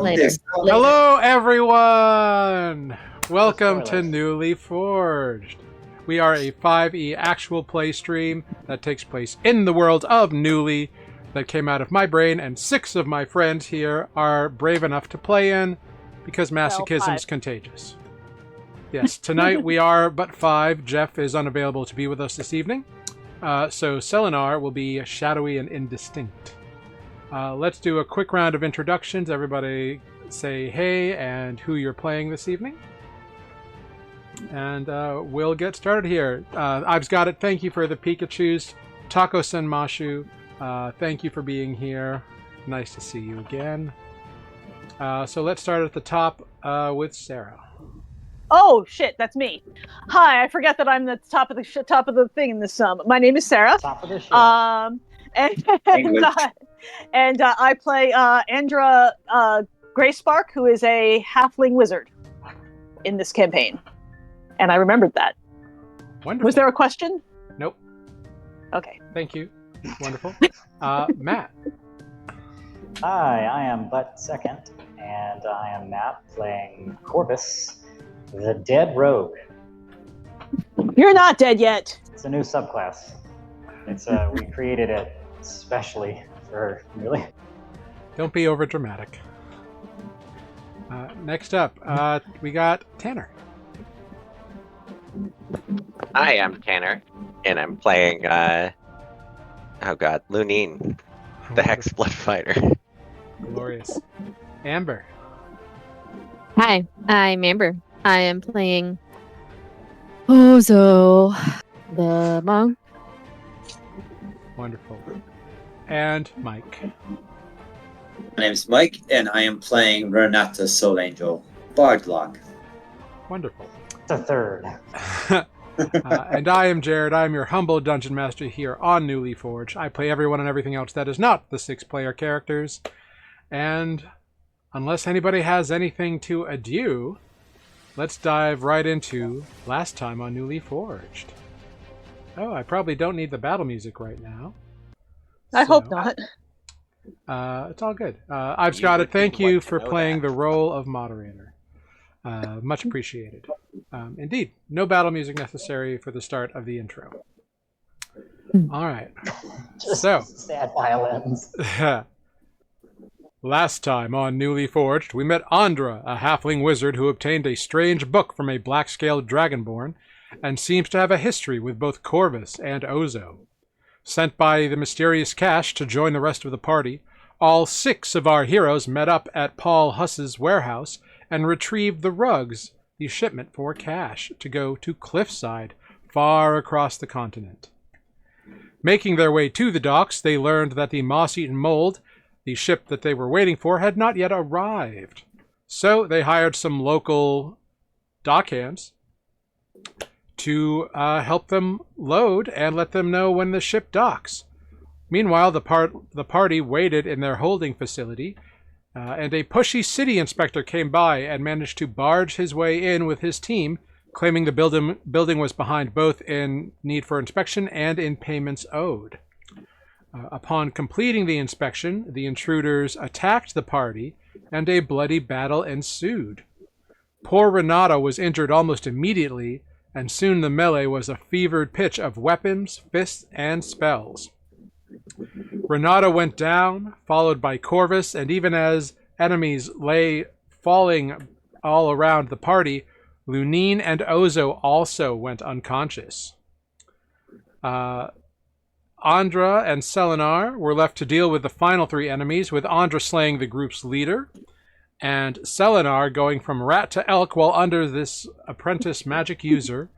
Later. Hello, everyone! Welcome to Nuuli Forged. We are a 5e actual play stream that takes place in the world of Nuuli that came out of my brain, and 6 of my friends here are brave enough to play in because masochism is contagious. Yes, tonight we are but 5. Jeff is unavailable to be with us this evening, so Selenar will be shadowy and indistinct. Let's do a quick round of introductions. Everybody say hey and who you're playing this evening. And we'll get started here. I've got it. Thank you for the Pikachus. Tako Senmashu, thank you for being here. Nice to see you again. So let's start at the top with Sarah. Oh shit, that's me. Hi, I forget that I'm the top of the thing in this. My name is Sarah. Top of the show. And I play Andra Greyspark, who is a halfling wizard in this campaign. And I remembered that. Wonderful. Was there a question? Nope. Okay. Thank you. Wonderful. Matt. Hi, I am Butt Second, and I am Matt playing Corvus, the Dead Rogue. You're not dead yet. It's a new subclass. It's we created it especially for really. Don't be over dramatic. Next up, we got Tanner. Hi, I'm Tanner, and I'm playing, Lunine, the Hex Blood Fighter. Glorious. Amber. Hi, I'm Amber. I am playing Ozo, the monk. Wonderful. And Mike. My name is Mike, and I am playing Renata Soul Angel, Bardlock. Wonderful. The third. And I am Jared. I am your humble dungeon master here on Nuuli Forged. I play everyone and everything else that is not the 6-player characters. And unless anybody has anything to adieu, let's dive right into last time on Nuuli Forged. Oh, I probably don't need the battle music right now. I hope not. It's all good. I've got it. Thank you for playing the role of moderator. Much appreciated. Indeed, no battle music necessary for the start of the intro. All right. Just so sad violins. Last time on Nuuli Forged, we met Andra, a halfling wizard who obtained a strange book from a black-scaled dragonborn and seems to have a history with both Corvus and Ozo. Sent by the mysterious Cash to join the rest of the party, all 6 of our heroes met up at Paul Huss's warehouse and retrieved the rugs, the shipment for Cash, to go to Cliffside, far across the continent. Making their way to the docks, they learned that the moss-eaten mold, the ship that they were waiting for, had not yet arrived. So they hired some local dockhands to help them load and let them know when the ship docks. Meanwhile, the party waited in their holding facility, and a pushy city inspector came by and managed to barge his way in with his team, claiming the building was behind both in need for inspection and in payments owed. Upon completing the inspection, the intruders attacked the party, and a bloody battle ensued. Poor Renata was injured almost immediately, and soon the melee was a fevered pitch of weapons, fists, and spells. Renata went down, followed by Corvus, and even as enemies lay falling all around the party, Lunine and Ozo also went unconscious. Andra and Selenar were left to deal with the final 3 enemies, with Andra slaying the group's leader, and Selenar going from rat to elk while under this apprentice magic user,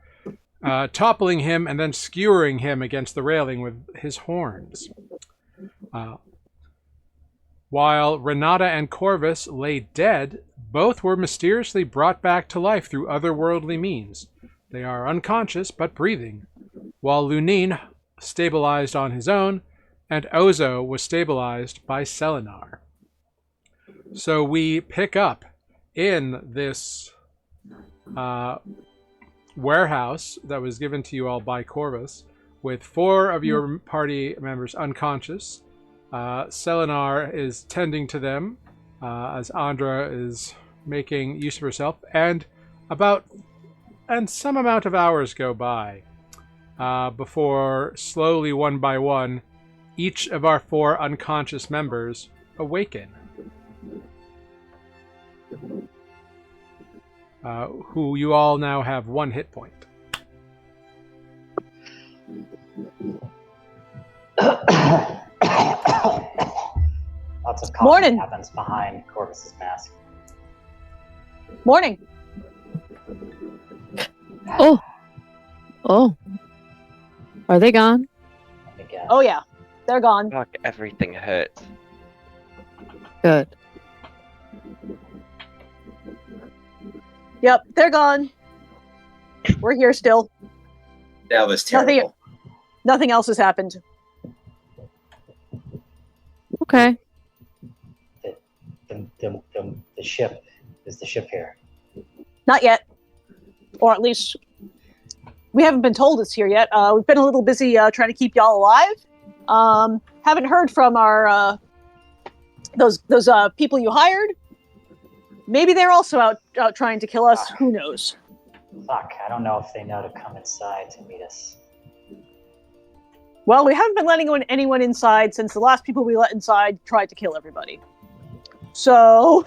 toppling him and then skewering him against the railing with his horns. While Renata and Corvus lay dead, both were mysteriously brought back to life through otherworldly means. They are unconscious but breathing, while Lunine stabilized on his own, and Ozo was stabilized by Selenar. So we pick up in this warehouse that was given to you all by Corvus, with 4 of your party members unconscious. Selenar is tending to them as Andra is making use of herself, and some amount of hours go by before slowly, one by one, each of our 4 unconscious members awaken. Who you all now have 1 hit point. Lots of coughing Morning. happens behind Corvus's mask. Morning. Oh. Oh. Are they gone? Let me guess. Oh yeah, they're gone. Fuck, everything hurts. Good. Yep, they're gone. We're here still. That was terrible. Nothing else has happened. Okay. The ship. Is the ship here? Not yet. Or at least we haven't been told it's here yet. We've been a little busy trying to keep y'all alive. Haven't heard from our those people you hired. Maybe they're also out trying to kill us. Who knows? Fuck, I don't know if they know to come inside to meet us. Well, we haven't been letting anyone inside since the last people we let inside tried to kill everybody. So...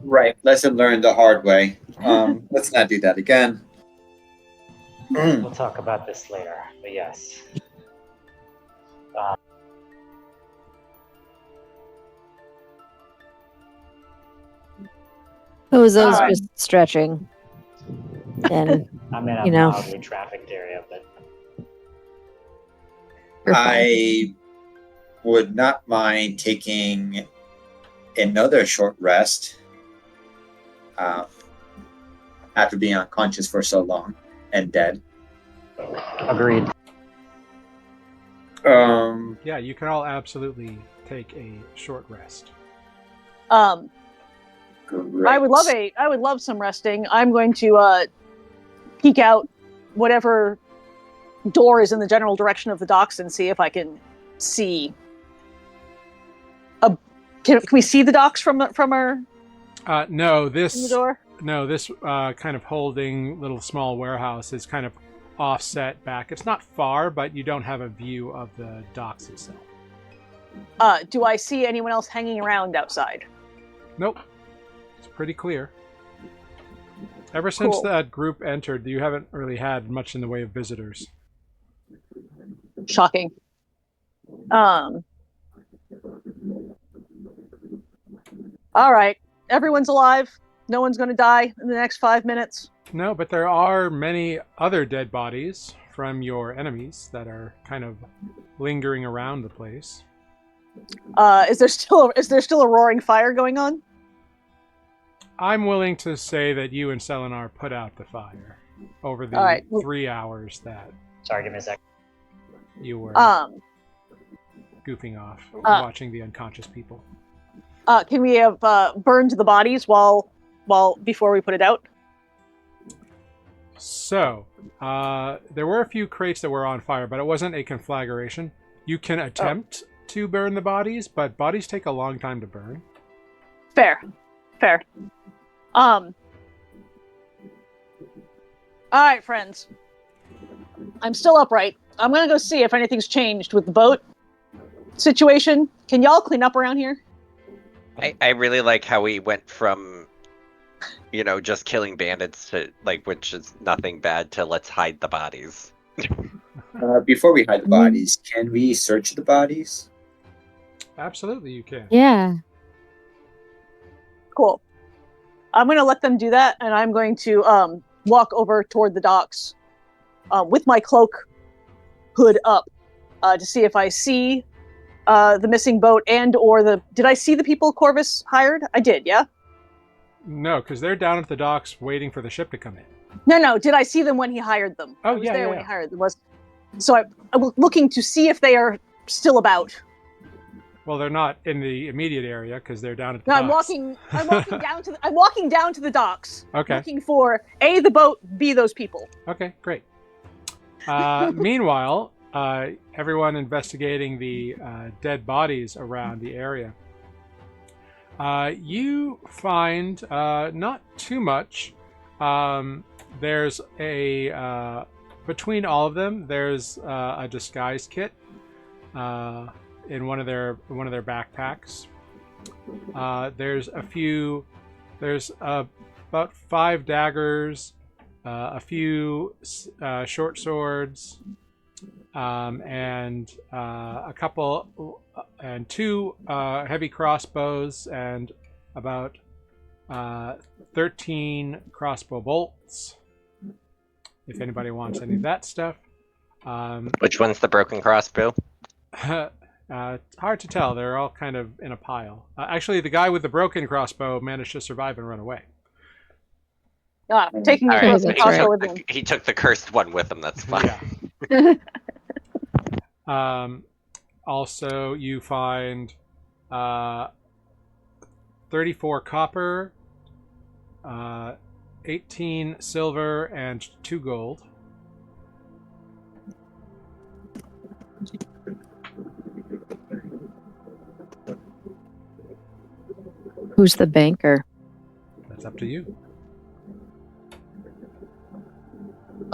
Right. Lesson learned the hard way. Let's not do that again. We'll talk about this later, but yes. Those Alright. just stretching. And I'm in a You know. mildly trafficked area, but you're fine. I would not mind taking another short rest after being unconscious for so long and dead. agreed. Yeah, you can all absolutely take a short rest. Great. I would love some resting. I'm going to peek out whatever door is in the general direction of the docks and see if I can see. Can we see the docks from our No, from the this door? kind of holding little small warehouse is kind of offset back. It's not far, but you don't have a view of the docks itself. Do I see anyone else hanging around outside? Nope. It's pretty clear. Ever since Cool. that group entered, you haven't really had much in the way of visitors. Shocking. All right. Everyone's alive. No one's going to die in the next 5 minutes. No, but there are many other dead bodies from your enemies that are kind of lingering around the place. Is there still a roaring fire going on? I'm willing to say that you and Selenar put out the fire over the All right. 3 hours that Sorry, give me a sec. you were goofing off, watching the unconscious people. Can we have burned the bodies before we put it out? So, there were a few crates that were on fire, but it wasn't a conflagration. You can attempt to burn the bodies, but bodies take a long time to burn. Fair. All right, friends. I'm still upright. I'm gonna go see if anything's changed with the boat situation. Can y'all clean up around here? I really like how we went from, just killing bandits to, which is nothing bad, to let's hide the bodies. Before we hide the bodies, can we search the bodies? Absolutely, you can. Yeah. Cool. I'm gonna let them do that, and I'm going to walk over toward the docks with my cloak hood up to see if I see the missing boat or did I see the people Corvus hired? I did, yeah? No, because they're down at the docks waiting for the ship to come in. No, did I see them when he hired them? Oh, I was yeah, there yeah, when yeah. he hired them. So I was looking to see if they are still about. Well, they're not in the immediate area because they're down at the No, docks. I'm walking down to the docks. Okay. Looking for A, the boat, B, those people. Okay, great. Meanwhile, everyone investigating the dead bodies around the area. You find not too much. There's a between all of them. There's a disguise kit in one of their backpacks. There's a few. There's about 5 daggers, a few short swords, and a couple and 2 heavy crossbows and about 13 crossbow bolts. If anybody wants any of that stuff. Which one's the broken crossbow? Hard to tell. They're all kind of in a pile. Actually, the guy with the broken crossbow managed to survive and run away. Taking the All right, crossbow so crossbow with him. he took the cursed one with him. That's fine. Yeah. Also, you find 34 copper, 18 silver, and 2 gold. Who's the banker? That's up to you.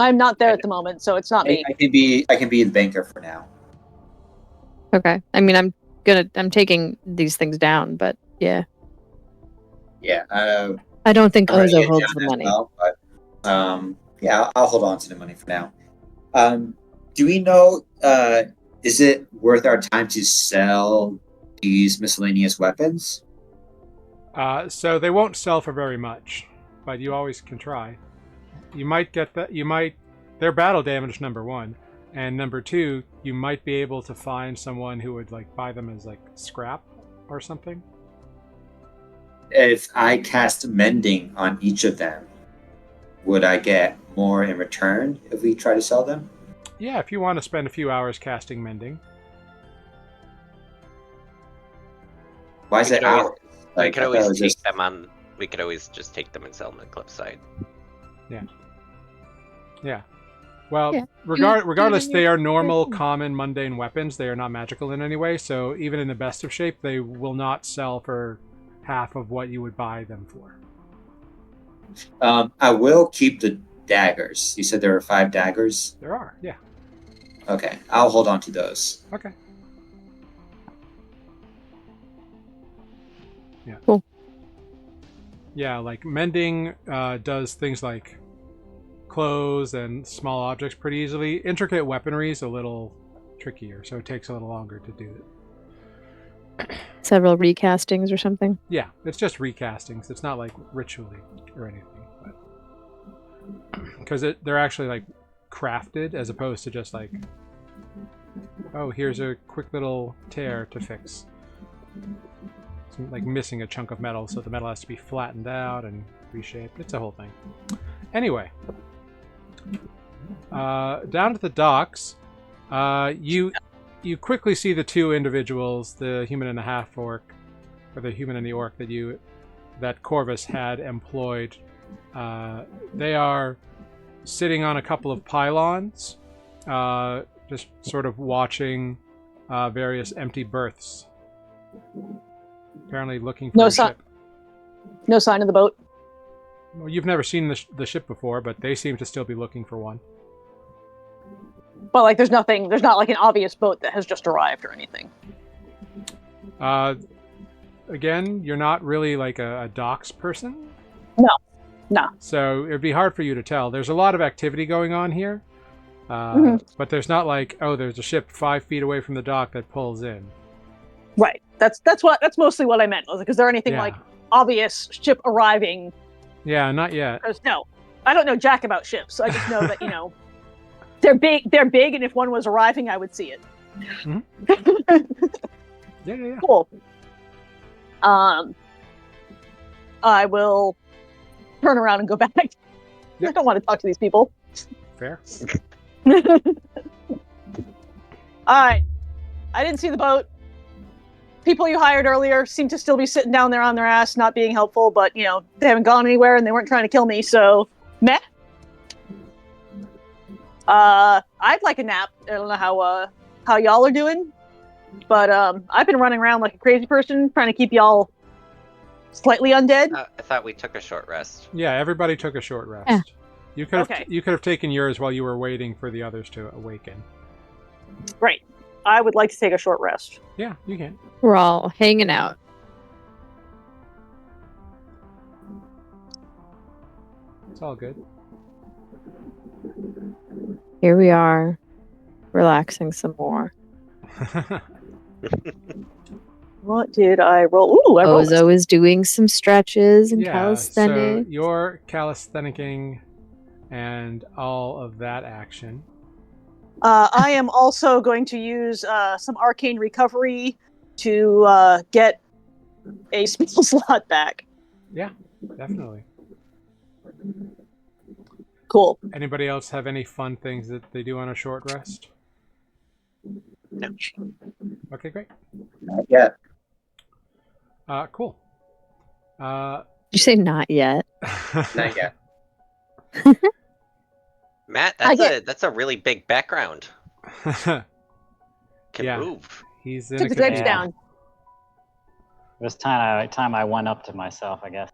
I'm not there at the moment, so it's not me. I can be the banker for now. Okay. I mean, I'm taking these things down, but yeah. Yeah. I don't think I'm writing Ozo it holds down the as money. well, but yeah, I'll hold on to the money for now. Do we know? Is it worth our time to sell these miscellaneous weapons? So they won't sell for very much, but you always can try. You might get that. They're battle damage, number 1, and number 2, you might be able to find someone who would like buy them as like scrap or something. If I cast mending on each of them, would I get more in return if we try to sell them? Yeah, if you want to spend a few hours casting mending. Why is We it could always- ours? We could I thought it always was take just- them on. We could always just take them and sell them at Cliffside. Yeah. Well, Yeah. regardless, they are normal, Yeah. common, mundane weapons. They are not magical in any way, so even in the best of shape, they will not sell for half of what you would buy them for. I will keep the daggers. You said there were 5 daggers? There are, yeah. Okay, I'll hold on to those. Okay. Yeah. Cool. Yeah, like mending does things like clothes and small objects pretty easily. Intricate weaponry is a little trickier, so it takes a little longer to do it. Several recastings or something. Yeah, it's just recastings. It's not like ritually or anything, but because they're actually like crafted as opposed to just like, oh, here's a quick little tear to fix. It's like missing a chunk of metal, so the metal has to be flattened out and reshaped. It's a whole thing. Anyway, down at the docks, you quickly see the 2 individuals, the human and the half-orc, or the human and the orc that Corvus had employed. They are sitting on a couple of pylons, just sort of watching various empty berths. Apparently looking for a ship. No sign of the boat. Well, you've never seen the ship before, but they seem to still be looking for one. But like, there's not like an obvious boat that has just arrived or anything. Again, you're not really like a docks person. No. So it'd be hard for you to tell. There's a lot of activity going on here, but there's not like, oh, there's a ship 5 feet away from the dock that pulls in. Right. That's mostly what I meant. Was like, is there anything like obvious ship arriving? Yeah, not yet. Because no, I don't know jack about ships. I just know that they're big. They're big, and if one was arriving, I would see it. Yeah. Cool. I will turn around and go back. I don't want to talk to these people. Fair. All right. I didn't see the boat. People you hired earlier seem to still be sitting down there on their ass, not being helpful, but, they haven't gone anywhere and they weren't trying to kill me, so meh. I'd like a nap. I don't know how y'all are doing, but I've been running around like a crazy person trying to keep y'all slightly undead? I thought we took a short rest. Yeah, everybody took a short rest. Yeah. You could have Okay. you could have taken yours while you were waiting for the others to awaken. Right. I would like to take a short rest. Yeah, you can. We're all hanging out. It's all good. Here we are, relaxing some more. What did I roll? Ooh, I rolled. Ozo is doing some stretches and Yeah, so calisthenics. you're calisthenicing and all of that action. I am also going to use some arcane recovery to get a spell slot back. Yeah, definitely. Cool. Anybody else have any fun things that they do on a short rest? No. Okay, great. Not yet. Cool. Did you say not yet? Not yet. Matt, I that's a really big background. Can Yeah. move. He's in Took a the drapes Yeah. down. It was time I went up to myself, I guess.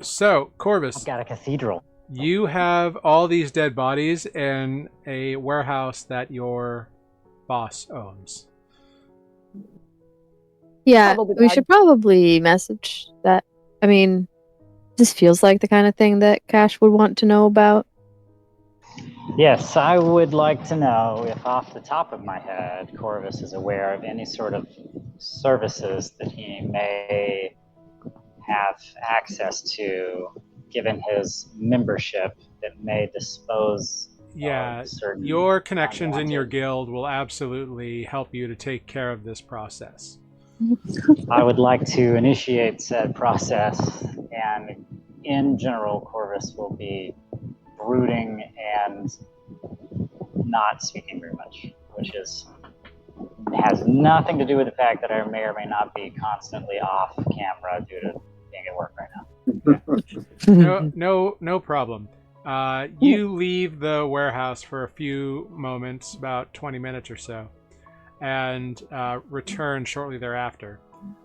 So, Corvus, I've got a cathedral. you have all these dead bodies in a warehouse that your boss owns. Yeah, Probably we bad. should probably message that. I mean, this feels like the kind of thing that Cash would want to know about. Yes, I would like to know if off the top of my head, Corvus is aware of any sort of services that he may have access to, given his membership, that may dispose Yeah, of certain your connections in your unwanted- guild will absolutely help you to take care of this process. I would like to initiate said process, and in general, Corvus will be brooding and not speaking very much, which has nothing to do with the fact that I may or may not be constantly off camera due to being at work right now. No problem. You leave the warehouse for a few moments, about 20 minutes or so, and return shortly thereafter.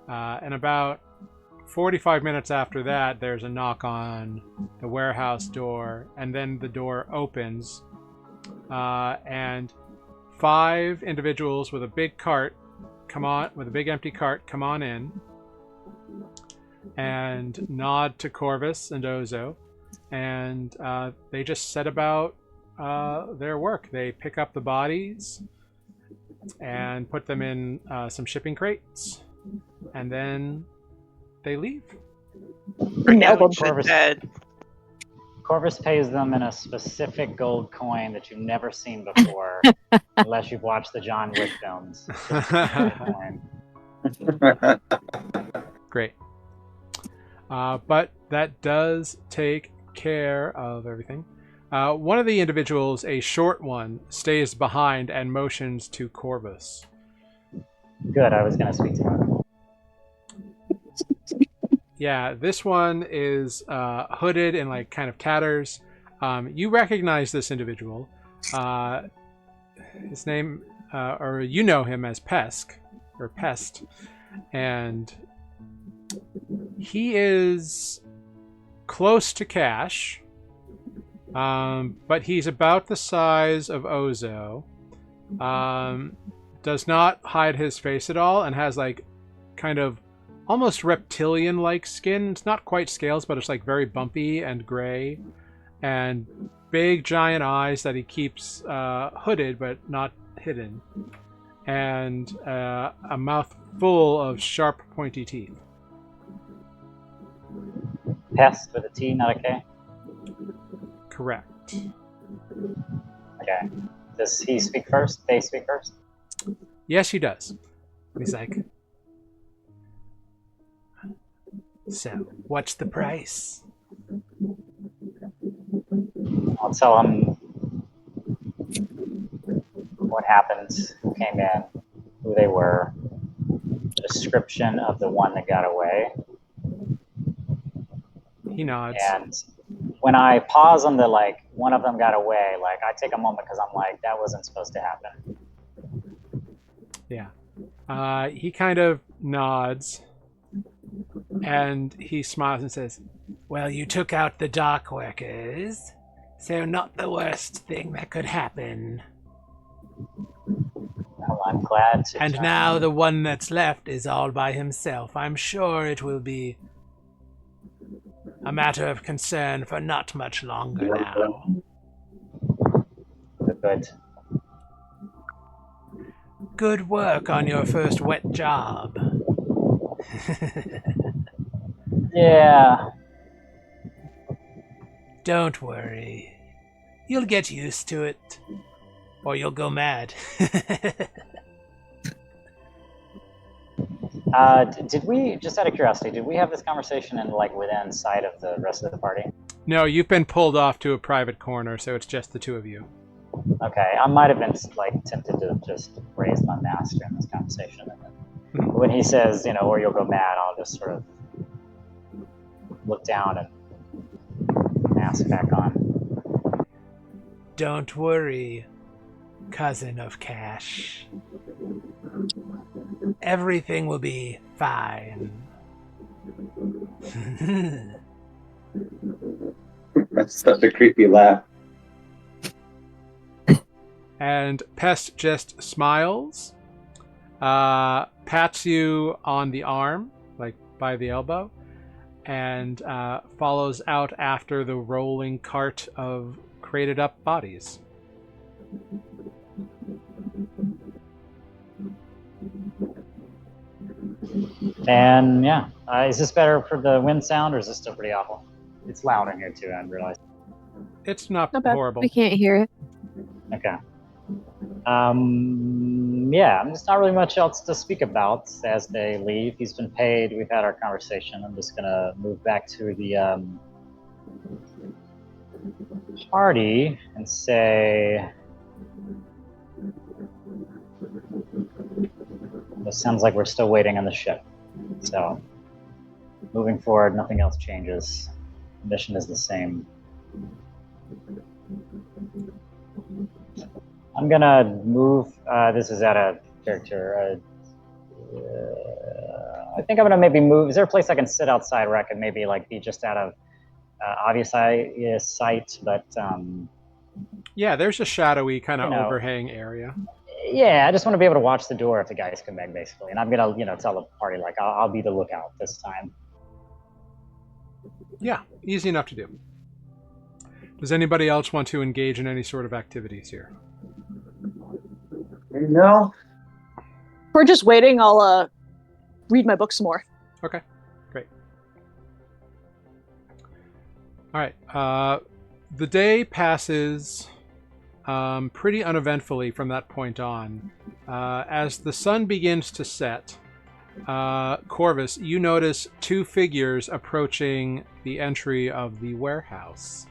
And about 45 minutes after that, there's a knock on the warehouse door, and then the door opens, and 5 individuals with a big empty cart come on in and nod to Corvus and Ozo, and they just set about their work. They pick up the bodies and put them in some shipping crates, and then they leave. Bring Nailed out him. Corvus. dead. Corvus pays them in a specific gold coin that you've never seen before, unless you've watched the John Wick films. It's just a coin. Great. But that does take care of everything. One of the individuals, a short one, stays behind and motions to Corvus. Good, I was going to speak to him. Yeah, this one is hooded in like kind of tatters. You recognize this individual. His name, or you know him as Pest, and he is close to Cash, but he's about the size of Ozo. Does not hide his face at all, and has like kind of almost reptilian-like skin. It's not quite scales, but it's like very bumpy and gray, and big giant eyes that he keeps hooded but not hidden, and a mouth full of sharp, pointy teeth. Pest with a T, not a K? Correct. Okay. Does he speak first? They speak first? Yes, he does. He's like, so, what's the price? I'll tell him what happened, who came in, who they were, the description of the one that got away, He nods. and when I pause on the like, one of them got away, like I take a moment because I'm like, that wasn't supposed to happen. Yeah. He kind of nods And he smiles and says, "Well, you took out the dock workers, so not the worst thing that could happen. Well, I'm glad to. And now the one that's left is all by himself. I'm sure it will be a matter of concern for not much longer now." Good. Good work on your first wet job. Yeah. Don't worry. You'll get used to it. Or you'll go mad. Did we, just out of curiosity, did we have this conversation in like within sight of the rest of the party? No, you've been pulled off to a private corner, so it's just the two of you. Okay, I might have been like tempted to just raise my mask during this conversation, and then when he says, you know, or you'll go mad, I'll just sort of look down and mask back on. Don't worry, cousin of Cash. Everything will be fine. That's such a creepy laugh. And Pest just smiles, pats you on the arm, like by the elbow, and follows out after the rolling cart of crated up bodies. And yeah, is this better for the wind sound, or is this still pretty awful? It's loud in here too, I realize. It's not Not bad. horrible. We can't hear it. Okay. Yeah, there's not really much else to speak about as they leave. He's been paid. We've had our conversation. I'm just gonna move back to the party and say, it sounds like we're still waiting on the ship. So, moving forward, nothing else changes. Mission is the same. I'm gonna move. This is out of character. I think I'm gonna maybe move. Is there a place I can sit outside where I can maybe like be just out of obvious sight? But Yeah, there's a shadowy kind of You know. overhang area. yeah, I just want to be able to watch the door if the guys come back, basically. And I'm gonna, tell the party like I'll be the lookout this time. Yeah, easy enough to do. Does anybody else want to engage in any sort of activities here? No. We're just waiting. I'll read my book some more. Okay, great. All right. The day passes pretty uneventfully from that point on. As the sun begins to set, Corvus, you notice two figures approaching the entry of the warehouse.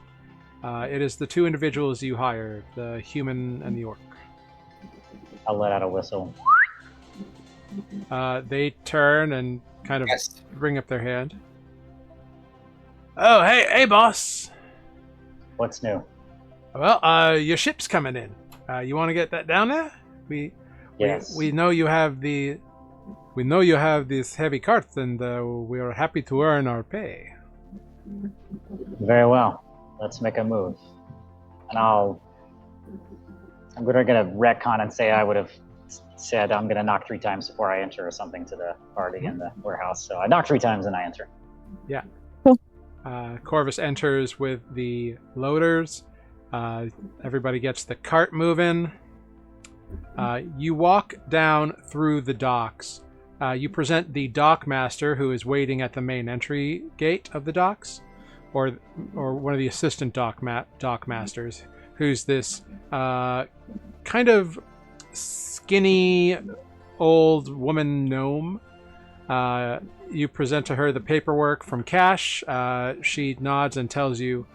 It is the two individuals you hired, the human and the orc. I'll let out a whistle. They turn and kind of Yes. bring up their hand. Oh, hey, boss. What's new? Well, your ship's coming in. You want to get that down there? Yes. We know you have this heavy cart, and we are happy to earn our pay. Very well. Let's make a move. And I'm gonna retcon and say I would have said I'm gonna knock 3 times before I enter or something to the party in the warehouse. So I knock 3 times and I enter. Yeah. Corvus enters with the loaders. Everybody gets the cart moving. You walk down through the docks. You present the dock master, who is waiting at the main entry gate of the docks, or one of the assistant dock masters, who's this kind of skinny old woman gnome. You present to her the paperwork from Cash. She nods and tells you,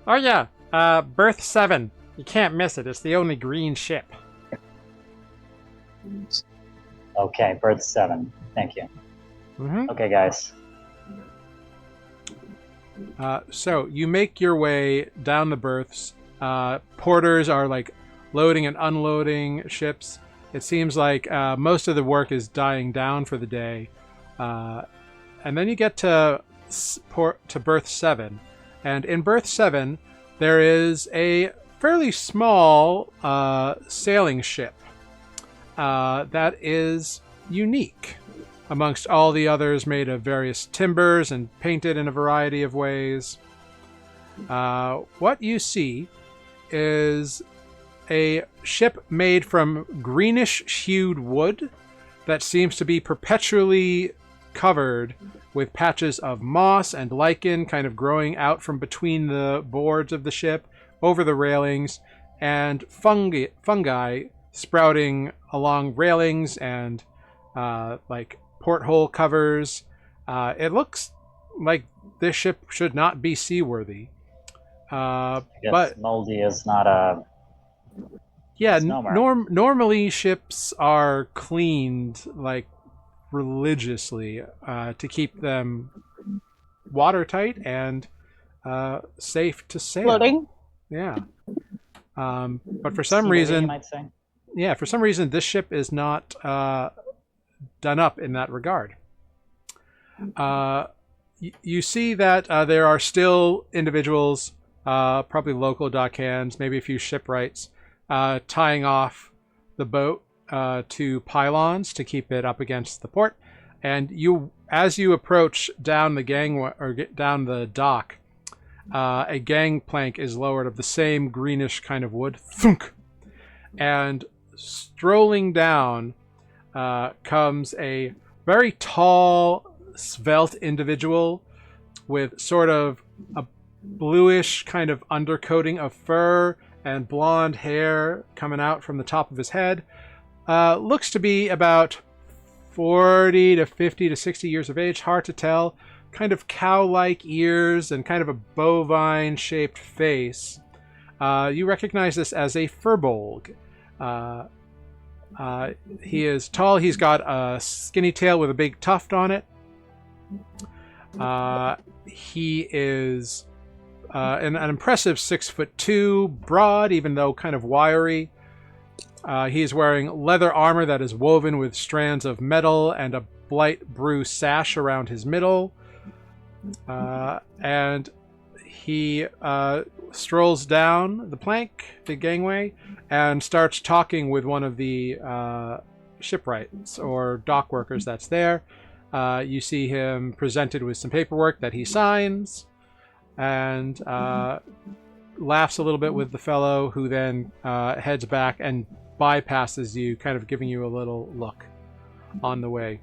"Oh yeah, berth 7. You can't miss it. It's the only green ship." Okay, berth 7. Thank you. Mm-hmm. Okay, guys. So you make your way down the berths. Porters are like loading and unloading ships. It seems like most of the work is dying down for the day. And then you get to berth 7, and in berth 7 there is a fairly small sailing ship that is unique amongst all the others, made of various timbers and painted in a variety of ways. What you see is a ship made from greenish-hued wood that seems to be perpetually covered with patches of moss and lichen kind of growing out from between the boards of the ship, over the railings, and fungi sprouting along railings and like porthole covers. It looks like this ship should not be seaworthy. I guess But moldy is not a yeah, misnomer. normally ships are cleaned like religiously to keep them watertight and safe to sail. Floating. Yeah. But for some Seaworthy, you reason, might say. yeah, for some reason, this ship is not done up in that regard. You see that there are still individuals, probably local dockhands, maybe a few shipwrights, tying off the boat to pylons to keep it up against the port. And as you approach down the gangway or get down the dock, a gangplank is lowered of the same greenish kind of wood. Thunk! And strolling down comes a very tall, svelte individual with sort of a bluish kind of undercoating of fur and blonde hair coming out from the top of his head. Looks to be about 40 to 50 to 60 years of age, hard to tell. Kind of cow-like ears and kind of a bovine-shaped face. You recognize this as a furbolg. He is tall. He's got a skinny tail with a big tuft on it. He is an impressive 6'2", broad, even though kind of wiry. He is wearing leather armor that is woven with strands of metal and a blight brew sash around his middle. And he strolls down the plank, the gangway, and starts talking with one of the shipwrights or dock workers that's there. You see him presented with some paperwork that he signs, and laughs a little bit with the fellow, who then heads back and bypasses you, kind of giving you a little look on the way.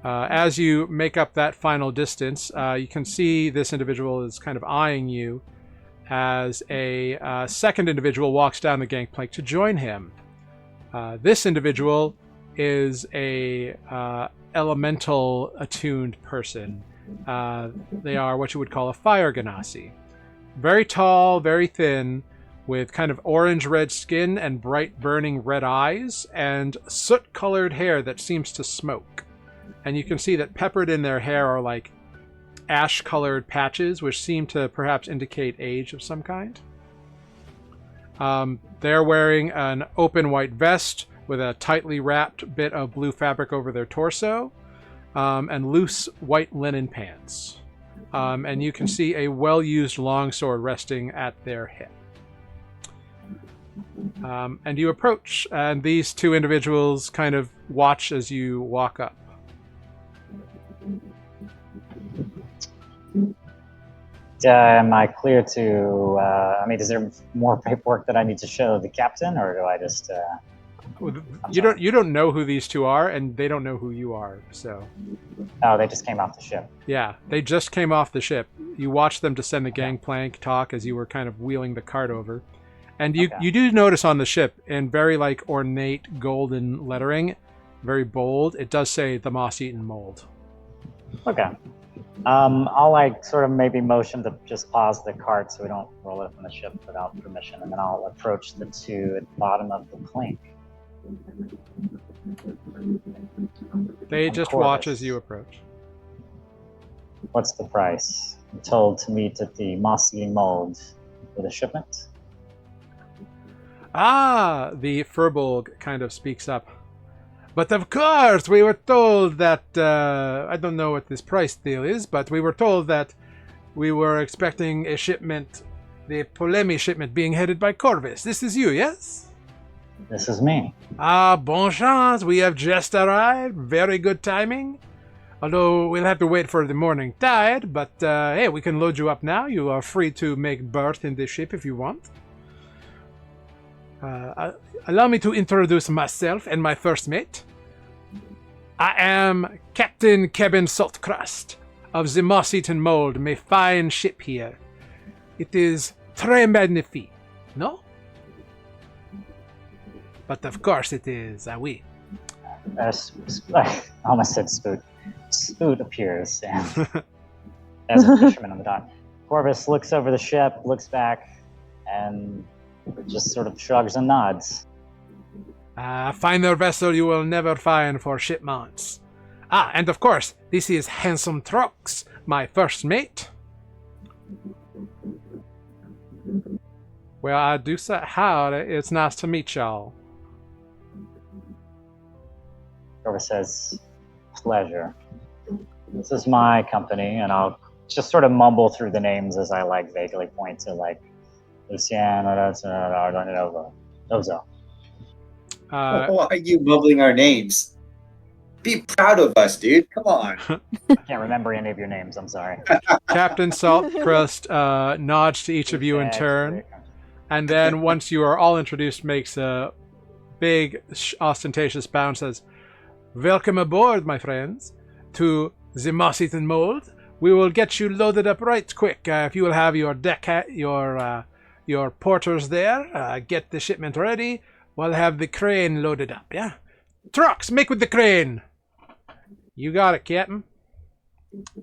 As you make up that final distance, you can see this individual is kind of eyeing you as a second individual walks down the gangplank to join him. This individual is a elemental attuned person. They are what you would call a fire ganassi. Very tall, very thin, with kind of orange-red skin and bright burning red eyes, and soot-colored hair that seems to smoke. And you can see that peppered in their hair are like ash-colored patches, which seem to perhaps indicate age of some kind. They're wearing an open white vest with a tightly wrapped bit of blue fabric over their torso, and loose white linen pants. And you can see a well-used longsword resting at their hip. And you approach, and these two individuals kind of watch as you walk up. Am I clear to? Is there more paperwork that I need to show the captain, or do I just? You don't know who these two are, and they don't know who you are. So. Oh, they just came off the ship. Yeah, they just came off the ship. You watched them descend the gangplank, talk as you were kind of wheeling the cart over, and you do notice on the ship, in very like ornate golden lettering, very bold, it does say the moss-eaten mold. Okay. I'll like sort of maybe motion to just pause the cart so we don't roll it from the ship without permission, and then I'll approach the two at the bottom of the plank. They just watch as you approach. What's the price? I'm told to meet at the mossy mold with a shipment. The Furbolg kind of speaks up. But of course, we were told that, I don't know what this price deal is, but we were told that we were expecting a shipment, the Polemi shipment being headed by Corvus. This is you, yes? This is me. Ah, bon chance, we have just arrived. Very good timing. Although we'll have to wait for the morning tide, but hey, we can load you up now. You are free to make berth in the ship if you want. Allow me to introduce myself and my first mate. I am Captain Kevin Saltcrust of the Moss-Eaten Mold, my fine ship here. It is très magnifique, no? But of course it is, oui. I almost said Spoot. Spoot appears and as a fisherman on the dock. Corvus looks over the ship, looks back, and just sort of shrugs and nods. A finer vessel you will never find for shipments. Ah, and of course, this is Handsome Trox, my first mate. Well, I do say howdy. It's nice to meet y'all. Corvus says, pleasure. This is my company, and I'll just sort of mumble through the names as I like vaguely point to like Luciano, Ozo. Why are you mumbling our names? Be proud of us, dude. Come on. I can't remember any of your names, I'm sorry. Captain Saltcrust nods to each of you in turn, and then once you are all introduced, makes a big, ostentatious bow and says, "Welcome aboard, my friends, to the Moss-Eaten Mold. We will get you loaded up right quick. If you will have your your porters there, get the shipment ready. We'll have the crane loaded up, yeah? Trox, make with the crane!" "You got it, Captain."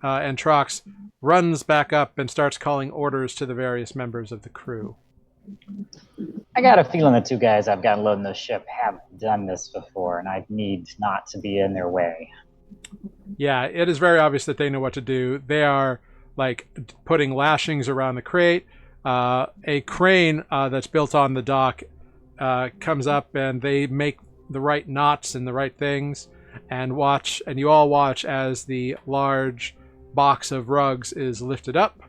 And Trox runs back up and starts calling orders to the various members of the crew. I got a feeling the two guys I've got loading the ship have done this before, and I need not to be in their way. Yeah, it is very obvious that they know what to do. They are, like, putting lashings around the crate. A crane that's built on the dock comes up, and they make the right knots and the right things, and you all watch as the large box of rugs is lifted up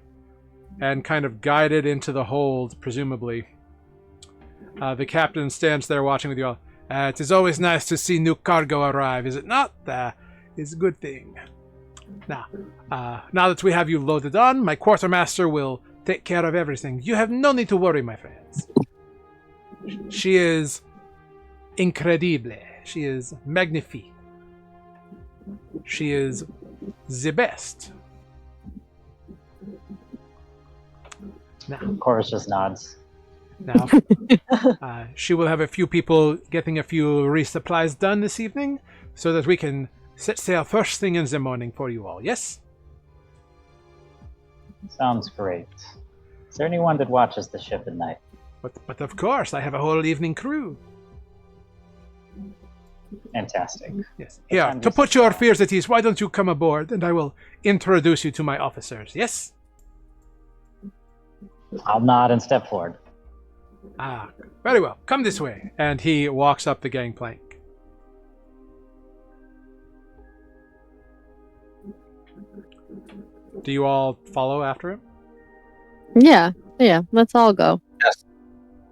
and kind of guided into the hold, presumably. The captain stands there watching with you all. It is always nice to see new cargo arrive, is it not? It's a good thing. Now that we have you loaded on, my quartermaster will take care of everything. You have no need to worry, my friends. She is incredible. She is magnifique. She is the best. Now, Corvus just nods. Now, she will have a few people getting a few resupplies done this evening so that we can set sail first thing in the morning for you all, yes? Sounds great. Is there anyone that watches the ship at night? But of course, I have a whole evening crew. Fantastic. Yes. Here, to put your fears at ease, why don't you come aboard and I will introduce you to my officers, yes? I'll nod and step forward. Ah, very well. Come this way. And he walks up the gangplank. Do you all follow after him? Yeah, let's all go. Yes.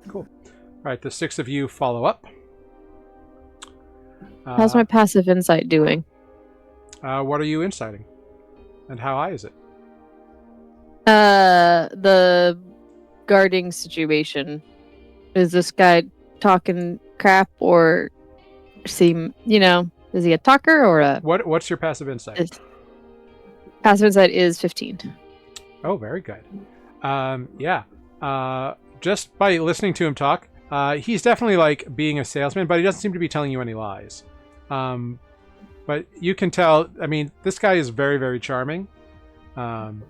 Cool. All right, the six of you follow up. How's my passive insight doing? What are you inciting? And how high is it? The guarding situation. Is this guy talking crap or is he a talker or a... What's your passive insight? Passive insight is 15. Oh, very good. Yeah. Just by listening to him talk, he's definitely like being a salesman, but he doesn't seem to be telling you any lies. But you can tell, I mean, this guy is very, very charming, and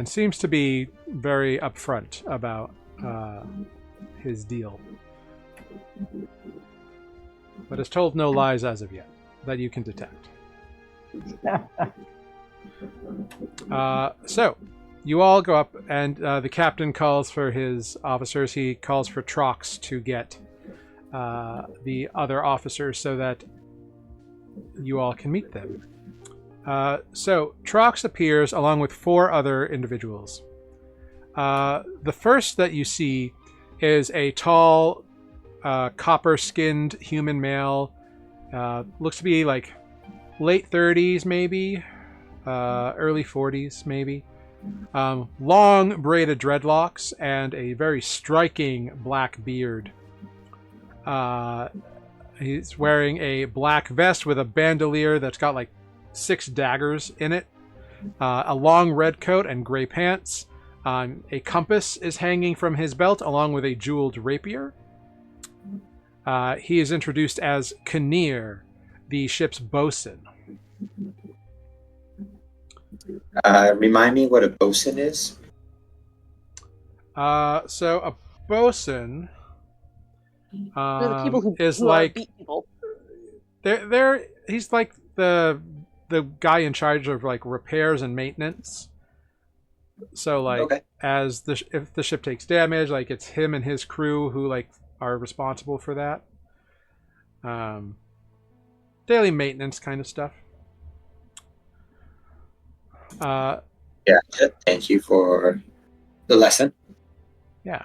seems to be very upfront about his deal. But has told no lies as of yet that you can detect. So, you all go up, and the captain calls for his officers. He calls for Trox to get the other officers so that you all can meet them. So Trox appears along with 4 other individuals. The first that you see is a tall, copper-skinned human male. Looks to be like late 30s, maybe, early 40s, maybe. Long braided dreadlocks and a very striking black beard. He's wearing a black vest with a bandolier that's got like 6 daggers in it. A long red coat and gray pants. A compass is hanging from his belt along with a jeweled rapier. He is introduced as Kinnear, the ship's bosun. Remind me what a bosun is? So a bosun They're the people who, is who like beat people. he's like the guy in charge of like repairs and maintenance. So like Okay. if the ship takes damage, like it's him and his crew who like are responsible for that. Daily maintenance kind of stuff. Yeah, thank you for the lesson. Yeah.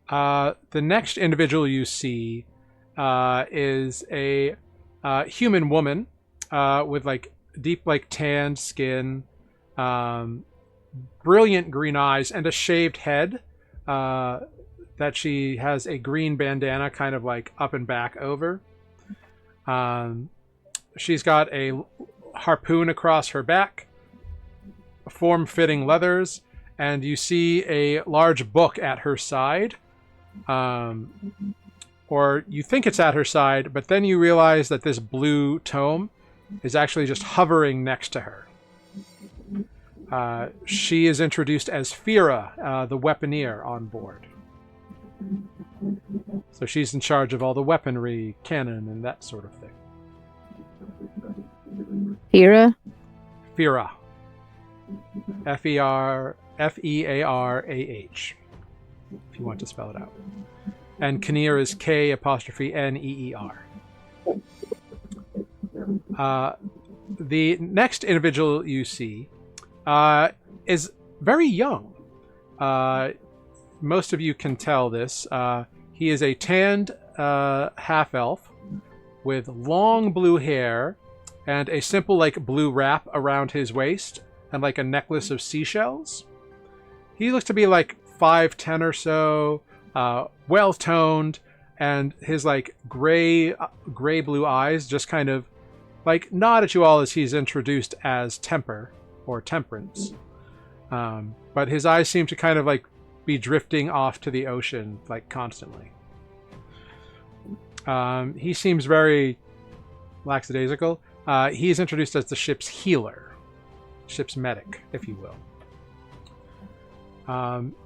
The next individual you see is a human woman with like deep, like tanned skin, brilliant green eyes, and a shaved head that she has a green bandana kind of like up and back over. She's got a harpoon across her back, form-fitting leathers, and you see a large book at her side. Or you think it's at her side, but then you realize that this blue tome is actually just hovering next to her. She is introduced as Fira, the weaponeer on board. So she's in charge of all the weaponry, cannon, and that sort of thing. Fira? Fira. Fearah, if you want to spell it out. And Kinnear is K''Neer. The next individual you see is very young. Most of you can tell this. He is a tanned half-elf with long blue hair and a simple like blue wrap around his waist and like a necklace of seashells. He looks to be like 5'10" or so, well-toned, and his like gray blue eyes just kind of like nod at you all as he's introduced as Temper or Temperance. But his eyes seem to kind of like be drifting off to the ocean like constantly. He seems very lackadaisical. He's introduced as the ship's healer, ship's medic, if you will.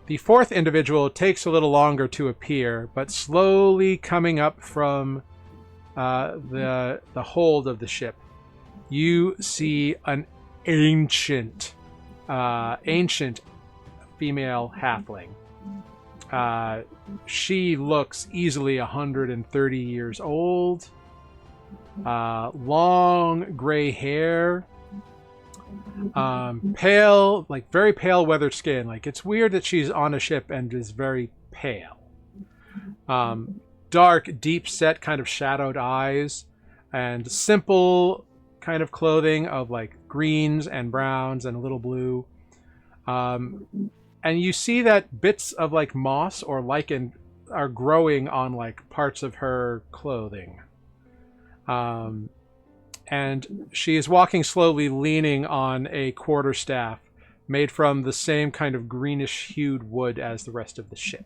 The fourth individual takes a little longer to appear, but slowly coming up from the hold of the ship, you see an ancient female halfling. She looks easily 130 years old. Long gray hair. Pale, like very pale weathered skin. Like it's weird that she's on a ship and is very pale. Dark, deep set kind of shadowed eyes and simple kind of clothing of like greens and browns and a little blue. And you see that bits of like moss or lichen are growing on like parts of her clothing. And she is walking slowly, leaning on a quarterstaff made from the same kind of greenish-hued wood as the rest of the ship.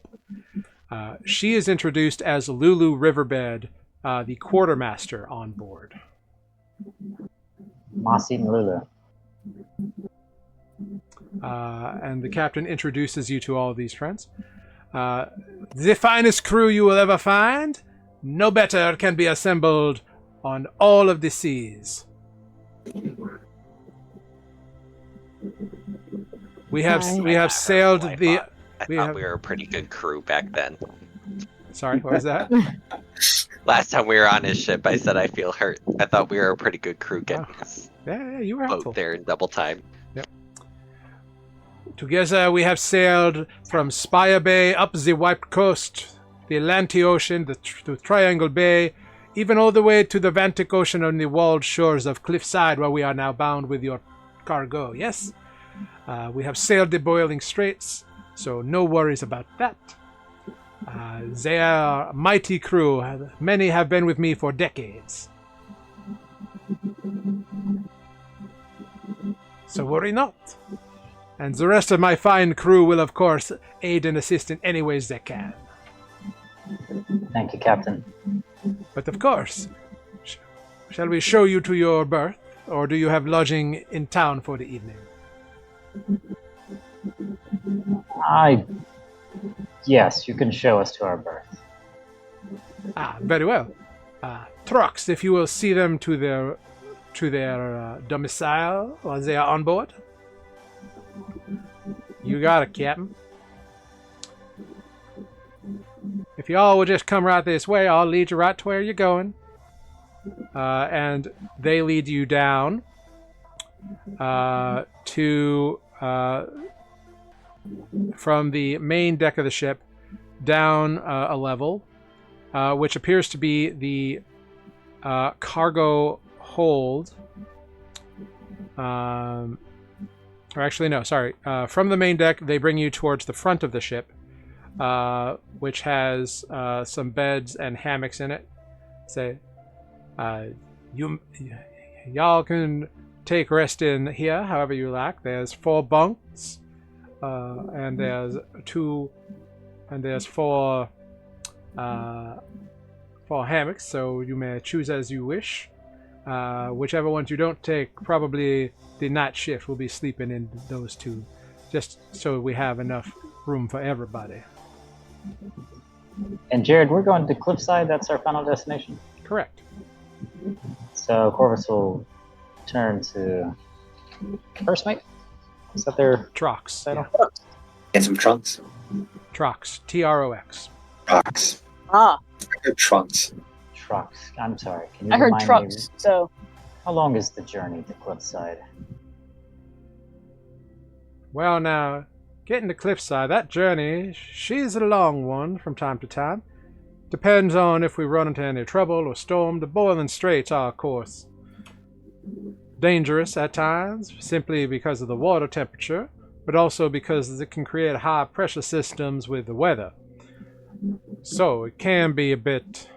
She is introduced as Lulu Riverbed, the quartermaster on board. Masim Lulu. And the captain introduces you to all of these friends. The finest crew you will ever find. No better can be assembled on all of the seas. We have sailed the. I thought we were a pretty good crew back then. Sorry, what was that? Last time we were on his ship, I said I feel hurt. I thought we were a pretty good crew getting his Yeah, you were helpful. boat there in double time. Together we have sailed from Spire Bay up the Wiped Coast, the Atlantic Ocean, the Triangle Bay, even all the way to the Vantic Ocean on the walled shores of Cliffside, where we are now bound with your cargo. Yes, we have sailed the boiling straits, so no worries about that. They are a mighty crew. Many have been with me for decades. So worry not. And the rest of my fine crew will, of course, aid and assist in any ways they can. Thank you, Captain. But of course, shall we show you to your berth, or do you have lodging in town for the evening? Yes, you can show us to our berth. Very well. Trucks, if you will see them to their domicile while they are on board. You got it, Captain. If y'all will just come right this way, I'll lead you right to where you're going. And they lead you down to from the main deck of the ship down a level, which appears to be the cargo hold. Or actually, no, sorry. From the main deck, they bring you towards the front of the ship, which has some beds and hammocks in it. Say, y'all can take rest in here however you like. There's 4 bunks, and there's 4 hammocks, so you may choose as you wish. Whichever ones you don't take, probably the night shift will be sleeping in those 2, just so we have enough room for everybody. And Jared, we're going to Cliffside. That's our final destination. Correct. So Corvus will turn to first mate. Is that their Trox. title? Yeah. Get some trunks. Trox. Trox. Trunks. Ah, Trunks. Trucks. I'm sorry. Can you I heard remind trucks. me, So how long is the journey to Cliffside? Well, now, getting to Cliffside, that journey, she's a long one from time to time. Depends on if we run into any trouble or storm. The boiling straits are, of course, dangerous at times, simply because of the water temperature, but also because it can create high pressure systems with the weather. So it can be a bit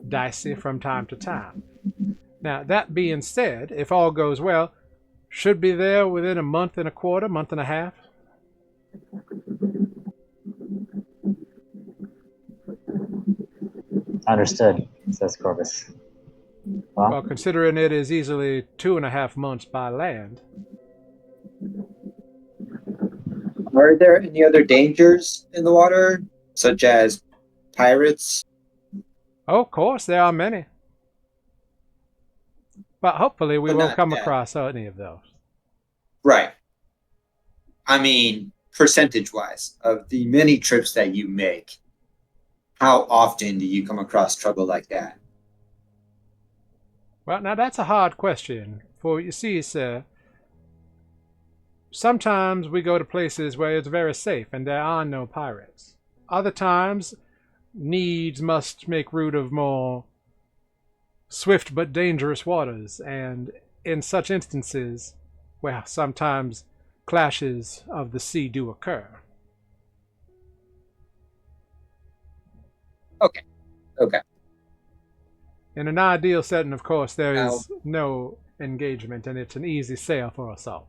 dicey from time to time. Now, that being said, if all goes well, should be there within a month and a quarter, month and a half. Understood, says Corvus. Well, considering it is easily 2.5 months by land. Are there any other dangers in the water, such as pirates? Oh, of course, there are many. But hopefully we But won't not come that. across any of those. Right. I mean, percentage-wise, of the many trips that you make, how often do you come across trouble like that? Well, now that's a hard question. For you see, sir, sometimes we go to places where it's very safe and there are no pirates. Other times, needs must make root of more swift but dangerous waters, and in such instances, well, sometimes clashes of the sea do occur. Okay. In an ideal setting, of course, there is no engagement, and it's an easy sail for us all.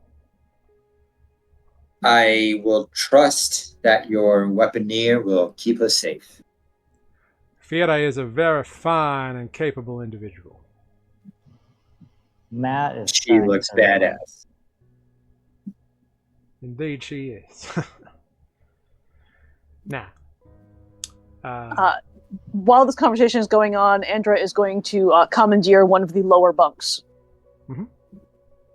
I will trust that your weaponeer will keep us safe. Fiera is a very fine and capable individual. Matt is. She trying looks to- badass. Indeed, she is. Now, while this conversation is going on, Andra is going to commandeer one of the lower bunks. Mhm.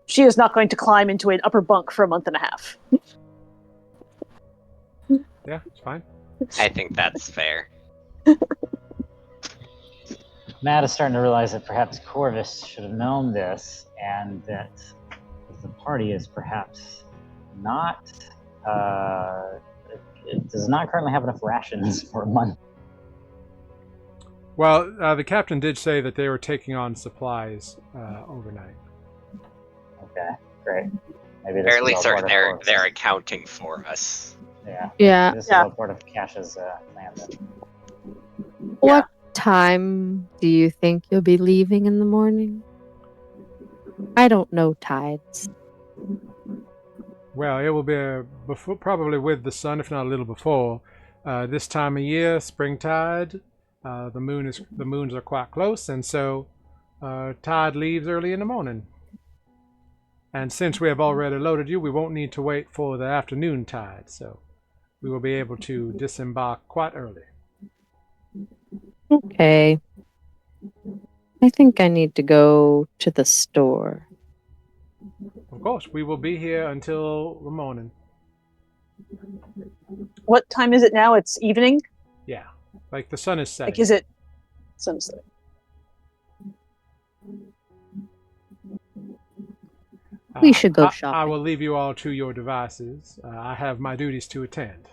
She is not going to climb into an upper bunk for a month and a half. yeah, it's fine. I think that's fair. Matt is starting to realize that perhaps Corvus should have known this, and that the party is perhaps not. It does not currently have enough rations for a month. Well, the captain did say that they were taking on supplies overnight. Okay, great. Maybe this Fairly is all certain part they're of Corvus. they're accounting for us. Yeah. Yeah. This is Yeah. all part of Cash's plan. Then. What time do you think you'll be leaving in the morning? I don't know tides. Well, it will be before, probably with the sun, if not a little before. This time of year, springtide, the moons are quite close, and so tide leaves early in the morning. And since we have already loaded you, we won't need to wait for the afternoon tide, so we will be able to disembark quite early. Okay. I think I need to go to the store. Of course, we will be here until the morning. What time is it now? It's evening? Yeah, like the sun is setting. Like, is it sunset? We should go I shopping. will leave you all to your devices. I have my duties to attend.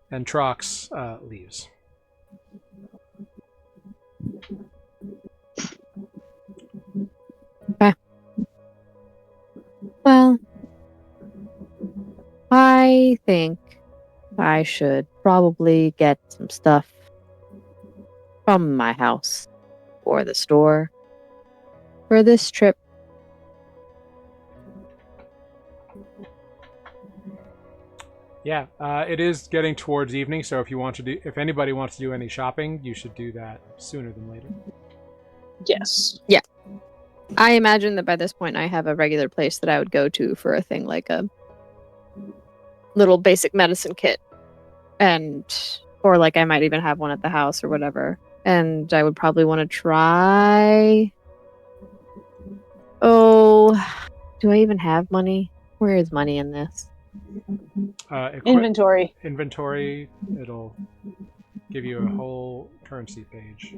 And Trox leaves. Well, I think I should probably get some stuff from my house or the store for this trip. Yeah, it is getting towards evening, so if anybody wants to do any shopping, you should do that sooner than later. Yes. I imagine that by this point I have a regular place that I would go to for a thing like a little basic medicine kit, or like I might even have one at the house or whatever. And I would probably want to try. Oh, do I even have money? Where is money in this? Inventory. Inventory, it'll give you a whole currency page.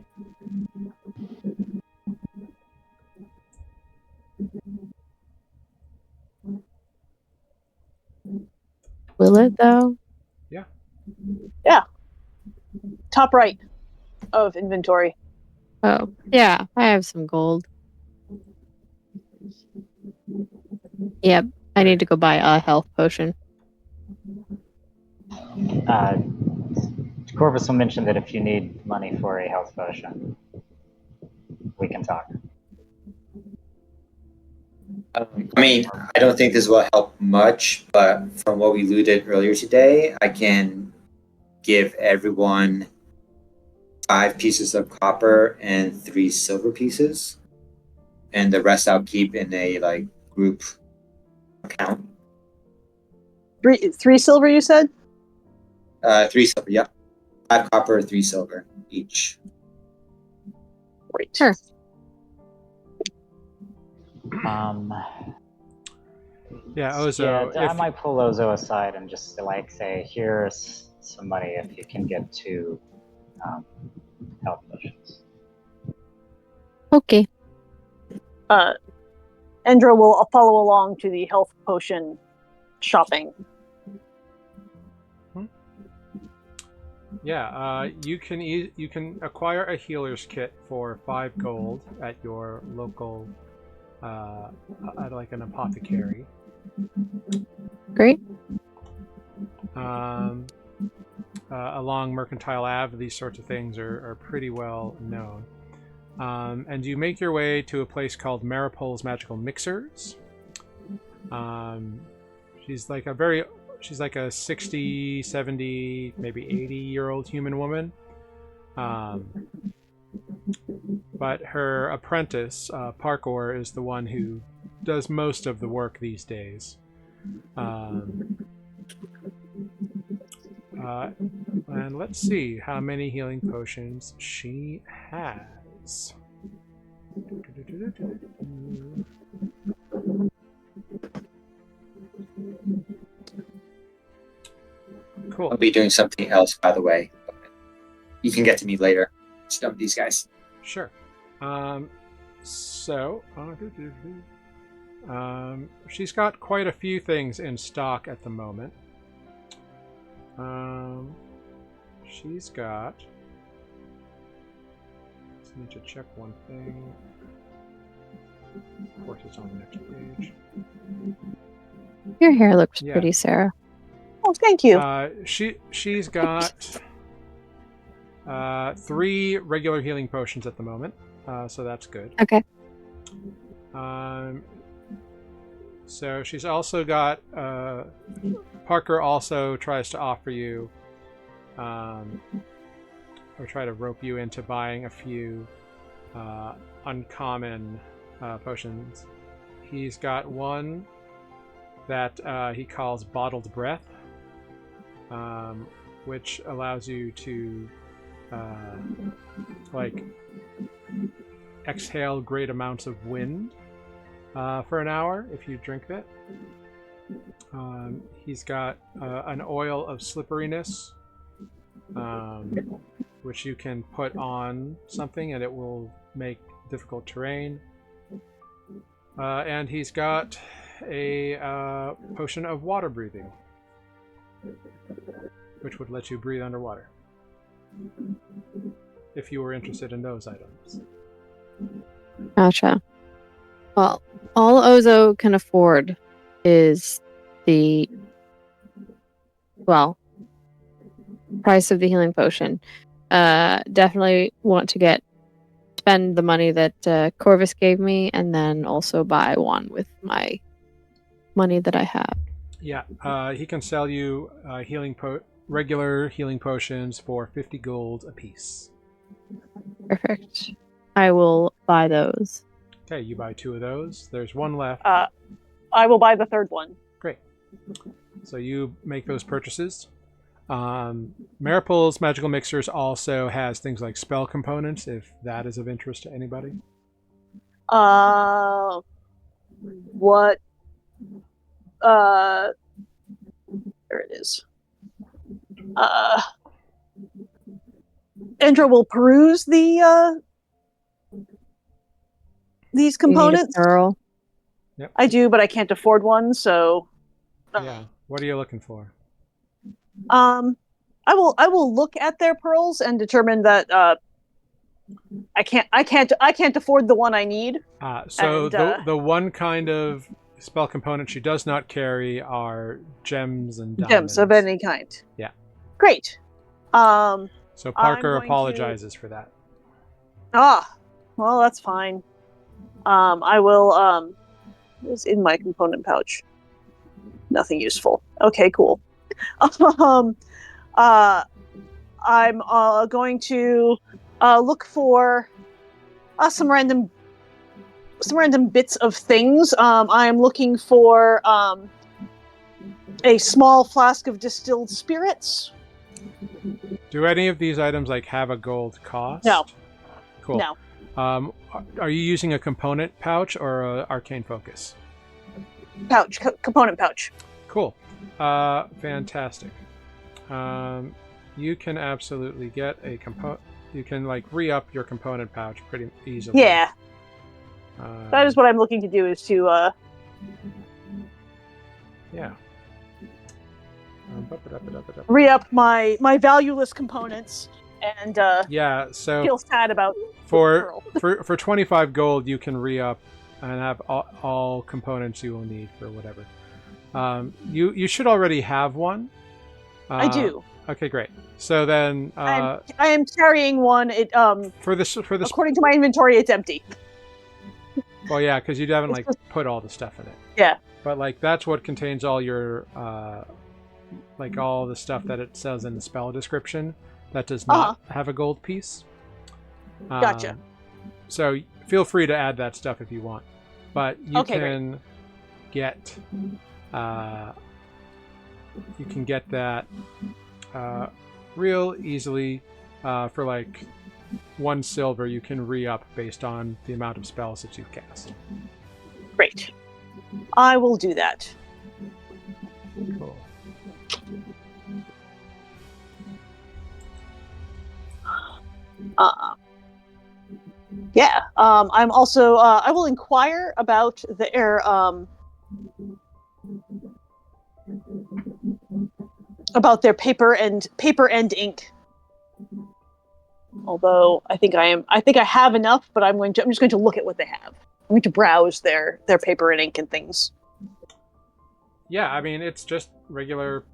Will it though? Yeah. Top right of inventory. Oh, yeah, I have some gold. Yep, I need to go buy a health potion. Corvus will mention that if you need money for a health potion, we can talk. I mean, I don't think this will help much, but from what we looted earlier today, I can give everyone 5 pieces of copper and 3 silver pieces, and the rest I'll keep in a group account. 3 silver, you said? 3 silver, yeah. 5 copper, 3 silver each. Great. Sure. Yeah, Ozo. I might pull Ozo aside and just say, here's some money if you can get 2 health potions. Okay. Endra will follow along to the health potion shopping. Yeah, you can acquire a healer's kit for 5 gold at your local, an apothecary. Great. Along Mercantile Ave, these sorts of things are pretty well known. And you make your way to a place called Maripole's Magical Mixers. She's like a 60, 70, maybe 80-year-old human woman. But her apprentice, Parkour, is the one who does most of the work these days. And let's see how many healing potions she has. Cool. I'll be doing something else, by the way. You can get to me later. Stump these guys. Sure. She's got quite a few things in stock at the moment. She's got. Just need to check one thing. Of course, it's on the next page. Your hair looks Yeah. pretty, Sarah. Oh, thank you. She's got 3 regular healing potions at the moment, so that's good. Okay. So she's also got. Parker also tries to offer you, or try to rope you into buying a few uncommon potions. He's got one that he calls Bottled Breath, which allows you to exhale great amounts of wind for an hour if you drink it. He's got an oil of slipperiness, which you can put on something and it will make difficult terrain. And he's got a potion of water breathing, which would let you breathe underwater, if you were interested in those items. Gotcha. Well, all Ozo can afford is the, price of the healing potion. Definitely want to spend the money that Corvus gave me, and then also buy one with my money that I have. Yeah, he can sell you regular healing potions for 50 gold apiece. Perfect. I will buy those. Okay, you buy 2 of those. There's 1 left. I will buy the third one. Great. So you make those purchases. Maripol's Magical Mixers also has things like spell components, if that is of interest to anybody. What? There it is. Andra will peruse these components. You need a pearl. Yep. I do, but I can't afford one, so. Yeah. What are you looking for? I will look at their pearls and determine that I can't afford the one I need. So the one kind of spell component she does not carry are gems and diamonds. Gems of any kind. Yeah. Great. So Parker I'm going apologizes for that. Well, that's fine. I will. It's in my component pouch. Nothing useful. Okay, cool. I'm going to look for some random bits of things. I'm looking for a small flask of distilled spirits. Do any of these items have a gold cost? No. Cool. No. Are you using a component pouch or an arcane focus? Pouch. Component pouch. Cool. Fantastic. You can absolutely get a component. You can re-up your component pouch pretty easily. Yeah. That is what I'm looking to do. Is to. Yeah. Re-up my valueless components and yeah. So feel sad about for 25 gold you can re-up and have all components you will need for whatever. You should already have one. I do. Okay, great. So then I am carrying one. It for this according to my inventory, it's empty. Well, yeah, because you haven't put all the stuff in it. Yeah. But that's what contains all your all the stuff that it says in the spell description that does not have a gold piece. Gotcha. So feel free to add that stuff if you want, but you can get that real easily for 1 silver. You can re-up based on the amount of spells that you cast. Great. I will do that. Cool. Yeah. I'm also. I will inquire about their paper and ink. Although I think I have enough, but I'm just going to look at what they have. I'm going to browse their paper and ink and things. Yeah, I mean, it's just regular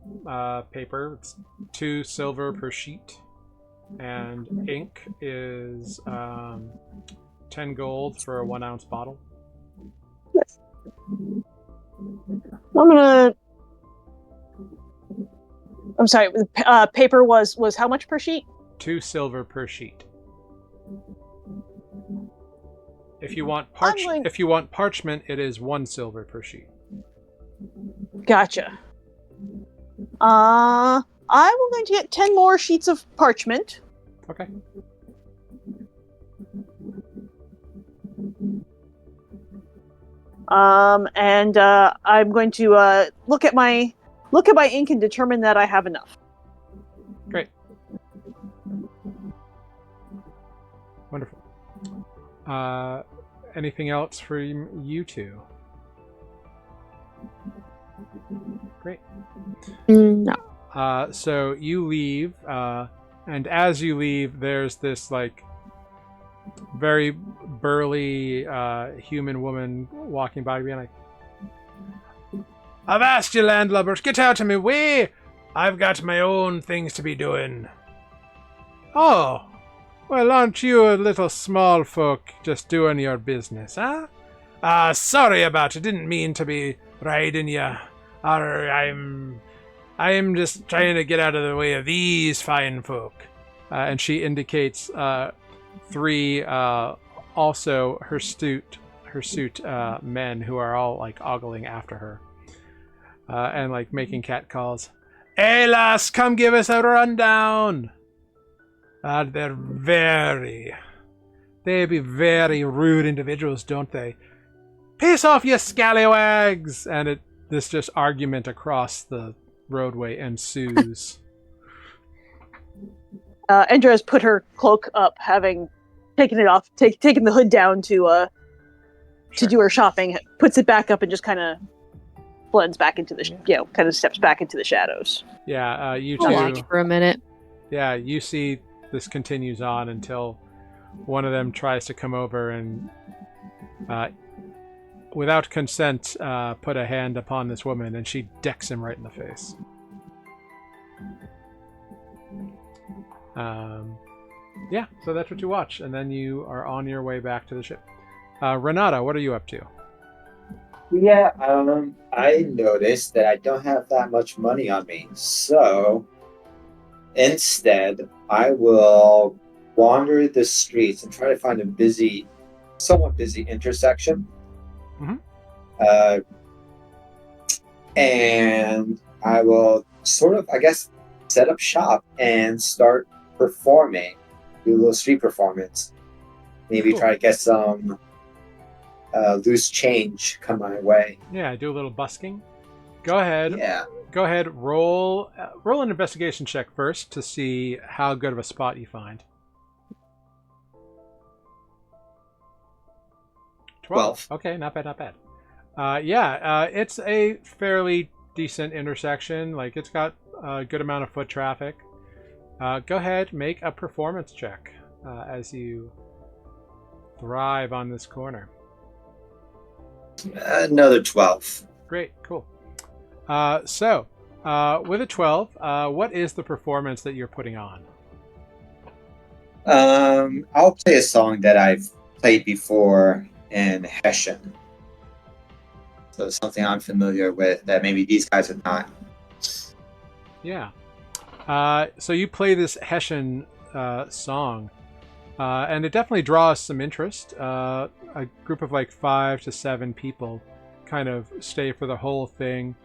paper. It's 2 silver per sheet. And ink is 10 gold for a 1 ounce bottle. I'm sorry. Paper was how much per sheet? 2 silver per sheet. If you want parchment, it is 1 silver per sheet. Gotcha. I will going to get 10 more sheets of parchment. Okay. And I'm going to look at my ink and determine that I have enough. Great. Wonderful. Anything else for you two? Great. No. So you leave, and as you leave, there's this like very burly human woman walking by, being like, "Avast you landlubbers, get out of my way! I've got my own things to be doing." "Oh, well, aren't you a little small folk just doing your business, huh? Sorry about it, didn't mean to be riding you. Or I'm just trying to get out of the way of these fine folk." And she indicates 3 also hirsute men who are all like ogling after her and like making cat calls. "Hey lass, come give us a rundown." They be very rude individuals, don't they? "Piss off, you scallywags!" And this just argument across the roadway ensues. Endra has put her cloak up, having taken it off, taken the hood down to do her shopping. Puts it back up and just kind of blends back into the, kind of steps back into the shadows. Yeah, you I'll two. watch for a minute. Yeah, you see this continues on until one of them tries to come over and, without consent, put a hand upon this woman, and she decks him right in the face. Yeah, so that's what you watch, and then you are on your way back to the ship. Renata, what are you up to? Yeah, I noticed that I don't have that much money on me, so instead I will wander the streets and try to find a somewhat busy intersection. And I will sort of, I guess, set up shop and start performing, do a little street performance. Maybe Cool. try to get some loose change come my way. Yeah, do a little busking. Go ahead. Yeah. Go ahead. Roll an investigation check first to see how good of a spot you find. 12. Okay, not bad, not bad. It's a fairly decent intersection. Like, it's got a good amount of foot traffic. Go ahead, make a performance check as you thrive on this corner. Another 12. Great, cool. So, with a 12, what is the performance that you're putting on? I'll play a song that I've played before in Hessian. So something I'm familiar with that maybe these guys are not. Yeah. So you play this Hessian song, and it definitely draws some interest. A group of like 5 to 7 people kind of stay for the whole thing.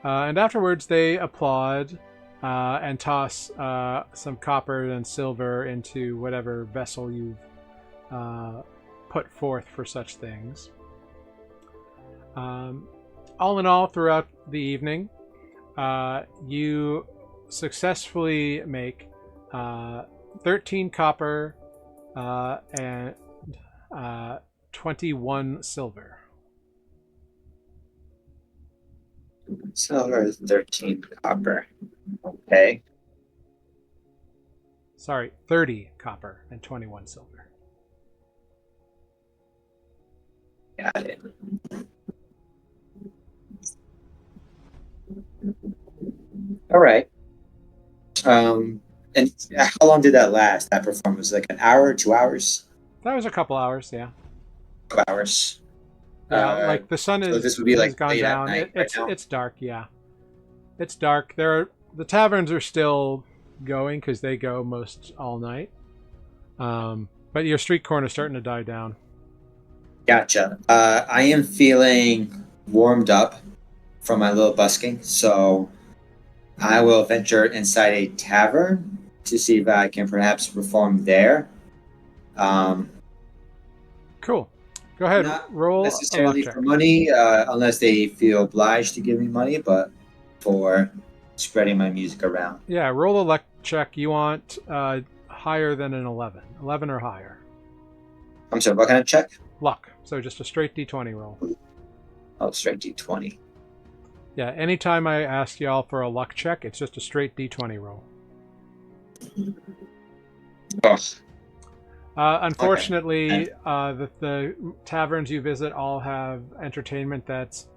And afterwards they applaud and toss some copper and silver into whatever vessel you've put forth for such things. All in all, throughout the evening, you successfully make 13 copper and 21 silver. Silver, 13 copper. Okay. Sorry, 30 copper and 21 silver. Got it. All right. And how long did that last? That performance, like an hour, 2 hours, That was a couple hours, yeah. 2 hours. Yeah, like the sun So this would be has like gone late at down. night right now. It's dark, yeah. It's dark. The taverns are still going because they go most all night. But your street corner is starting to die down. Gotcha. I am feeling warmed up from my little busking, so I will venture inside a tavern to see if I can perhaps perform there. Cool. Go ahead. Not Roll a necessarily luck check. for money, unless they feel obliged to give me money, but for spreading my music around. Yeah, roll a luck check. You want higher than an 11. 11 or higher. I'm sorry, what kind of check? Luck. So just a straight d20 roll. Oh, straight D20. Yeah, anytime I ask y'all for a luck check, it's just a straight d20 roll. Oh, Unfortunately, Okay. The taverns you visit all have entertainment that's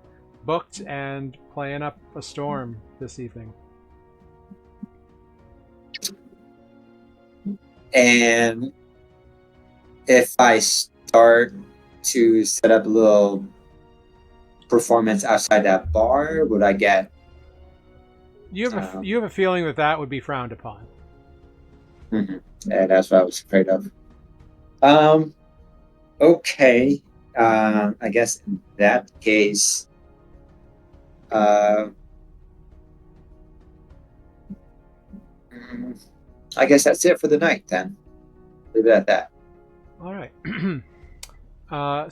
booked and playing up a storm this evening. and if I start to set up a little performance outside that bar, would I get? You have a feeling that would be frowned upon. Yeah, that's what I was afraid of. Okay. I guess in that case, I guess that's it for the night then. Leave it at that. All right.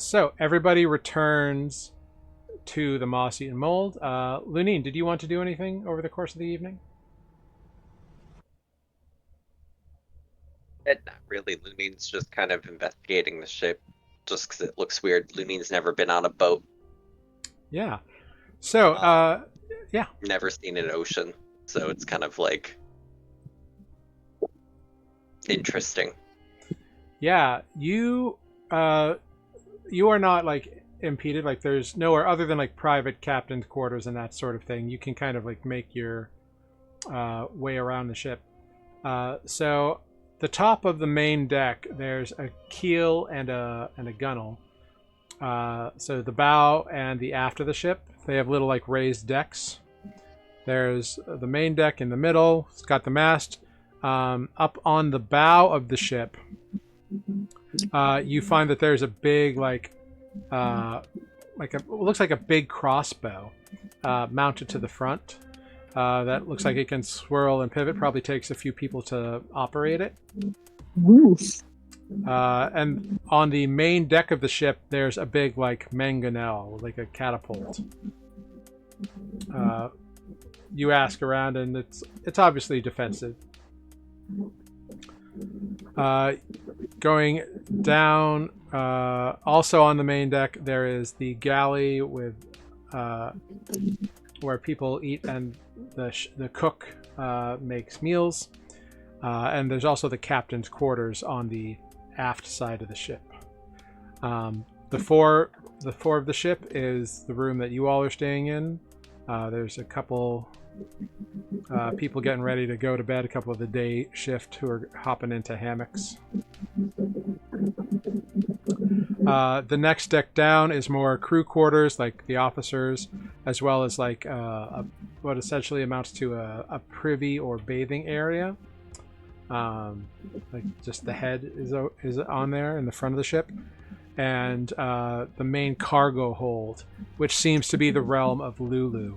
So everybody returns to the moss-eaten mold. Lunine, did you want to do anything over the course of the evening? Not really. Lunine's just kind of investigating the ship just because it looks weird. Lunine's never been on a boat, Yeah. So, never seen an ocean, so it's kind of like interesting. yeah, you are not like impeded. Like, there's nowhere other than like private captain's quarters and that sort of thing. You can kind of like make your way around the ship. So, the top of the main deck, there's a keel and a gunnel. So the bow and the aft of the ship, they have little like raised decks. There's the main deck in the middle. It's got the mast. Up on the bow of the ship, you find that there's a big it looks like a big crossbow mounted to the front. That looks like it can swirl and pivot. Probably takes a few people to operate it. And on the main deck of the ship, there's a big like mangonel, like a catapult. You ask around, and it's obviously defensive. Going down, also on the main deck, there is the galley with where people eat, and the cook makes meals. And there's also the captain's quarters on the aft side of the ship. The fore of the ship is the room that you all are staying in. There's a couple people getting ready to go to bed, a couple of the day shift who are hopping into hammocks. The next deck down is more crew quarters, like the officers, as well as like what essentially amounts to a privy or bathing area. Like just the head is on there in the front of the ship, and the main cargo hold, which seems to be the realm of Lulu.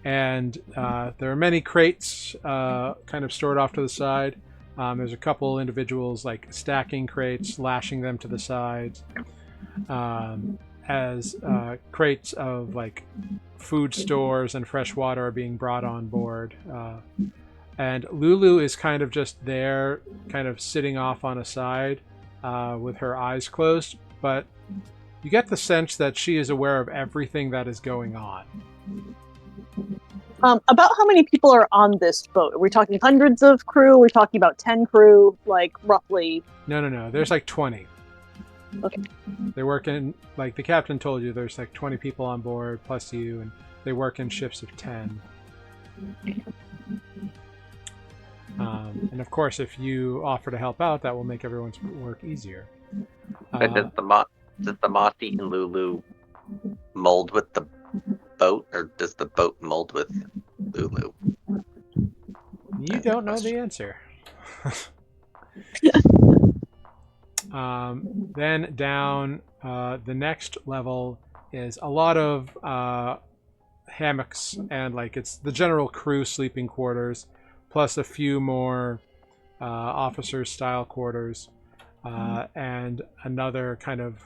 And there are many crates kind of stored off to the side. There's a couple individuals like stacking crates, lashing them to the sides, as crates of like food stores and fresh water are being brought on board. And Lulu is kind of just there, kind of sitting off on a side with her eyes closed, but you get the sense that she is aware of everything that is going on. About how many people are on this boat? Are we talking hundreds of crew? Are we talking about 10 crew? Like, roughly? No. There's like 20. Okay. They work in, like the captain told you, there's like 20 people on board, plus you, and they work in shifts of 10. And of course, if you offer to help out, that will make everyone's work easier. Does the moth-eaten Lulu mold with the boat, or does the boat mold with Lulu? You don't know the answer. Then down the next level is a lot of hammocks, and like it's the general crew sleeping quarters, plus a few more officers style quarters, and another kind of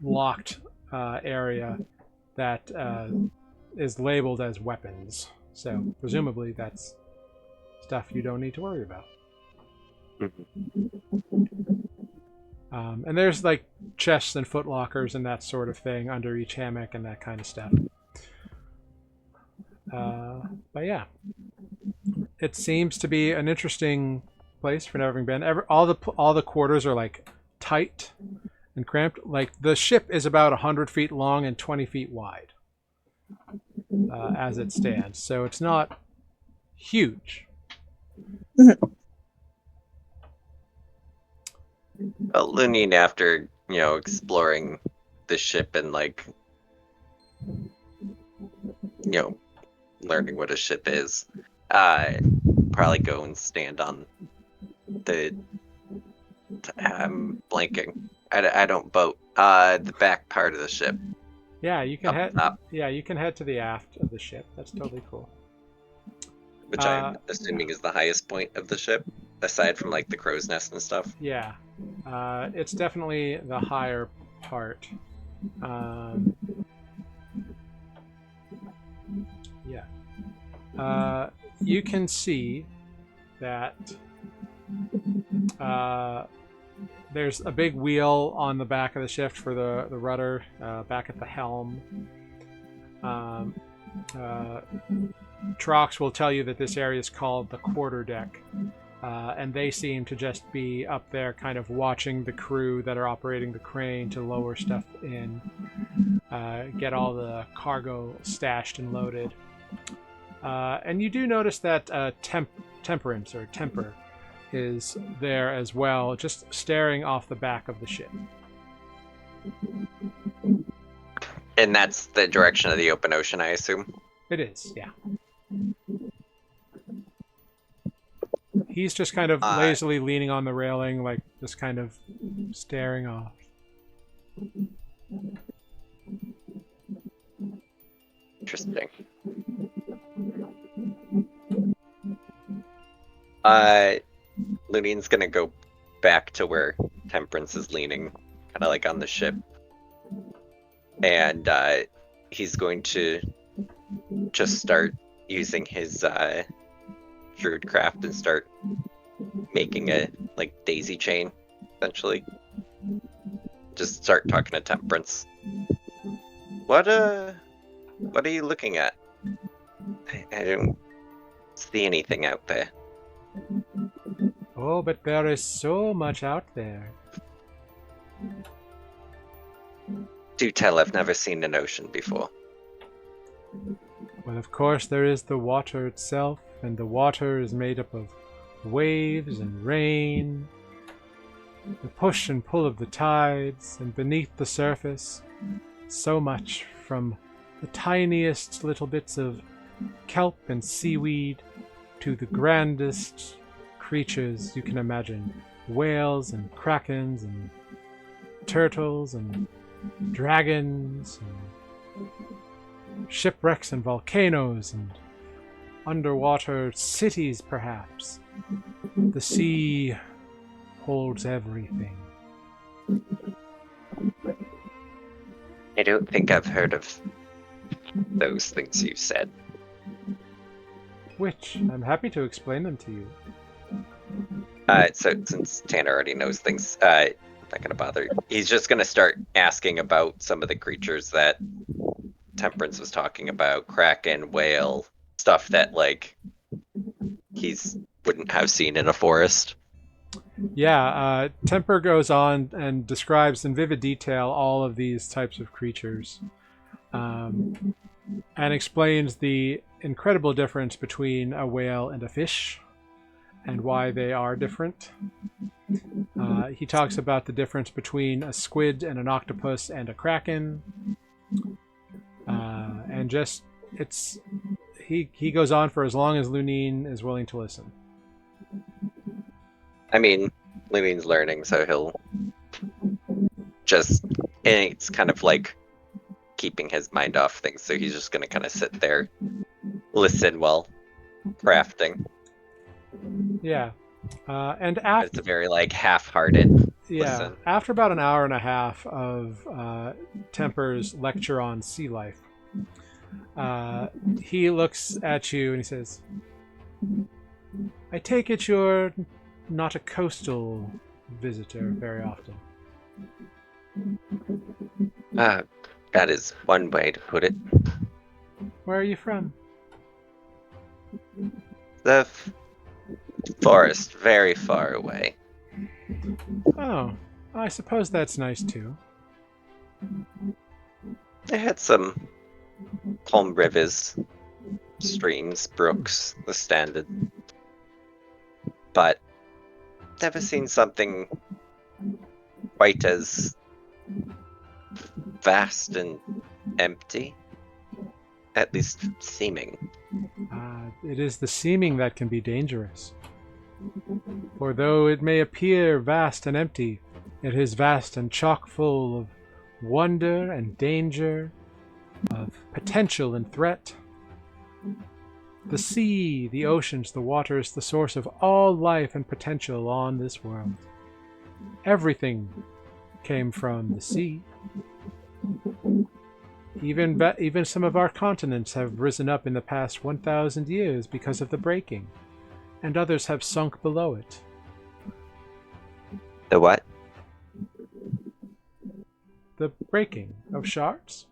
locked area that is labeled as weapons. So presumably that's stuff you don't need to worry about. And there's like chests and foot lockers and that sort of thing under each hammock and that kind of stuff. But yeah, it seems to be an interesting place for never having been. All the quarters are like tight and cramped. Like the ship is about 100 feet long and 20 feet wide as it stands, so it's not huge. Well, Lunine, after exploring the ship and learning what a ship is, probably go and stand on the I'm blanking. I don't boat. The back part of the ship. Yeah, you can head. Top. Yeah, you can head to the aft of the ship. That's totally cool. Which I'm assuming is the highest point of the ship, aside from like the crow's nest and stuff. Yeah, it's definitely the higher part. Yeah. You can see that there's a big wheel on the back of the ship for the rudder, back at the helm. Trox will tell you that this area is called the quarterdeck, and they seem to just be up there kind of watching the crew that are operating the crane to lower stuff in, get all the cargo stashed and loaded. And you do notice that Temperance, or Temper, is there as well, just staring off the back of the ship. And that's the direction of the open ocean, I assume? It is, yeah. He's just kind of lazily leaning on the railing, like just kind of staring off. Interesting. Lunine's gonna go back to where Temperance is leaning, kind of like on the ship. And he's going to just start using his druidcraft and start making a daisy chain, essentially. Just start talking to Temperance. What are you looking at? I don't see anything out there. Oh, but there is so much out there. Do tell, I've never seen an ocean before. Well, of course, there is the water itself, and the water is made up of waves and rain, the push and pull of the tides, and beneath the surface, so much from the tiniest little bits of kelp and seaweed to the grandest creatures you can imagine. Whales and krakens and turtles and dragons and shipwrecks and volcanoes and underwater cities, perhaps. The sea holds everything. I don't think I've heard of those things you said. Which? I'm happy to explain them to you. So since Tanner already knows things, not gonna bother. He's just gonna start asking about some of the creatures that Temperance was talking about, kraken, whale, stuff that like he's wouldn't have seen in a forest. Yeah, Temper goes on and describes in vivid detail all of these types of creatures, and explains the incredible difference between a whale and a fish, and why they are different. He talks about the difference between a squid and an octopus and a kraken, and just he goes on for as long as Lunine is willing to listen. I mean, Lunine's learning, so he'll just, and it's kind of like keeping his mind off things, so he's just gonna kind of sit there, listen while crafting. Yeah, and But after it's a very like half-hearted listen. after about an hour and a half of Temper's lecture on sea life, he looks at you and he says, "I take it you're not a coastal visitor very often." That is one way to put it. Where are you from? The forest, very far away. Oh, I suppose that's nice too. They had some calm rivers, streams, brooks, the standard. But never seen something quite as vast and empty. At least seeming. It is the seeming that can be dangerous. For though it may appear vast and empty, it is vast and chock full of wonder and danger, of potential and threat. The sea, the oceans, the water is the source of all life and potential on this world. Everything came from the sea. Even some of our continents have risen up in the past 1,000 years because of the breaking, and others have sunk below it. The what? The breaking of shards?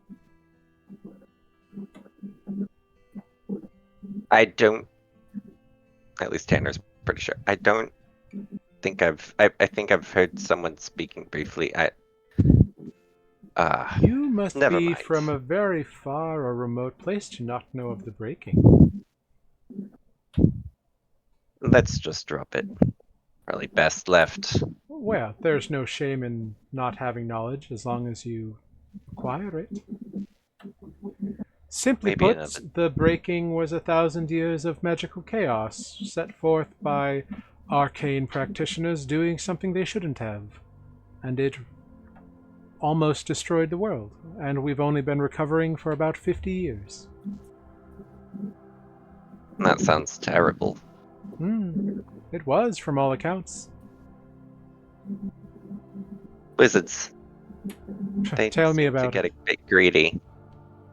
I don't. At least Tanner's pretty sure. I don't think I think I've heard someone speaking briefly. You must never be mind. from a very far or remote place to not know of the breaking. Let's just drop it. Probably best left. Well, there's no shame in not having knowledge as long as you acquire it. Simply Maybe put, another. the breaking was 1,000 years of magical chaos set forth by arcane practitioners doing something they shouldn't have. And it almost destroyed the world, and we've only been recovering for about 50 years. That sounds terrible. It was, from all accounts. Wizards. They Tell me seem to about get it. a bit greedy.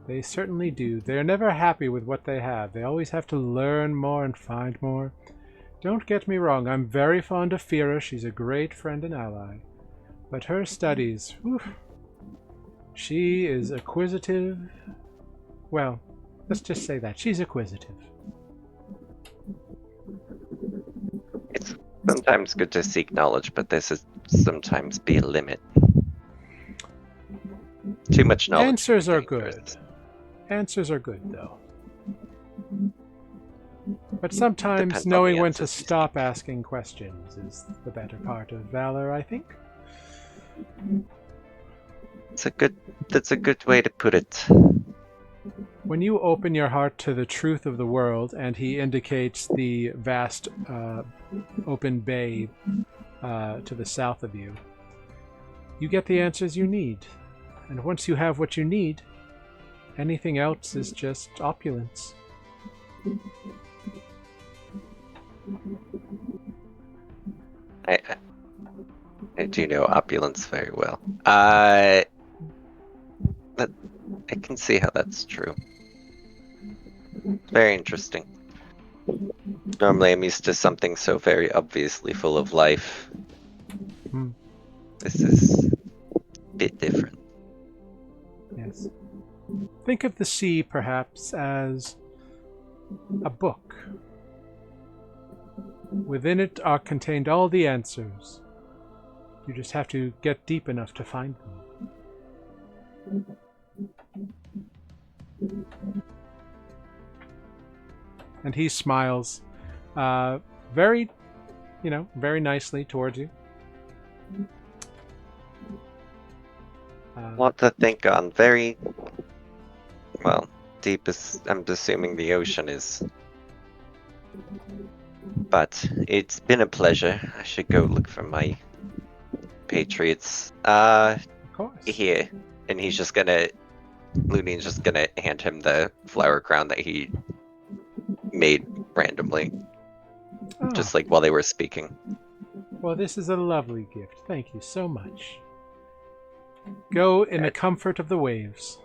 They certainly do. They're never happy with what they have. They always have to learn more and find more. Don't get me wrong, I'm very fond of Fira. She's a great friend and ally. But her studies, whew, she is acquisitive. Well, let's just say that. She's acquisitive. It's sometimes good to seek knowledge, but there should sometimes be a limit. Too much knowledge. Answers are dangerous. good. Answers are good, though. But sometimes Depends on knowing the when to answers you stop asking questions is the better part of valor, I think. That's a good way to put it. When you open your heart to the truth of the world, and he indicates the vast open bay to the south of you, you get the answers you need. And once you have what you need, anything else is just opulence. I do know opulence very well. I can see how that's true. Very interesting. Normally I'm used to something so very obviously full of life. This is a bit different. Yes. Think of the sea, perhaps, as a book. Within it are contained all the answers. You just have to get deep enough to find them. And he smiles very, very nicely towards you. What to think on. Very, well, deep as I'm assuming the ocean is. But it's been a pleasure. I should go look for my Patriots. Of course. Here. And Looney's just gonna hand him the flower crown that he made randomly. Oh, Just like while they were speaking. well, this is a lovely gift. Thank you so much. Go in the comfort of the waves.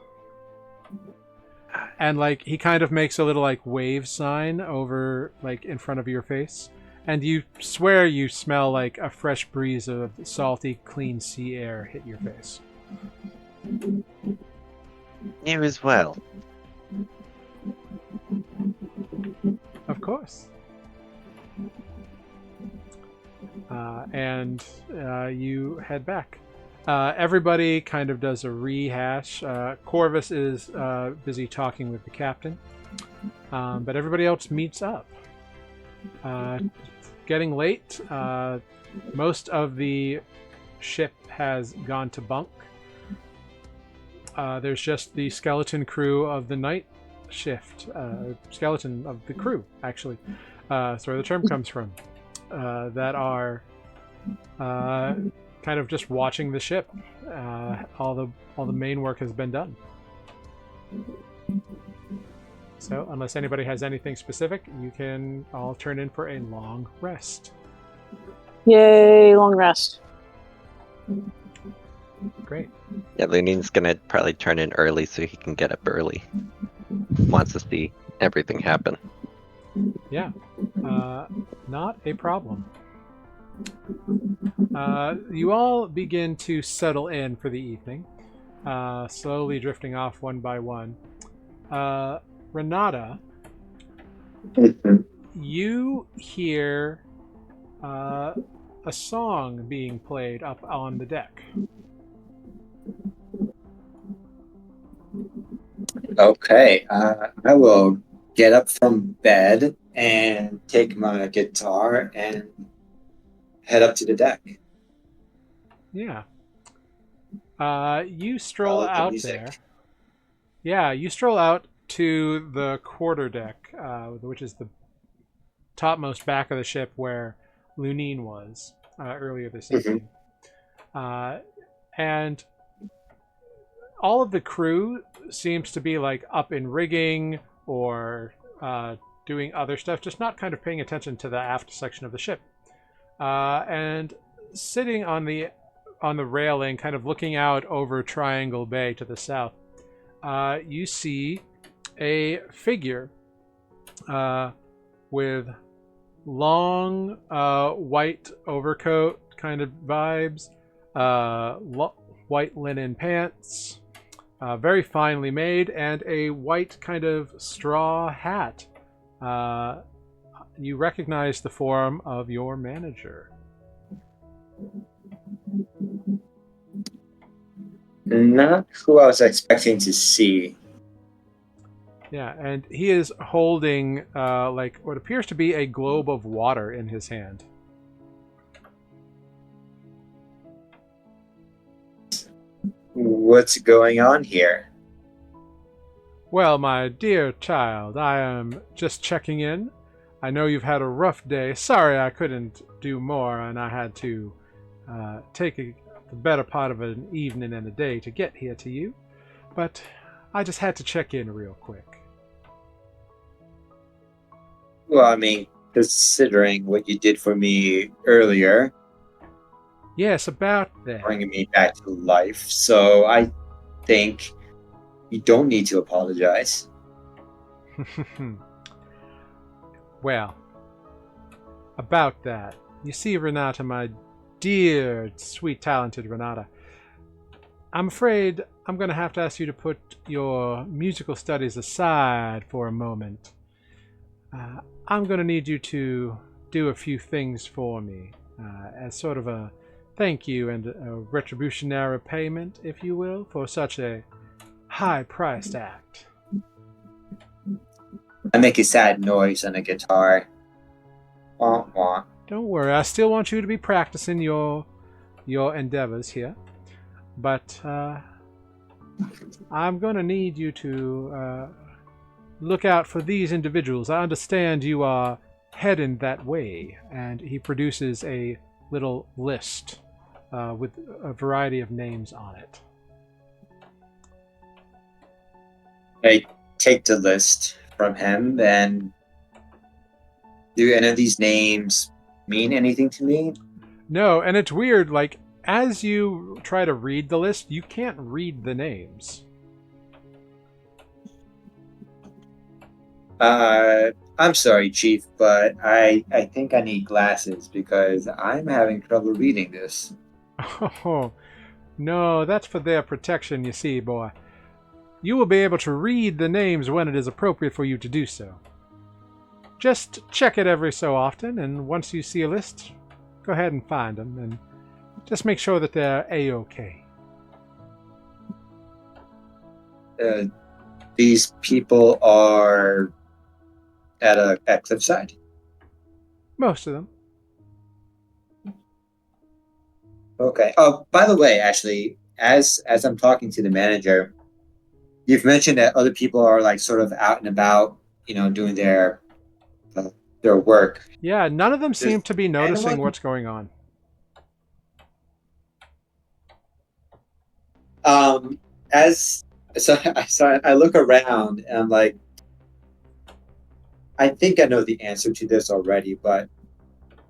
And like he kind of makes a little like wave sign over like in front of your face. And you swear you smell like a fresh breeze of salty, clean sea air hit your face. You as well. Of course. And you head back. Everybody kind of does a rehash. Corvus is busy talking with the captain. But everybody else meets up. Getting late. Most of the ship has gone to bunk. There's just the skeleton crew of the night shift. Skeleton of the crew, actually. That's where the term comes from. That are kind of just watching the ship. All the main work has been done. So, unless anybody has anything specific, you can all turn in for a long rest. Yay, long rest. Great. Yeah, Looney's gonna probably turn in early so he can get up early. Wants to see everything happen. Yeah. Not a problem. You all begin to settle in for the evening, slowly drifting off one by one. Renata, you hear a song being played up on the deck. Okay, I will get up from bed and take my guitar and head up to the deck. Yeah. You stroll Follow the out music. there. Yeah, you stroll out to the quarter deck, which is the topmost back of the ship where Lunine was earlier this evening. And all of the crew seems to be like up in rigging or doing other stuff, just not kind of paying attention to the aft section of the ship. And sitting on the railing, kind of looking out over Triangle Bay to the south, you see a figure with long white overcoat kind of vibes, white linen pants, very finely made, and a white kind of straw hat. You recognize the form of your manager. Not who I was expecting to see. Yeah, and he is holding like what appears to be a globe of water in his hand. What's going on here? Well, my dear child, I am just checking in. I know you've had a rough day. Sorry I couldn't do more, and I had to take the better part of an evening and a day to get here to you. But I just had to check in real quick. Well, I mean, considering what you did for me earlier, Yes, about that. bringing me back to life, so I think you don't need to apologize. Well, about that. You see, Renata, my dear, sweet, talented Renata. I'm afraid I'm going to have to ask you to put your musical studies aside for a moment. I'm going to need you to do a few things for me as sort of a thank you and a retributionary payment, if you will, for such a high-priced act. I make a sad noise on the guitar. Wah, wah. Don't worry, I still want you to be practicing your endeavors here, but I'm going to need you to look out for these individuals. I understand you are heading that way, and he produces a little list with a variety of names on it. I take the list from him, and do any of these names mean anything to me? No, and it's weird, like, as you try to read the list, you can't read the names. I'm sorry, Chief, but I think I need glasses because I'm having trouble reading this. Oh, no, that's for their protection, you see, boy. You will be able to read the names when it is appropriate for you to do so. Just check it every so often, and once you see a list, go ahead and find them, and just make sure that they're A-OK. These people are at Cliffside? Most of them. Okay. Oh, by the way, actually, as I'm talking to the manager, you've mentioned that other people are like sort of out and about, doing their work. Yeah, none of them seem to be noticing anyone- what's going on. So I look around and I'm like, I think I know the answer to this already, but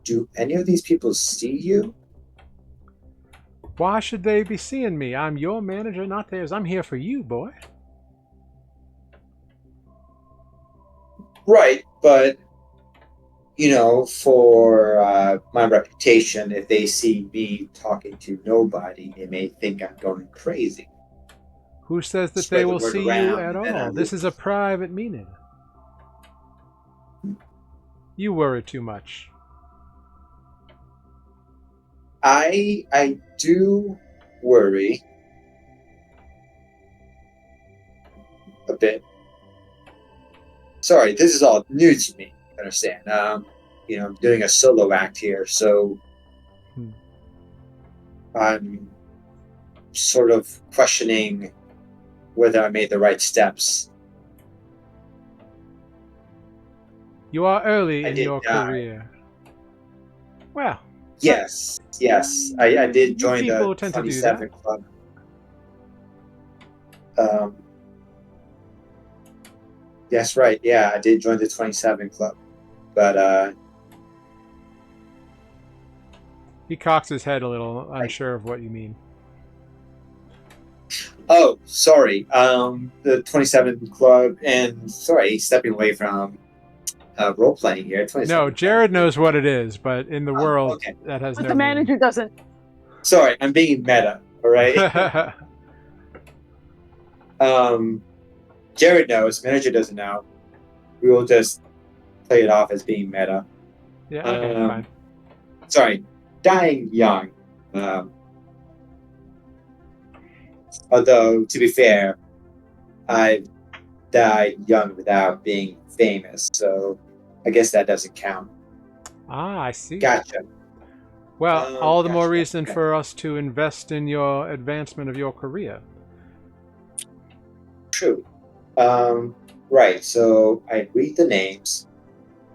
do any of these people see you? Why should they be seeing me? I'm your manager, not theirs. I'm here for you, boy. Right, but for my reputation, if they see me talking to nobody, they may think I'm going crazy. Who says that Spread they the will word see you around, at and then I all? This leave. is a private meeting. You worry too much. I do worry a bit. Sorry, this is all new to me. Understand? I'm doing a solo act here, so I'm sort of questioning whether I made the right steps. You are early I in did your die. career. Well, Yes. I did You join people the tend to do 27 club. That's right. Yeah, I did join the 27 club, but he cocks his head a little, unsure of what you mean. oh, sorry. The 27 club, and sorry, stepping away from role playing here. 27 No, club. Jared knows what it is, but in the world, okay. that has But no the manager doesn't. Sorry, I'm being meta. All right. meaning. Jared knows. Manager doesn't know. We will just play it off as being meta. Yeah, okay, fine. Sorry, dying young. Although, to be fair, I died young without being famous, so I guess that doesn't count. Ah, I see. Gotcha. Well, all the more Gotcha. reason Okay. for us to invest in your advancement of your career. True. Right, so I read the names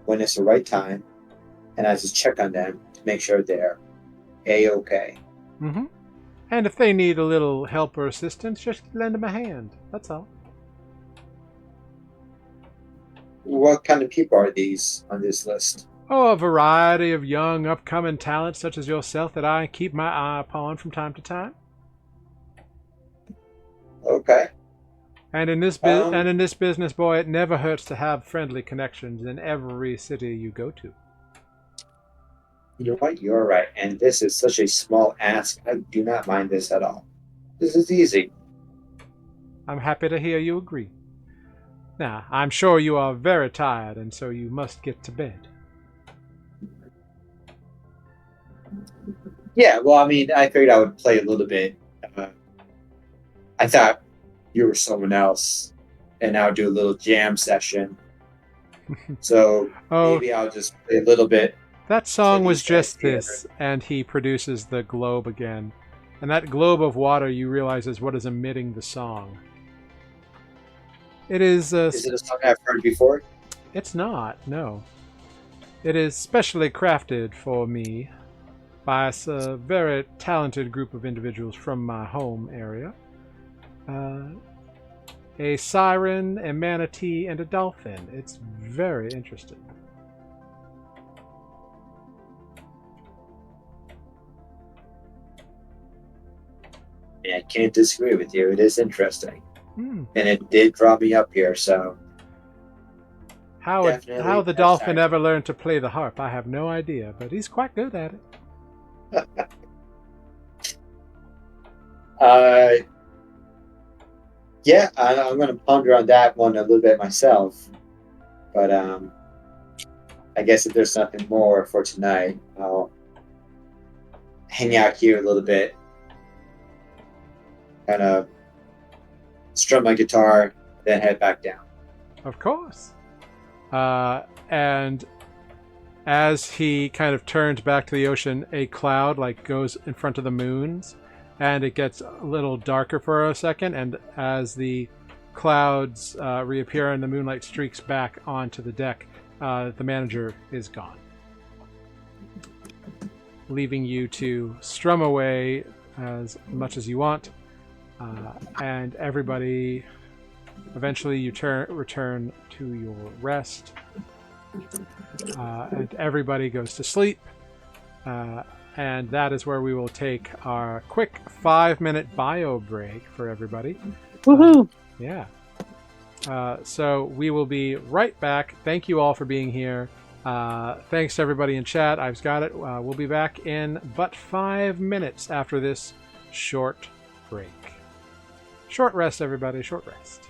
when it's the right time, and I just check on them to make sure they're A-OK. Mm-hmm. And if they need a little help or assistance, just lend them a hand. That's all. What kind of people are these on this list? Oh, a variety of young, upcoming talents such as yourself that I keep my eye upon from time to time. Okay. And in this business, boy, it never hurts to have friendly connections in every city you go to. You know what? You're right. And this is such a small ask. I do not mind this at all. This is easy. I'm happy to hear you agree. Now, I'm sure you are very tired, and so you must get to bed. Yeah, well, I mean, I figured I would play a little bit. I thought you were someone else, and I would do a little jam session. So Oh, maybe I'll just play a little bit. that song So was these guys just hear. this, and he produces the globe again. And that globe of water, you realize, is what is emitting the song. It is... Is it a song I've heard before? It's not, no. It is specially crafted for me by a very talented group of individuals from my home area. A siren, a manatee, and a dolphin. It's very interesting. Yeah, I can't disagree with you. It is interesting. Hmm. And it did draw me up here, so How definitely the that's dolphin accurate. ever learned to play the harp, I have no idea, but he's quite good at it. Yeah, I'm going to ponder on that one a little bit myself. But I guess if there's nothing more for tonight, I'll hang out here a little bit, kind of strum my guitar, then head back down. Of course. And as he kind of turns back to the ocean, a cloud like goes in front of the moons, and it gets a little darker for a second. And as the clouds reappear and the moonlight streaks back onto the deck, the manager is gone, leaving you to strum away as much as you want. And everybody, eventually you return to your rest, and everybody goes to sleep. And that is where we will take our quick 5-minute bio break for everybody. Woohoo! Yeah. So we will be right back. Thank you all for being here. Thanks to everybody in chat. I've got it. We'll be back in but 5 minutes after this short break. Short rest, everybody. Short rest.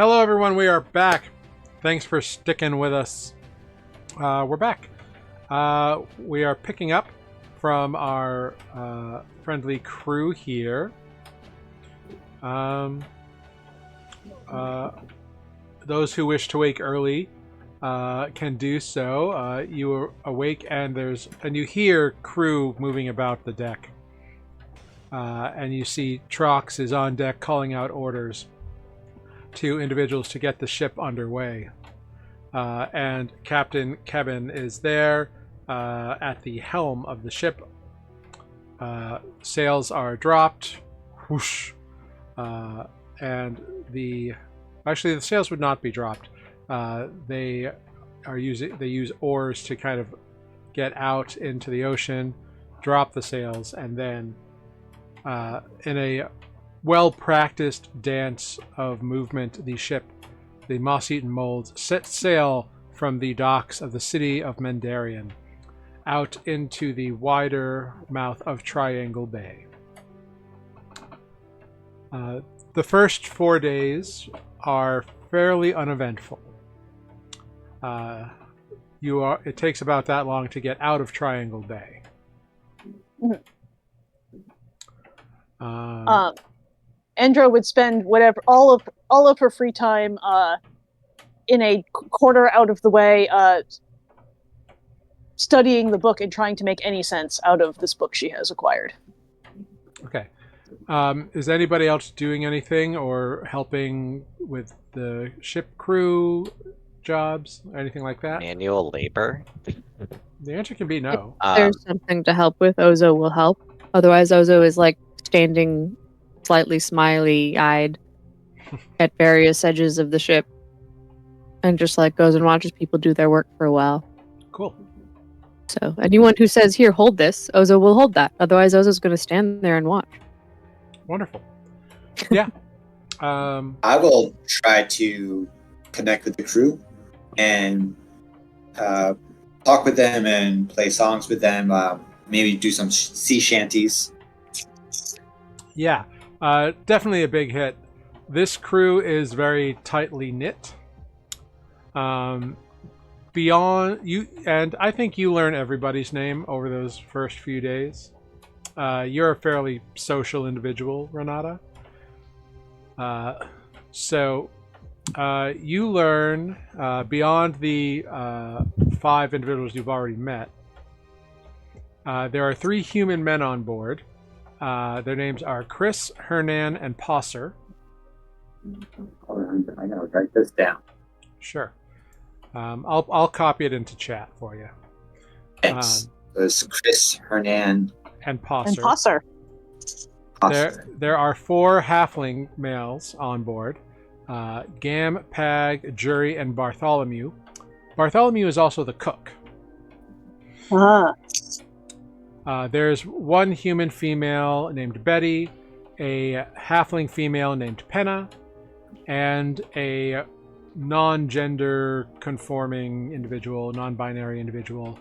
Hello, everyone. We are back. Thanks for sticking with us. We're back. We are picking up from our friendly crew here. Those who wish to wake early can do so. You are awake, and you hear crew moving about the deck. And you see Trox is on deck calling out orders to individuals to get the ship underway. And Captain Kevin is there at the helm of the ship. Sails are dropped. Whoosh. And the sails would not be dropped. They use oars to kind of get out into the ocean, drop the sails, and then in a well-practiced dance of movement, the moss-eaten molds, set sail from the docks of the city of Mendarian out into the wider mouth of Triangle Bay. The first 4 days are fairly uneventful. It takes about that long to get out of Triangle Bay. Andra would spend all of her free time in a corner out of the way, studying the book and trying to make any sense out of this book she has acquired. Okay. Is anybody else doing anything or helping with the ship crew jobs, anything like that? Manual labor? The answer can be no. If there's something to help with, Ozo will help. Otherwise, Ozo is like standing slightly smiley-eyed at various edges of the ship and just like goes and watches people do their work for a while. Cool. So anyone who says, here, hold this, Ozo will hold that. Otherwise, Ozo's going to stand there and watch. Wonderful. Yeah. I will try to connect with the crew and talk with them and play songs with them. Maybe do some sea shanties. Yeah. Definitely a big hit. This crew is very tightly knit. Beyond you, and I think you learn everybody's name over those first few days. You're a fairly social individual, Renata. So you learn beyond the 5 individuals you've already met. There are 3 human men on board. Their names are Chris, Hernan, and Posser. I gotta write this down. Sure. I'll copy it into chat for you. Thanks. It's Chris, Hernan, and Posser. And Posser. There are 4 halfling males on board. Gam, Pag, Jury, and Bartholomew. Bartholomew is also the cook. There's 1 human female named Betty, a halfling female named Penna, and a non-gender conforming individual, non-binary individual,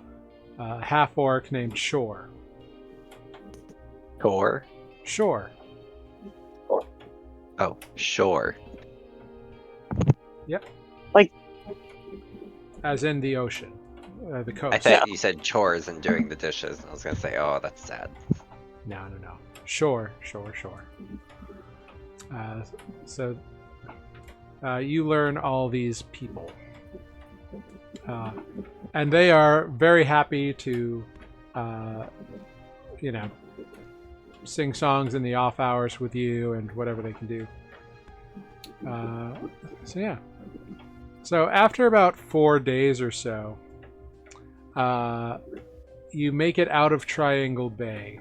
half-orc named Shore. Core? Shore. Oh, sure. Yep. Like, as in the ocean, the coast. I thought you said chores and doing the dishes. I was gonna say, oh, that's sad. No. Shore. So you learn all these people. And they are very happy to, sing songs in the off hours with you and whatever they can do. So yeah. So after about 4 days or so, you make it out of Triangle Bay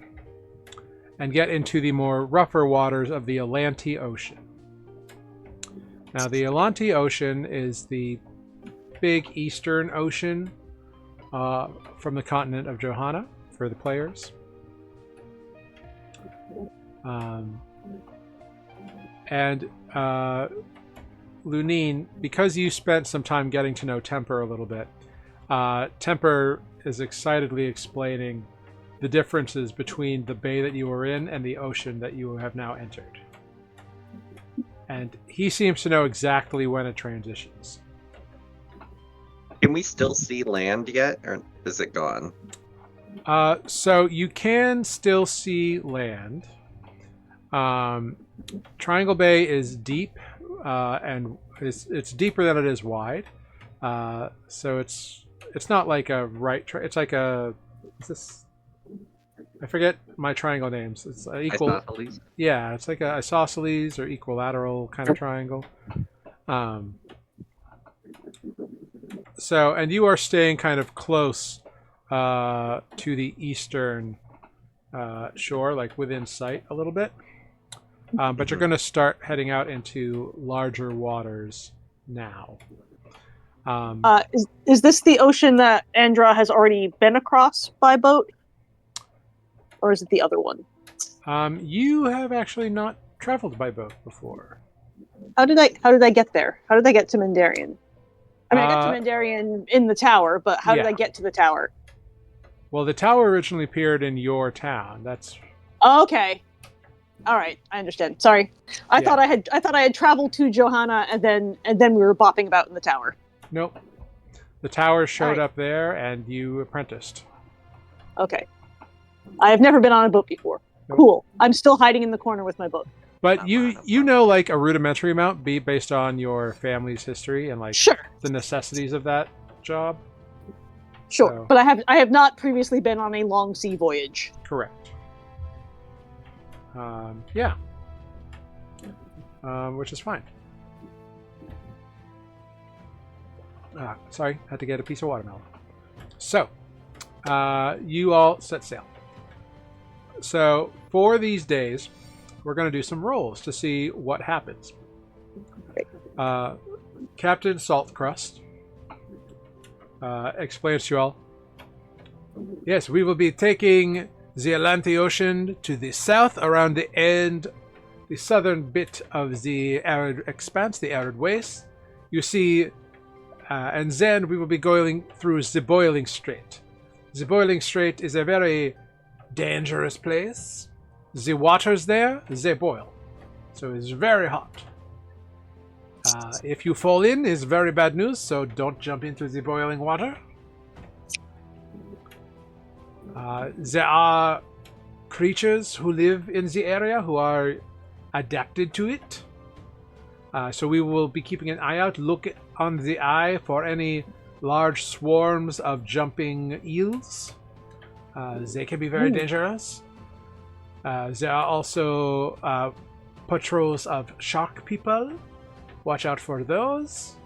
and get into the more rougher waters of the Atlantic Ocean. Now, the Atlantic Ocean is the big eastern ocean from the continent of Johanna for the players. Lunine, because you spent some time getting to know Temper a little bit, Temper is excitedly explaining the differences between the bay that you were in and the ocean that you have now entered. and he seems to know exactly when it transitions. Can we still see land yet, or is it gone? So you can still see land. Triangle Bay is deep, and it's deeper than it is wide. So it's not like a right. It's like a. What's this? I forget my triangle names. It's equal. Isosceles? Yeah, it's like a isosceles or equilateral kind of triangle. So, and you are staying kind of close to the eastern shore, like within sight a little bit. But you're going to start heading out into larger waters now. Is this the ocean that Andra has already been across by boat? Or is it the other one? You have actually not traveled by boat before. How did I get there? How did I get to Mandarian? I mean, I got to Mandarian in the tower, but how did I get to the tower? Well, the tower originally appeared in your town. That's okay. All right, I understand. Sorry, I thought I had traveled to Johanna and then we were bopping about in the tower. Nope. The tower showed up there, and you apprenticed. Okay. I have never been on a boat before. Nope. Cool. I'm still hiding in the corner with my boat. But you know, like a rudimentary amount, based on your family's history and like the necessities of that job. Sure, so. But I have not previously been on a long sea voyage. Correct. Yeah. Which is fine. Sorry, had to get a piece of watermelon. So, you all set sail. So, for these days, we're going to do some rolls to see what happens. Captain Saltcrust explains to you all. Yes, we will be taking the Atlantic Ocean to the south around the southern bit of the arid expanse, the arid waste. You see, and then we will be going through the Boiling Strait. The Boiling Strait is a very dangerous place. The waters there, they boil. So it's very hot. If you fall in, it's very bad news, so don't jump into the boiling water. There are creatures who live in the area who are adapted to it. So we will be keeping an eye out. Look on the eye for any large swarms of jumping eels. They can be very dangerous. There are also patrols of shark people. Watch out for those.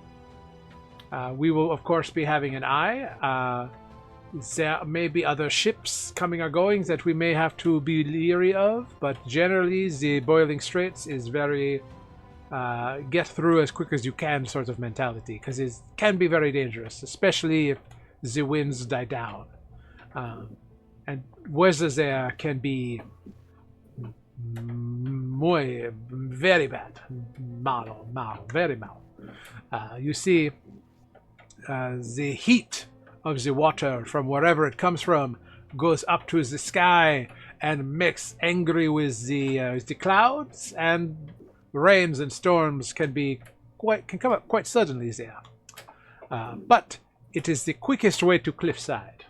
We will, of course, be having an eye. There may be other ships coming or going that we may have to be leery of, but generally the Boiling Straits is very get through as quick as you can sort of mentality, because it can be very dangerous, especially if the winds die down. And weather there can be very bad. Very mal. You see, the heat of the water from wherever it comes from goes up to the sky and makes angry with the clouds, and rains and storms can come up quite suddenly there. But it is the quickest way to cliffside.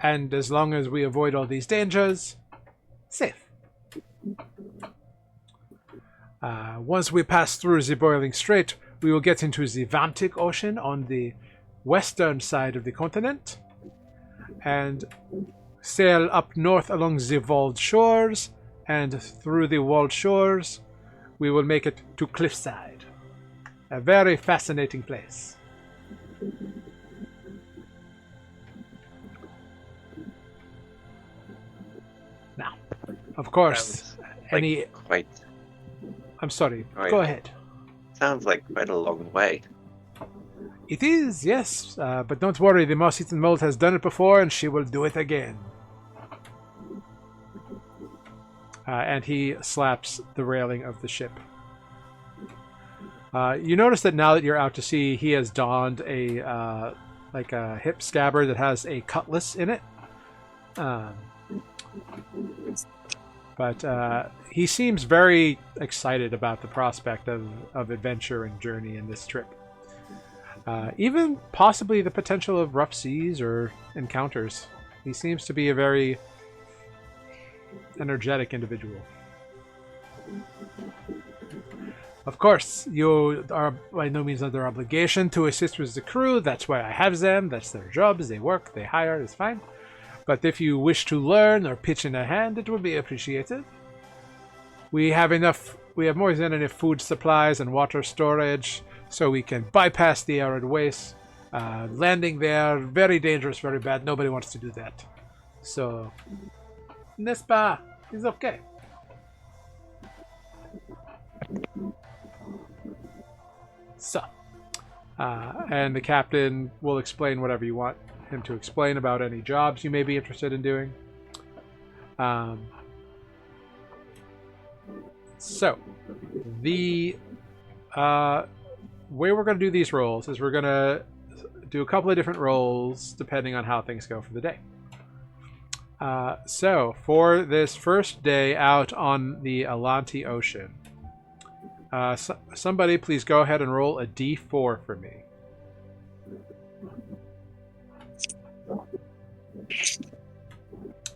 And as long as we avoid all these dangers, safe. Once we pass through the Boiling Strait, we will get into the Atlantic Ocean on the western side of the continent and sail up north along the walled shores, and through the walled shores we will make it to Cliffside. A very fascinating place. Now, of course, I'm sorry, go ahead. Sounds like quite a long way. It is, yes, but don't worry, the Moss-Eaten Mold has done it before and she will do it again. And he slaps the railing of the ship. You notice that now that you're out to sea, he has donned a hip scabbard that has a cutlass in it. But he seems very excited about the prospect of adventure and journey in this trip. Even possibly the potential of rough seas or encounters. He seems to be a very energetic individual. Of course, you are by no means under obligation to assist with the crew. That's why I have them. That's their jobs. They work, they hire, it's fine. But if you wish to learn or pitch in a hand, it would be appreciated. We have more than enough food supplies and water storage, so we can bypass the arid wastes. Landing there, very dangerous, very bad. Nobody wants to do that. So, Nespa is okay. So, and the captain will explain whatever you want him to explain about any jobs you may be interested in doing. So, the way we're going to do these rolls is we're going to do a couple of different rolls depending on how things go for the day. So, for this first day out on the Atlantic Ocean, somebody please go ahead and roll a d4 for me.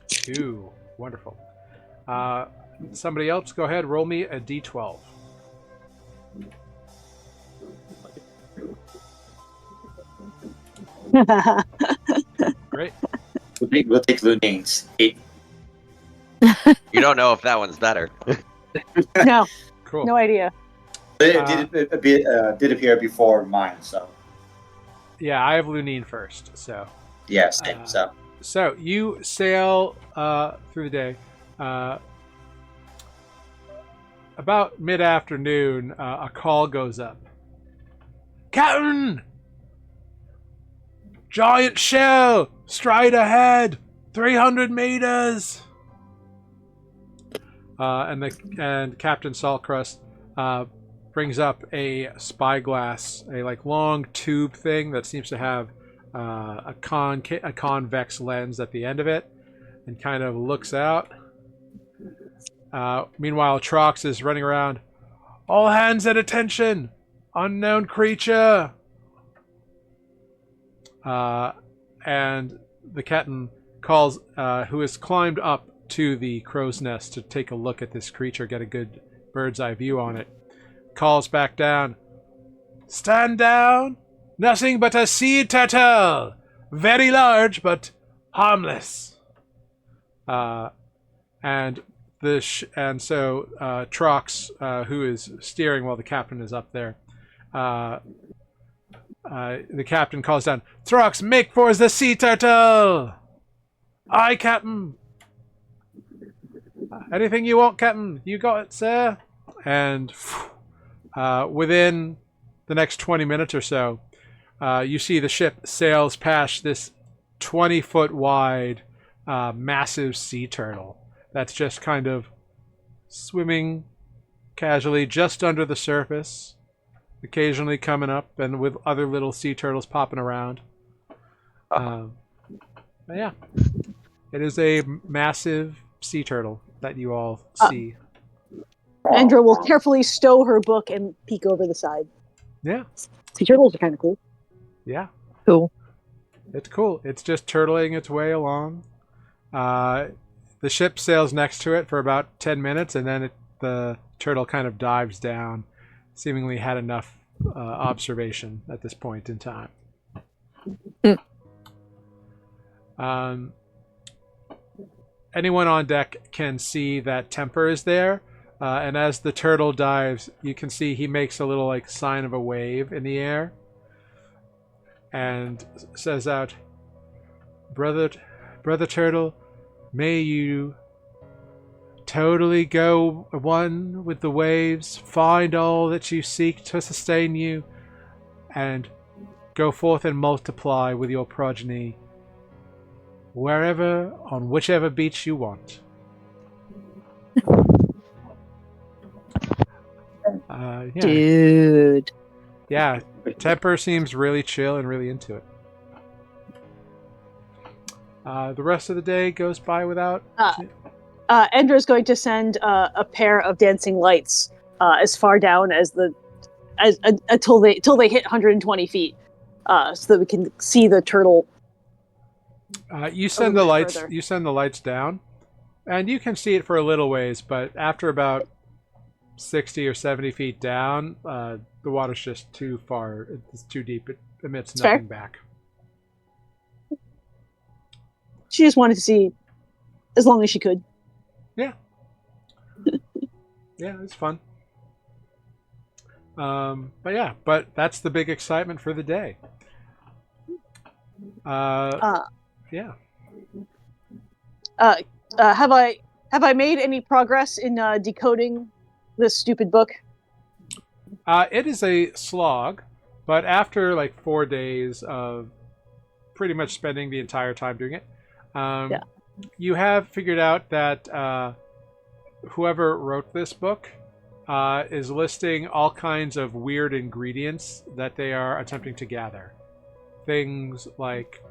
Two. Wonderful. Somebody else, go ahead, roll me a d12. Great. We'll take Luning's 8. You don't know if that one's better. No, Cool. no idea. It did appear before mine, so Yeah, I have Lunine first, so. yes. So you sail through the day. About mid-afternoon, a call goes up. Captain! Giant shell! Straight ahead! 300 meters! And Captain Saltcrust brings up a spyglass, a long tube thing that seems to have a convex lens at the end of it, and kind of looks out. Meanwhile, Trox is running around. All hands at attention! Unknown creature! And the captain calls, who has climbed up to the crow's nest to take a look at this creature, get a good bird's eye view on it, calls back down. Stand down! Nothing but a sea turtle! Very large, but harmless. And so Trox, who is steering while the captain is up there, the captain calls down, Trox, make for the sea turtle! Aye, Captain! Anything you want, Captain? You got it, sir? And within the next 20 minutes or so, you see the ship sails past this 20-foot wide massive sea turtle that's just kind of swimming casually just under the surface, occasionally coming up, and with other little sea turtles popping around. But yeah, it is a massive sea turtle that you all see. Andrew will carefully stow her book and peek over the side. Yeah. Sea turtles are kind of cool. Yeah. Cool. It's cool. It's just turtling its way along. The ship sails next to it for about 10 minutes, and then the turtle kind of dives down, seemingly had enough observation at this point in time. Anyone on deck can see that Temper is there, and as the turtle dives, you can see he makes a little sign of a wave in the air, and says out, Brother Turtle, may you totally go one with the waves, find all that you seek to sustain you, and go forth and multiply with your progeny wherever, on whichever beach you want. Yeah. Dude. Yeah, Temper seems really chill and really into it. The rest of the day goes by without... Endra's going to send a pair of dancing lights as far down as until they hit 120 feet, so that we can see the turtle. You send the lights. Further. You send the lights down, and you can see it for a little ways. But after about 60 or 70 feet down, the water's just too far. It's too deep. It emits nothing back. She just wanted to see as long as she could. Yeah. Yeah, it's fun. But that's the big excitement for the day. Yeah. Have I made any progress in decoding this stupid book? It is a slog, but after like 4 days of pretty much spending the entire time doing it, you have figured out that whoever wrote this book is listing all kinds of weird ingredients that they are attempting to gather. Things like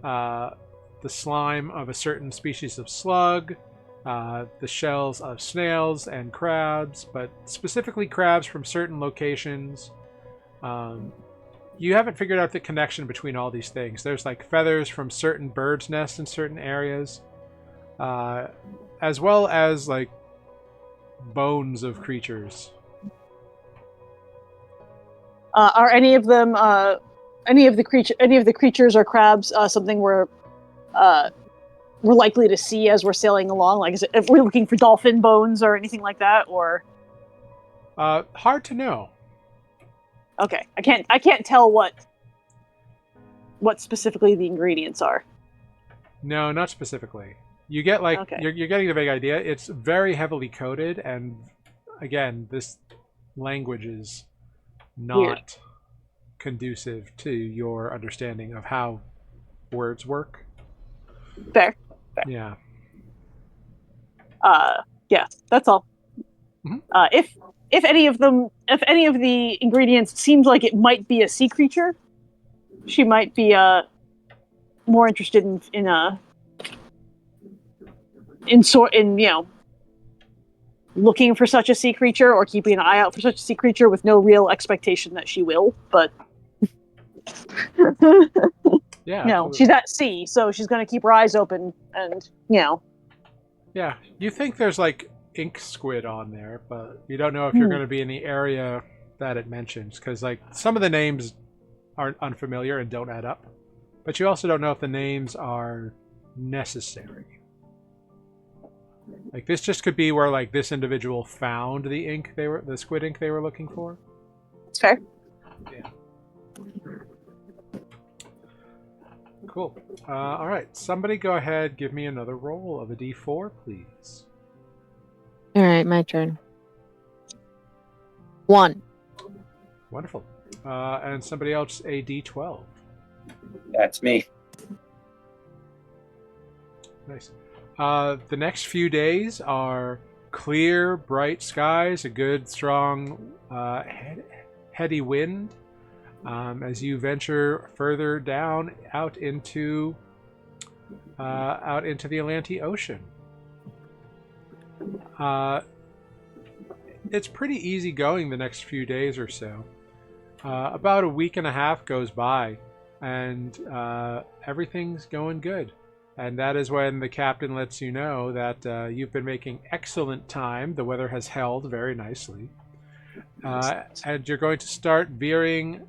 the slime of a certain species of slug, the shells of snails and crabs, but specifically crabs from certain locations. You haven't figured out the connection between all these things. There's like feathers from certain birds' nests in certain areas, as well as like bones of creatures. Are any of them any of the creatures or crabs something we're likely to see as we're sailing along? Like, if we're looking for dolphin bones or anything like that, or hard to know. Okay, I can't tell what specifically the ingredients are. No, not specifically. You get like you're getting the vague idea. It's very heavily coded, and again, this language is not Weird. conducive to your understanding of how words work. Fair. Yeah. Yeah, that's all. Mm-hmm. If any of the ingredients seems like it might be a sea creature, she might be more interested in looking for such a sea creature or keeping an eye out for such a sea creature with no real expectation that she will. But yeah, she's at sea, so she's going to keep her eyes open and Yeah, you think there's like ink squid on there, but you don't know if you're going to be in the area that it mentions, because like some of the names aren't unfamiliar and don't add up, but you also don't know if the names are necessary. Like this just could be where like this individual found the squid ink they were looking for. It's fair. Yeah. Cool. All right, somebody go ahead, give me another roll of a d4, please. All right, my turn. 1. Wonderful. And somebody else a d12. That's me. Nice. The next few days are clear, bright skies, a good, strong, heady wind. As you venture further down out into the Atlantic Ocean. It's pretty easy going the next few days or so. About a week and a half goes by, and everything's going good. And that is when the captain lets you know that you've been making excellent time. The weather has held very nicely. And you're going to start veering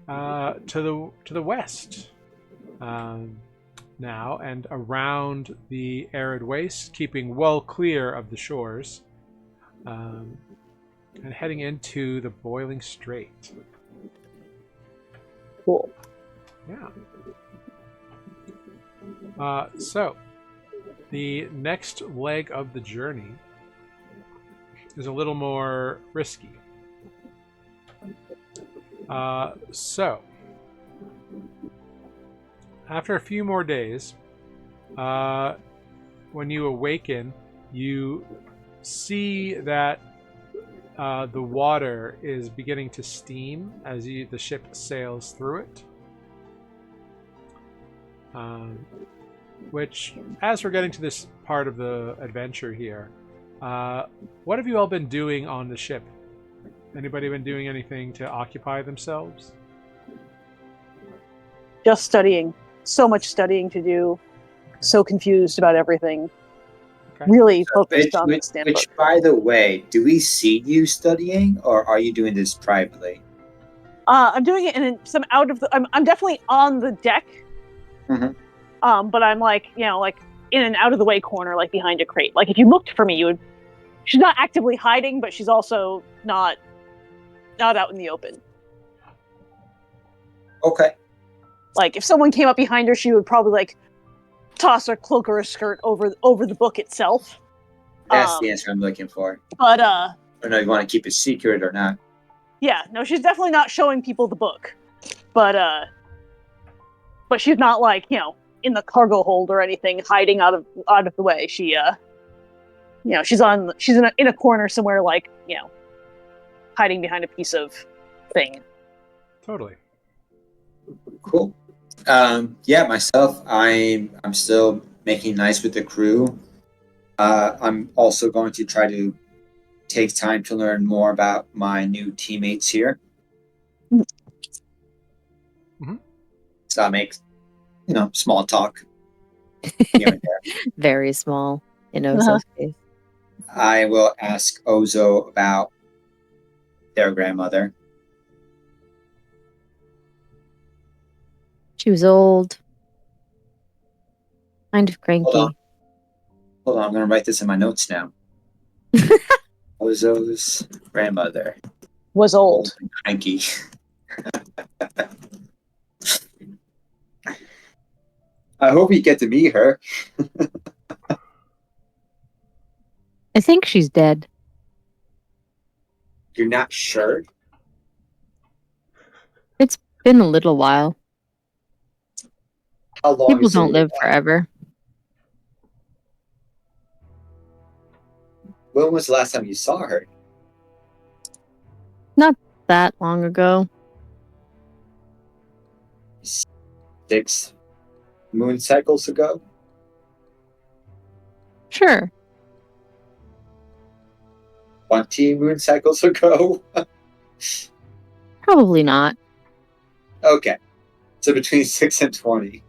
to the west now, and around the arid wastes, keeping well clear of the shores, and heading into the boiling strait. Cool. Yeah. So, the next leg of the journey is a little more risky. So, after a few more days, when you awaken, you see that the water is beginning to steam as the ship sails through it. Which, as we're getting to this part of the adventure here, what have you all been doing on the ship? Anybody been doing anything to occupy themselves? Just studying. So much studying to do. So confused about everything. Okay. Really focused on Which, this damn book. which, by the way, do we see you studying, or are you doing this privately? I'm doing it in some out of the. I'm definitely on the deck. Mhm. But I'm like in an out of the way corner, like behind a crate. Like if you looked for me, you would. She's not actively hiding, but she's also not out in the open. Okay. Like if someone came up behind her, she would probably like toss her cloak or a skirt over the book itself. That's the answer I'm looking for. But I don't know if you want to keep it secret or not. yeah, no, she's definitely not showing people the book. But she's not like, in the cargo hold or anything, hiding out of the way. She she's in a corner somewhere, like, hiding behind a piece of thing. Totally. Cool. Yeah, myself, I'm still making nice with the crew. I'm also going to try to take time to learn more about my new teammates here. Mm-hmm. So I make, small talk here and there. Very small in Ozo's case. I will ask Ozo about their grandmother. She was old. Kind of cranky. Hold on, I'm going to write this in my notes now. Ozo's grandmother. Was old. And cranky. I hope you get to meet her. I think she's dead. You're not sure? It's been a little while. How long People is it don't live while? forever. When was the last time you saw her? Not that long ago. 6 moon cycles ago? Sure. 20 moon cycles ago? Probably not. Okay. So between 6 and 20.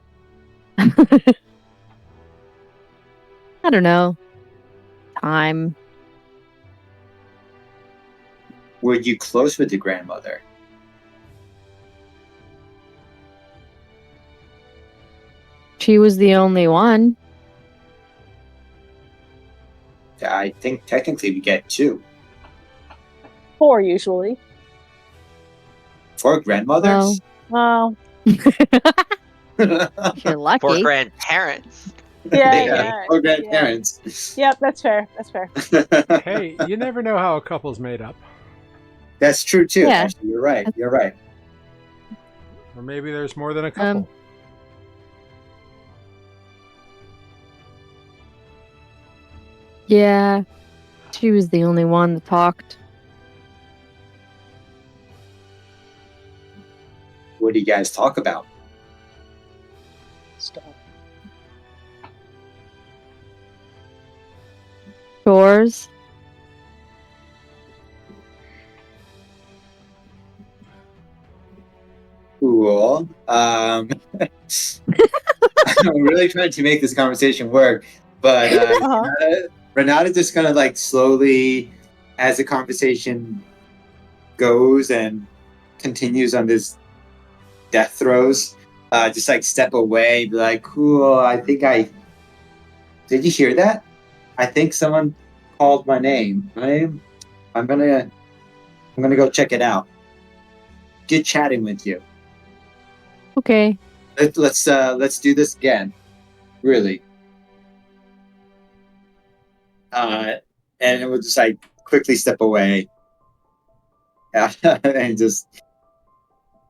I don't know. Time. Were you close with the grandmother? She was the only one. I think technically we get 2. 4 usually. 4 grandmothers? Well, If you're lucky. For grandparents. yeah. 4 grandparents. Yep, that's fair. That's fair. Hey, you never know how a couple's made up. That's true too. Yeah. Actually, you're right. You're right. Or maybe there's more than a couple. Yeah. She was the only one that talked. What do you guys talk about? Stop. Chores. Cool. I'm really trying to make this conversation work, but Renata's just gonna like slowly, as the conversation goes and continues on this death throes, just like step away, be like, "Cool. Did you hear that? I think someone called my name. I'm gonna go check it out. Good chatting with you. Okay. Let's do this again. Really." And it would just like quickly step away and just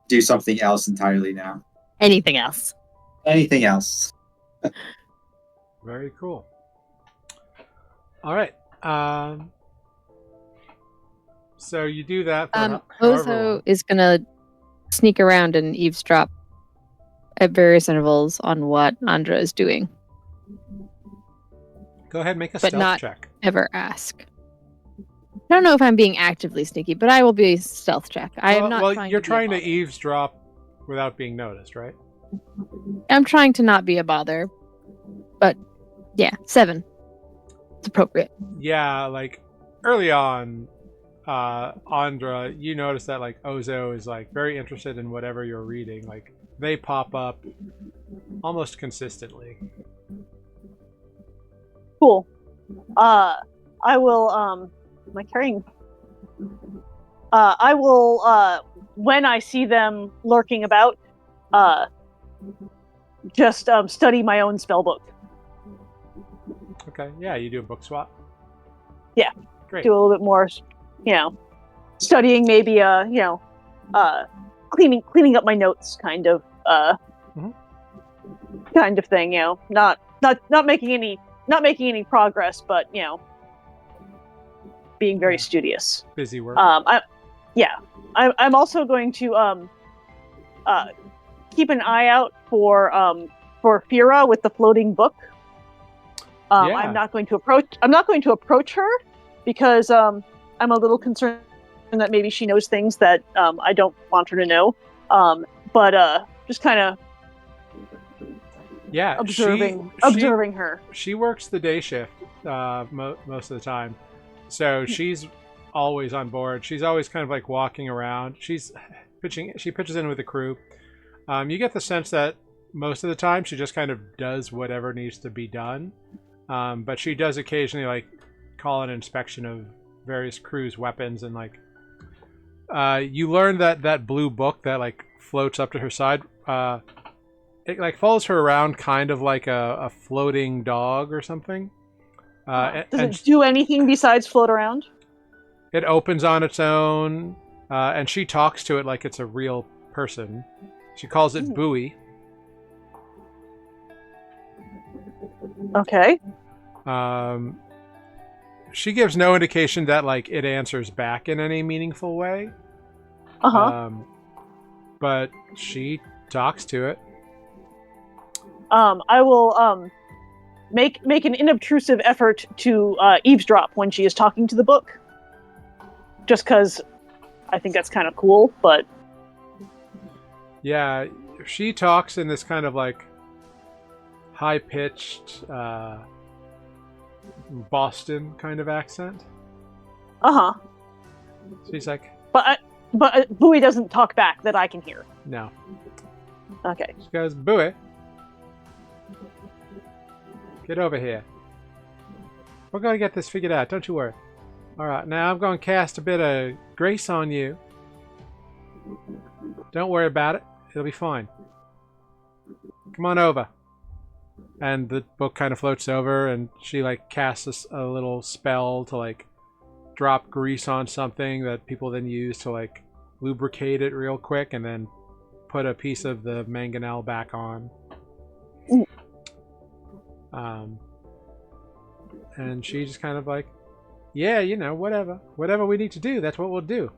do something else entirely now. Anything else? Anything else? Very cool. All right. So you do that. For however Ozo long. is gonna sneak around and eavesdrop at various intervals on what Andra is doing. Go ahead, make a But stealth not check. ever ask. I don't know if I'm being actively sneaky, but I will be a stealth check. I am not trying you're to be a trying to bother. eavesdrop without being noticed, right? I'm trying to not be a bother. But yeah, 7. It's appropriate. Yeah, like early on, Andra, you notice that like Ozo is like very interested in whatever you're reading. Like they pop up almost consistently. Cool. I will. Am I carrying? I will. When I see them lurking about, just study my own spell book. Okay, yeah, you do a book swap. Yeah, great. do a little bit more. Studying maybe. Cleaning up my notes, kind of. Mhm. Kind of thing. Not making any progress, but being very studious. Busy work. I'm also going to keep an eye out for Fira with the floating book. Yeah. I'm not going to approach her because I'm a little concerned that maybe she knows things that I don't want her to know. But just kind of observing her. She works the day shift most of the time, so she's always on board. She's always kind of like walking around. She pitches in with the crew. You get the sense that most of the time she just kind of does whatever needs to be done, but she does occasionally like call an inspection of various crew's weapons, and like you learn that blue book that like floats up to her side, it like follows her around kind of like a floating dog or something. Does it do anything besides float around? It opens on its own, and she talks to it like it's a real person. She calls it Buoy. Okay. She gives no indication that like it answers back in any meaningful way. But she talks to it. I will make an inobtrusive effort to eavesdrop when she is talking to the book. Just because I think that's kind of cool, but... Yeah, she talks in this kind of like high-pitched Boston kind of accent. She's like... But Bowie doesn't talk back that I can hear. No. Okay. She goes, Bowie, get over here. We're going to get this figured out, don't you worry. Alright, now I'm going to cast a bit of grace on you. Don't worry about it. It'll be fine. Come on over. And the book kind of floats over, and she like casts a little spell to like drop grease on something that people then use to like lubricate it real quick, and then put a piece of the mangonel back on. And she just kind of like, yeah, whatever we need to do, that's what we'll do.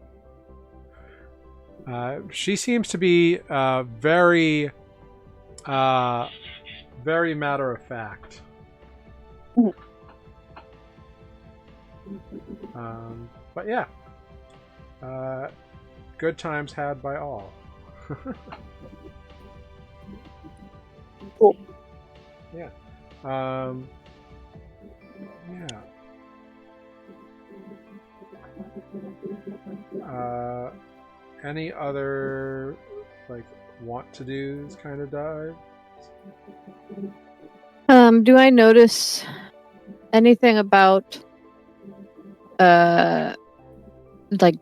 She seems to be very matter of fact. But yeah, good times had by all. Cool. Yeah. Any other like want to do's kind of dive? Do I notice anything about like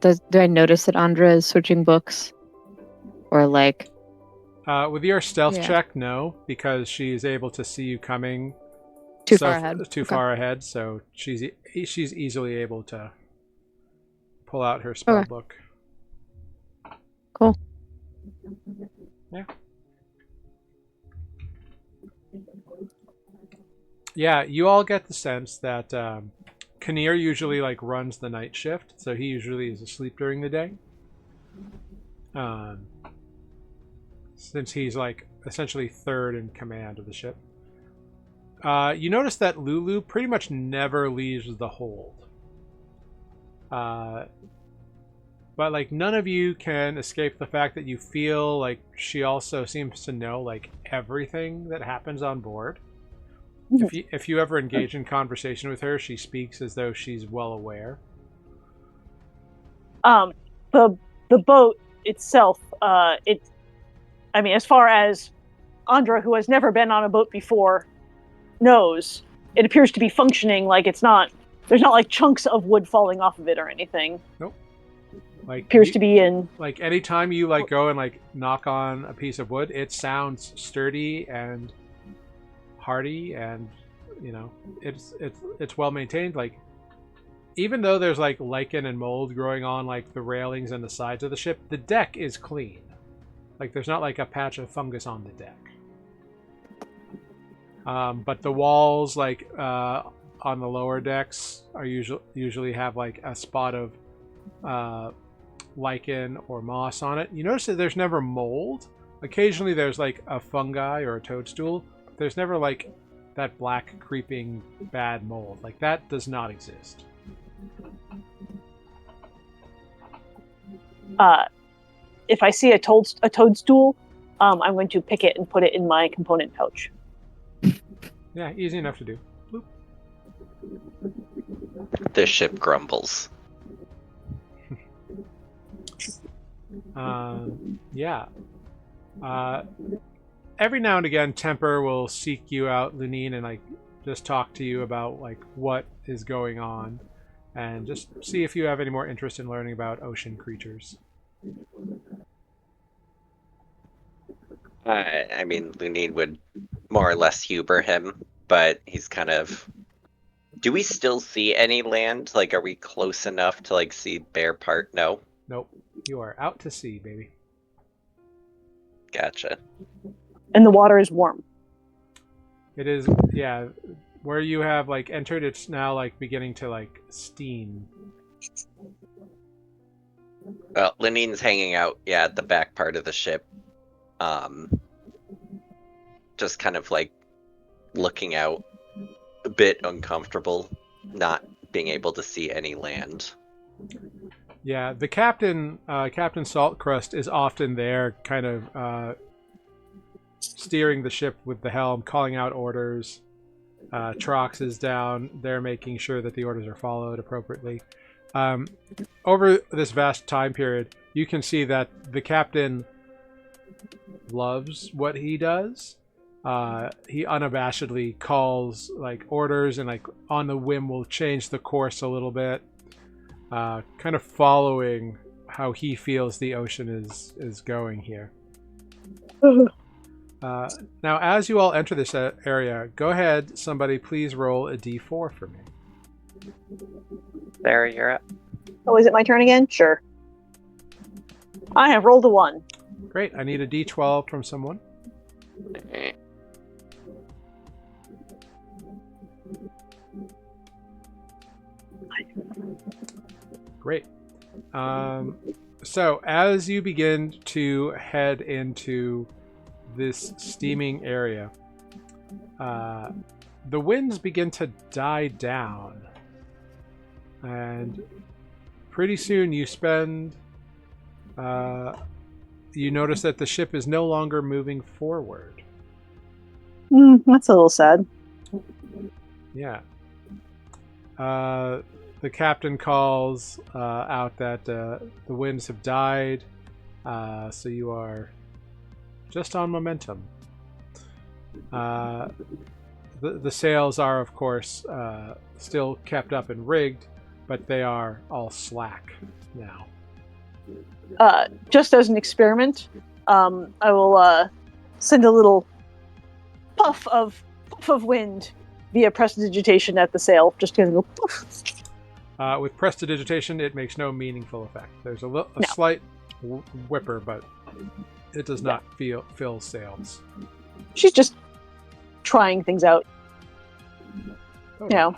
do I notice that Andra is switching books? Or like with your stealth check, no, because she's able to see you coming too far ahead. Far ahead, so she's easily able to pull out her spell book. Cool. Yeah. Yeah, you all get the sense that Kinnear usually like runs the night shift, so he usually is asleep during the day. Since he's like essentially third in command of the ship. You notice that Lulu pretty much never leaves the hold. But like none of you can escape the fact that you feel like she also seems to know like everything that happens on board. If you ever engage in conversation with her, she speaks as though she's well aware. The boat itself, as far as Andra, who has never been on a boat before, knows, it appears to be functioning like there's not like chunks of wood falling off of it or anything. Nope. Like appears to be in. Like anytime you like go and like knock on a piece of wood, it sounds sturdy and hardy, and you know it's well maintained. Like even though there's like lichen and mold growing on like the railings and the sides of the ship, the deck is clean. Like there's not like a patch of fungus on the deck. But the walls, like on the lower decks, are usually have like a spot of lichen or moss on it. You notice that there's never mold. Occasionally there's like a fungi or a toadstool. But there's never like that black creeping bad mold. Like that does not exist. If I see a toadstool, I'm going to pick it and put it in my component pouch. Yeah, easy enough to do. Bloop. The ship grumbles. Yeah. Every now and again, Temper will seek you out, Lunine, and like just talk to you about like what is going on, and just see if you have any more interest in learning about ocean creatures. I mean, Lunine would more or less humor him, but he's kind of... Do we still see any land? Like, are we close enough to like see Bear Part? No? Nope. You are out to sea, baby. Gotcha. And the water is warm. It is, yeah. Where you have like entered, it's now like beginning to like steam. Well, Lunine's hanging out, yeah, at the back part of the ship. Just kind of like looking out, a bit uncomfortable, not being able to see any land. Yeah, the captain, Captain Saltcrust, is often there, kind of steering the ship with the helm, calling out orders. Trox is down there making sure that the orders are followed appropriately. Over this vast time period, you can see that the captain loves what he does. He unabashedly calls like orders, and like on the whim will change the course a little bit, kind of following how he feels the ocean is going here. Now, as you all enter this area, go ahead, somebody please roll a d4 for me. There, you're up. Oh, is it my turn again? Sure. I have rolled a 1. Great, I need a d12 from someone. Great. So as you begin to head into this steaming area, the winds begin to die down, and pretty soon you notice that the ship is no longer moving forward. That's a little sad. Yeah. The captain calls out that the winds have died, so you are just on momentum. The sails are, of course, still kept up and rigged, but they are all slack now. Just as an experiment, I will send a little puff of wind via prestidigitation at the sail, just to go poof. With prestidigitation, it makes no meaningful effect. There's a slight whipper, but it does not fill sails. She's just trying things out. Oh. You know,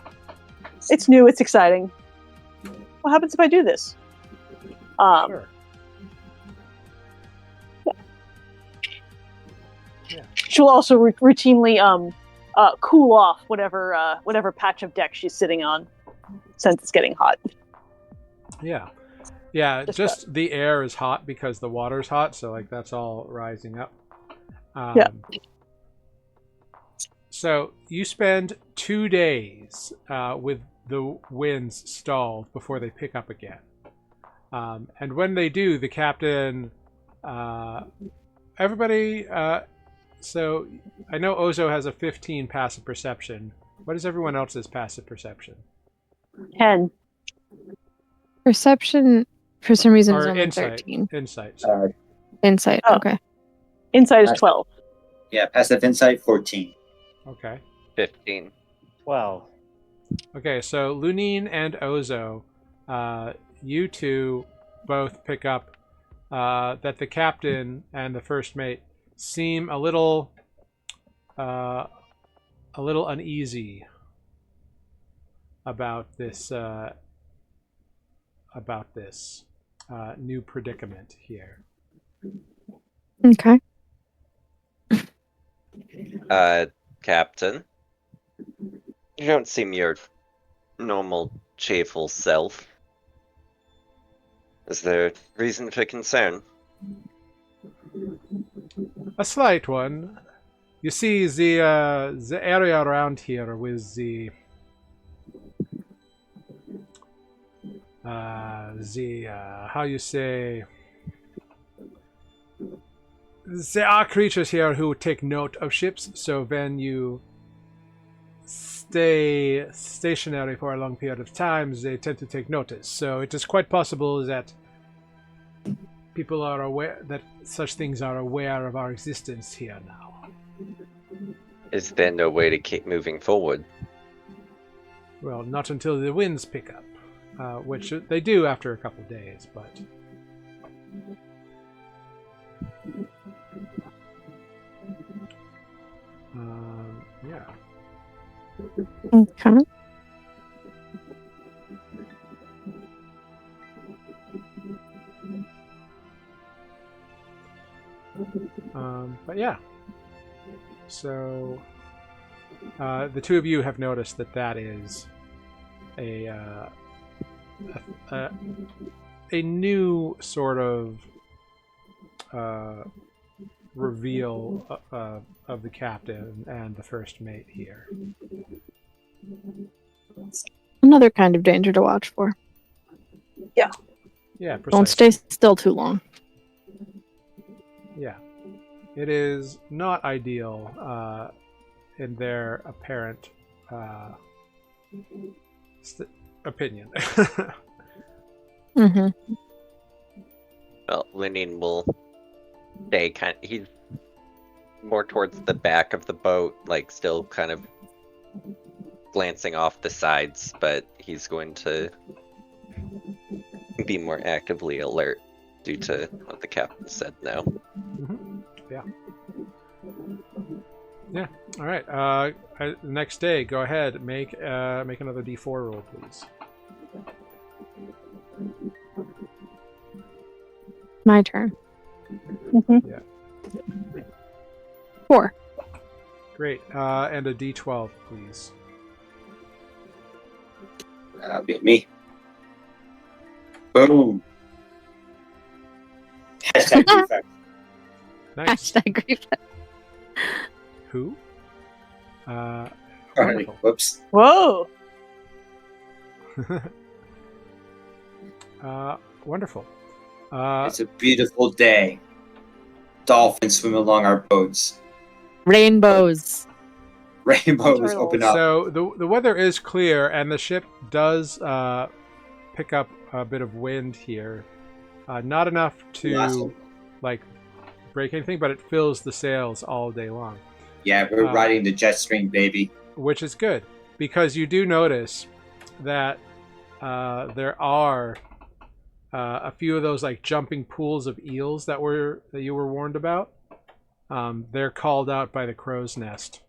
it's new, it's exciting. What happens if I do this? Sure. Yeah. She'll also routinely cool off whatever patch of deck she's sitting on, since it's getting hot. Yeah, just the air is hot because the water's hot, so like that's all rising up. Yeah. So you spend 2 days with the winds stalled before they pick up again. And when they do, the captain, everybody, so I know Ozo has a 15 passive perception. What is everyone else's passive perception? 10. Perception, for some reason, is Or only insight. 13. Insight. Sorry. Insight, Oh. okay. Insight is 12. Yeah, passive insight 14. Okay. 15. 12. Okay, so Lunine and Ozo, you two both pick up that the captain and the first mate seem a little uneasy about this new predicament here. Okay. Captain, you don't seem your normal cheerful self. Is there reason for concern? A slight one. You see, the area around here with the how you say, there are creatures here who take note of ships, so when you stay stationary for a long period of time, they tend to take notice. So it is quite possible that people are aware, that such things are aware of our existence here now. Is there no way to keep moving forward? Well, not until the winds pick up, which they do after a couple days, but... yeah. Okay. But yeah. So the two of you have noticed that is a new sort of reveal of the captain and the first mate here. Another kind of danger to watch for. Yeah, precisely. Don't stay still too long. Yeah. It is not ideal in their apparent opinion. Mm-hmm. Well, Linin will stay he's more towards the back of the boat, like still kind of glancing off the sides, but he's going to be more actively alert due to what the captain said now. Mm-hmm. Yeah. Yeah. All right. Next day, go ahead. Make another D4 roll, please. My turn. Mm-hmm. Yeah. 4. Great. And a D12, please. That'll be me. Boom. Hashtag defect. Nice. Hashtag grief. Who? Sorry. Wonderful. Whoops. Whoa. Wonderful. It's a beautiful day. Dolphins swim along our boats. Rainbows. Rainbows Turtles. open up. So the weather is clear, and the ship does pick up a bit of wind here. Not enough to Awesome. like break anything, but it fills the sails all day long, Yeah, we're riding the jet stream, baby. which is good because you do notice that there are a few of those like jumping pools of eels that you were warned about. They're called out by the crow's nest.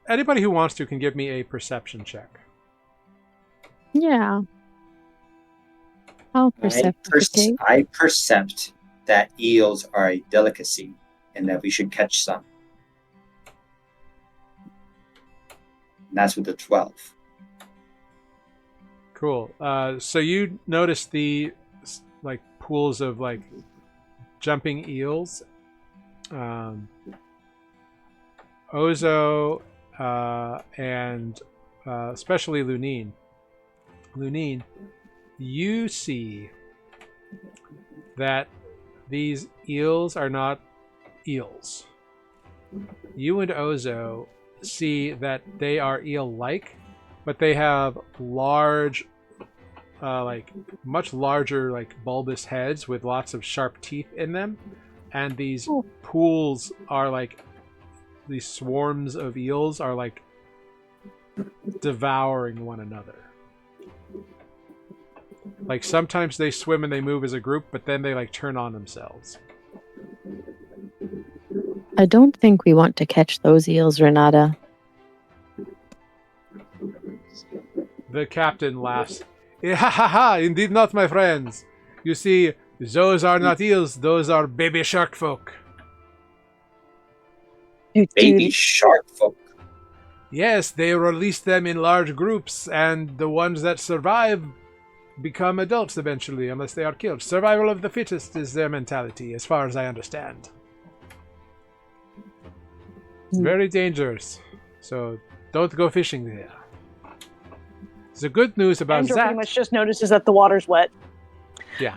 Anybody who wants to can give me a perception check. Yeah. I'll percept. I percept. that eels are a delicacy and that we should catch some. And that's with the 12. Cool. So you notice the like pools of like jumping eels. Ozo and especially Lunine. Lunine, you see that these eels are not eels. You and Ozo see that they are eel-like, but they have large, like much larger, like bulbous heads with lots of sharp teeth in them, and these pools are like these swarms of eels are like devouring one another. Like sometimes they swim and they move as a group, but then they like turn on themselves. I don't think we want to catch those eels, Renata. The captain laughs. Ha ha ha! Indeed not, my friends. You see, those are not eels, those are baby shark folk. Baby shark folk. Yes, they release them in large groups, and the ones that survive become adults eventually, unless they are killed. Survival of the fittest is their mentality, as far as I understand. It's very dangerous, so don't go fishing there. The good news about Andrew that... pretty much just notices that the water's wet. Yeah.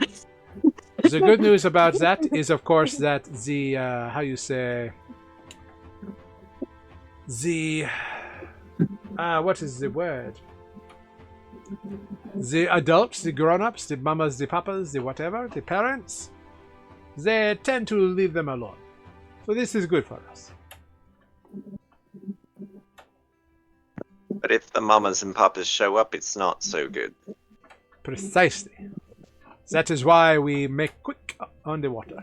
The good news about that is, of course, that the, how you say... The... what is the word? The adults, the grown-ups, the mamas, the papas, the whatever, the parents, they tend to leave them alone. So this is good for us. But if the mamas and papas show up, it's not so good. Precisely. That is why we make quick on the water.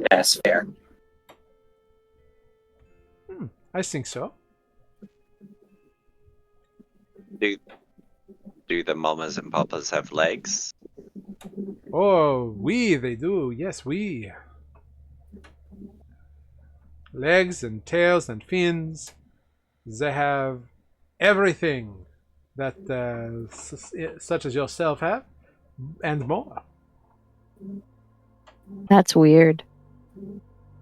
That's fair. I think so. Do the mamas and papas have legs? Oh, they do. Yes, we. Legs and tails and fins. They have everything that such as yourself have, and more. That's weird.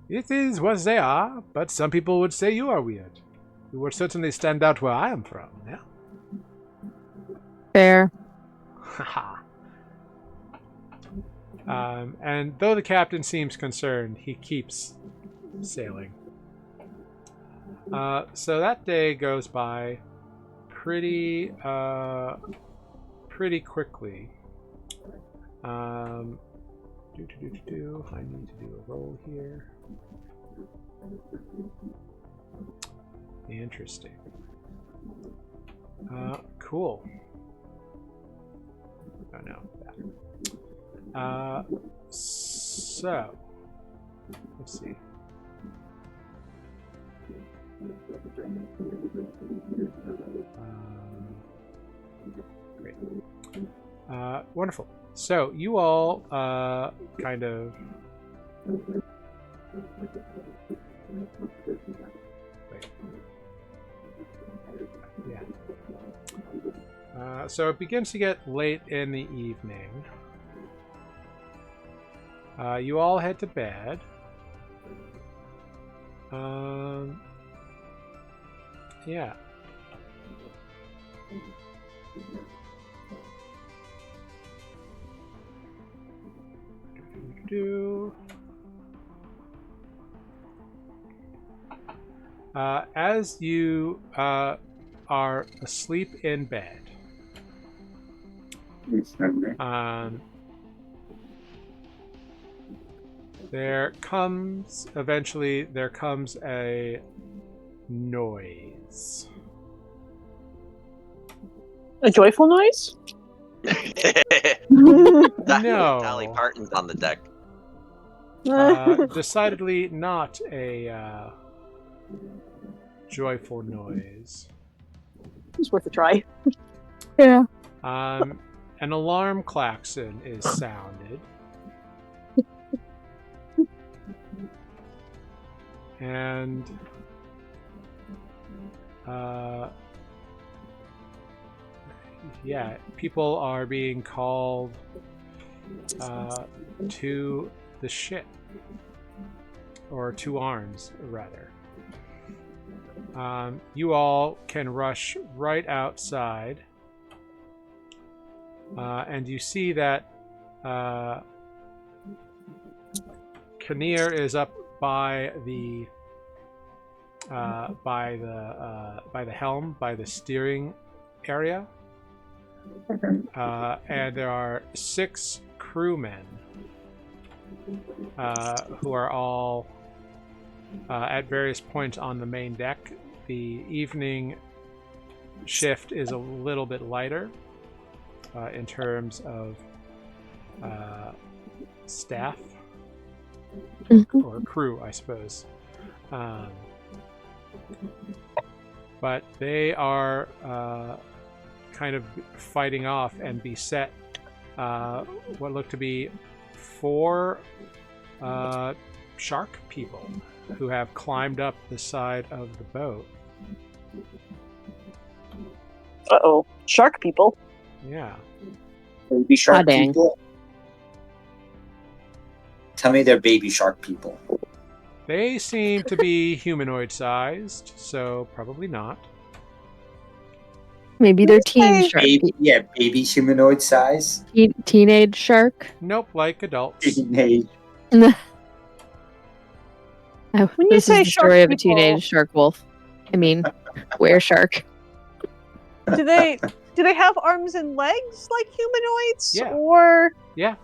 It is what they are, but some people would say you are weird. You would certainly stand out where I am from, yeah? Fair. And though the captain seems concerned, he keeps sailing. So that day goes by pretty quickly. I need to do a roll here. Interesting. Cool. Oh no, that. So let's see. Great. Wonderful. So you all kind of wait. Yeah. So it begins to get late in the evening. You all head to bed. Yeah. As you are asleep in bed, there comes a noise. A joyful noise? No. Dolly Parton's on the deck. Decidedly not a joyful noise. It's worth a try. Yeah. An alarm klaxon is sounded, And yeah, people are being called to the ship, or to arms, rather. You all can rush right outside, and you see that Kinnear is up by the helm, by the steering area, and there are 6 crewmen who are all at various points on the main deck. The evening shift is a little bit lighter in terms of staff or crew, I suppose. But they are kind of fighting off and beset what look to be 4 shark people who have climbed up the side of the boat. Uh-oh. Shark people. Yeah. Baby shark dang. people. Tell me they're baby shark people. They seem to be humanoid-sized, so probably not. Maybe they're teen Hey. shark. Baby humanoid size. Teenage shark. Nope, like adults. Teenage. Oh, When you this say is the story shark of a people- teenage shark wolf. I mean, were shark. Do they have arms and legs like humanoids? Yeah. Or Yeah.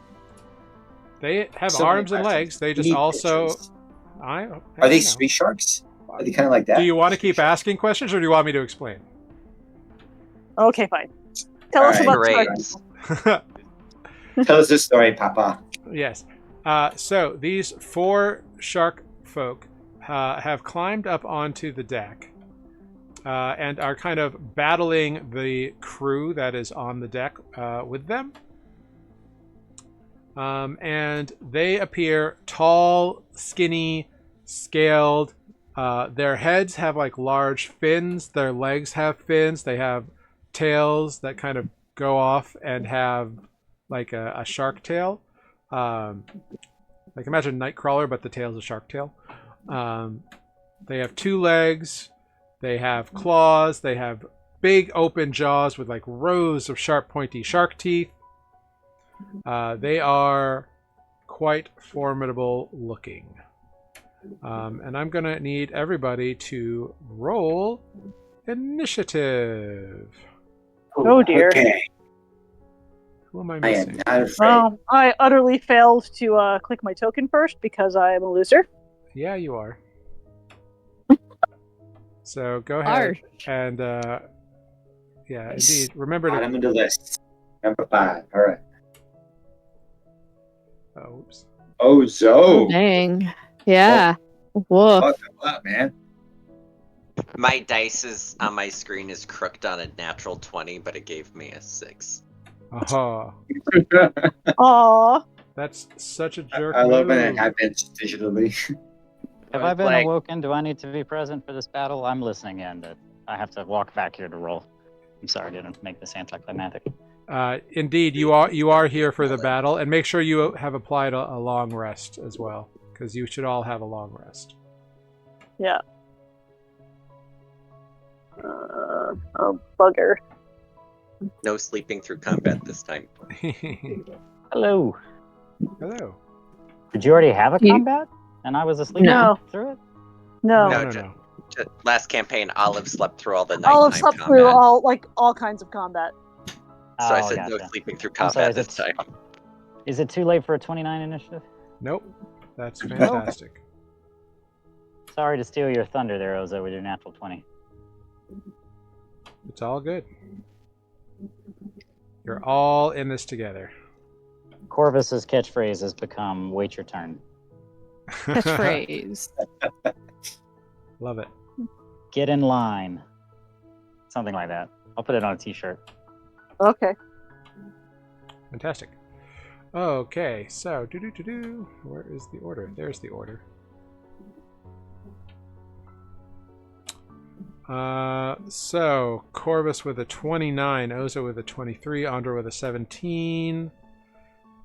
They have So many arms and questions. legs. They We just need also... pictures. I Are don't they know. street sharks? Are they kind of like that? Do you want to keep asking questions, or do you want me to explain? okay, fine. Tell us Alright. about shark Great. people. Tell us the story, Papa. Yes. So these 4 shark folk have climbed up onto the deck and are kind of battling the crew that is on the deck with them. And they appear tall, skinny, scaled. Their heads have like large fins. Their legs have fins. They have tails that kind of go off and have like a shark tail. Like imagine Nightcrawler, but the tail's a shark tail. They have 2 legs. They have claws. They have big open jaws with like rows of sharp, pointy shark teeth. They are quite formidable looking. And I'm going to need everybody to roll initiative. Oh, dear. Okay. Who am I I am missing? not afraid. Well, I utterly failed to click my token first because I am a loser. Yeah, you are. So go ahead and yeah, indeed. Remember to. Bottom of the list. Number 5. All right. Oh, oops. Oh, Oh, so. dang. Yeah. Woof. Fuck them up, man. My dice is on my screen is crooked on a natural 20, but it gave me a 6. Aha. Aw. That's such a jerk. I love when it move. happens digitally. Have I been Like- awoken? Do I need to be present for this battle? I'm listening in. I have to walk back here to roll. I'm sorry, I didn't make this anticlimactic. Indeed, you are here for the battle, and make sure you have applied a long rest as well, because you should all have a long rest. Yeah. Oh, bugger. No sleeping through combat this time. Hello. Hello. Did you already have a You- combat? And I was asleep No. through it? No. No. Last campaign, Olive slept through all the nighttime Olive slept combat. through all kinds of combat. So I Oh, said gotcha. no sleeping through I'm sorry, combat this time. Is it too late for a 29 initiative? Nope. That's fantastic. Sorry to steal your thunder there, Ozo, with your natural 20. It's all good. You're all in this together. Corvus's catchphrase has become "Wait your turn." Catchphrase. Love it. Get in line. Something like that. I'll put it on a t-shirt. Okay. Fantastic. Okay, so where is the order? There's the order. So Corvus with a 29, Ozo with a 23, Andra with a 17,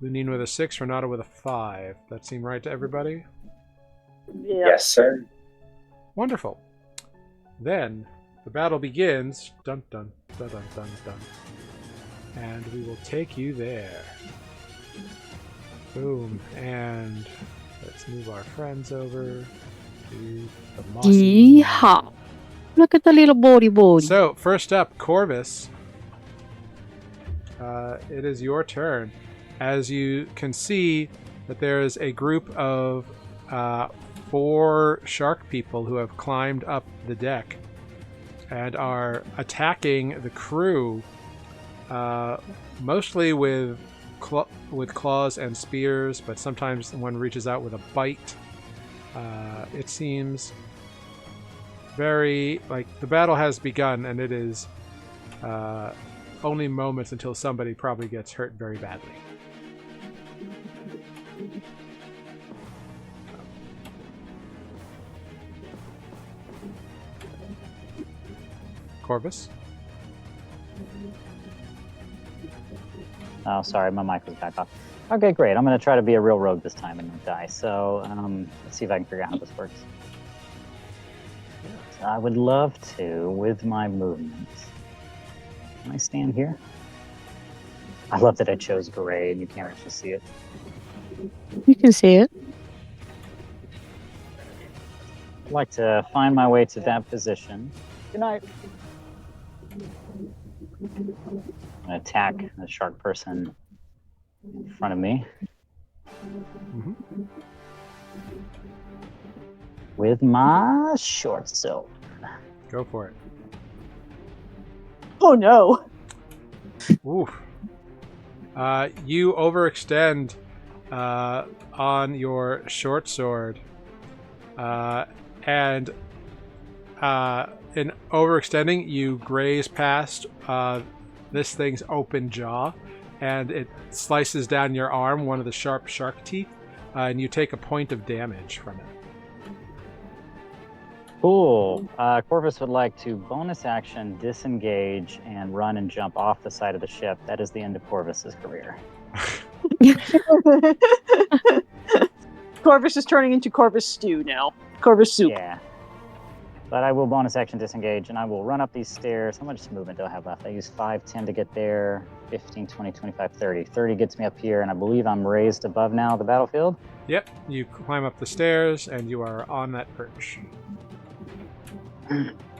Lunine with a 6, Renata with a 5. That seem right to everybody? Yeah. Yes, sir. Wonderful. Then the battle begins. Dun dun dun dun dun dun. And we will take you there. Boom. And let's move our friends over to the mossy. Yeehaw. Look at the little body. So, first up, Corvus. It is your turn. As you can see, that there is a group of 4 shark people who have climbed up the deck and are attacking the crew, mostly with claws and spears, but sometimes one reaches out with a bite. It seems very like the battle has begun, and it is only moments until somebody probably gets hurt very badly. Corvus? Oh, sorry, my mic was back off. Okay, great. I'm going to try to be a real rogue this time and not die. So let's see if I can figure out how this works. So I would love to, with my movement. Can I stand here? I love that I chose gray and you can't actually see it. You can see it. I'd like to find my way to that position. Good night. And attack the shark person in front of me. Mm-hmm. With my short sword. Go for it. Oh no. Oof. You overextend on your short sword, and in overextending, you graze past this thing's open jaw, and it slices down your arm, one of the sharp shark teeth, and you take a point of damage from it. Cool. Corvus would like to bonus action, disengage, and run and jump off the side of the ship. That is the end of Corvus's career. Corvus is turning into Corvus stew now. Corvus soup. Yeah. But I will bonus action disengage, and I will run up these stairs. How much movement do I have left? I use 5, 10 to get there, 15, 20, 25, 30. 30 gets me up here, and I believe I'm raised above now the battlefield. Yep, you climb up the stairs, and you are on that perch.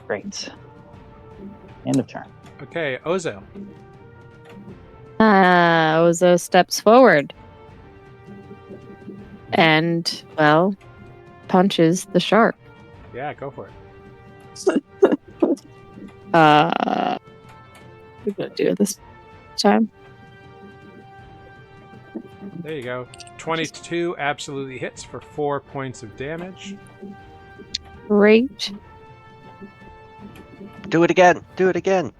Great. End of turn. Okay, Ozo. Ozo steps forward. And, well, punches the shark. Yeah, go for it. We're gonna do it this time. There you go. 22 absolutely hits for 4 points of damage. Great. Do it again. Do it again.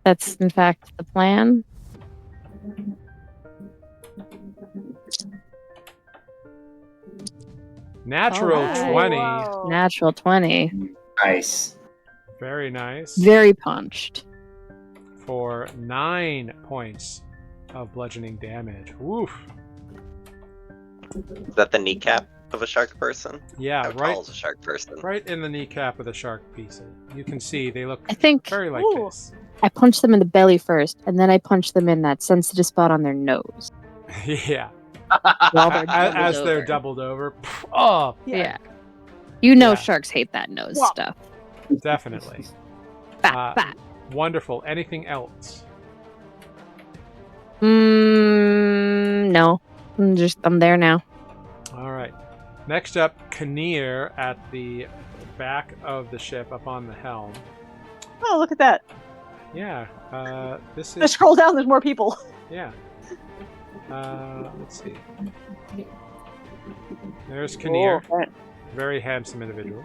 That's in fact the plan. Natural Alright. 20. Wow. Natural 20. Nice. Very nice. Very punched. For 9 points of bludgeoning damage. Woof. Is that the kneecap of a shark person? Yeah, How right, tall is a shark person? right in the kneecap of the shark piece. You can see they look I think very like Ooh. this. I punched them in the belly first, and then I punched them in that sensitive spot on their nose. Yeah. While they're As doubled they're over. doubled over. Pff, oh, Yeah. You know Yeah. sharks hate that nose Wow. stuff. definitely. Bat, bat. Wonderful. Anything else? No. I'm there now. All right. Next up, Kinnear at the back of the ship up on the helm. Oh, look at that. Yeah. This I is... scroll down, there's more people. Yeah. Let's see. There's Kinnear. Oh, right. Very handsome individual.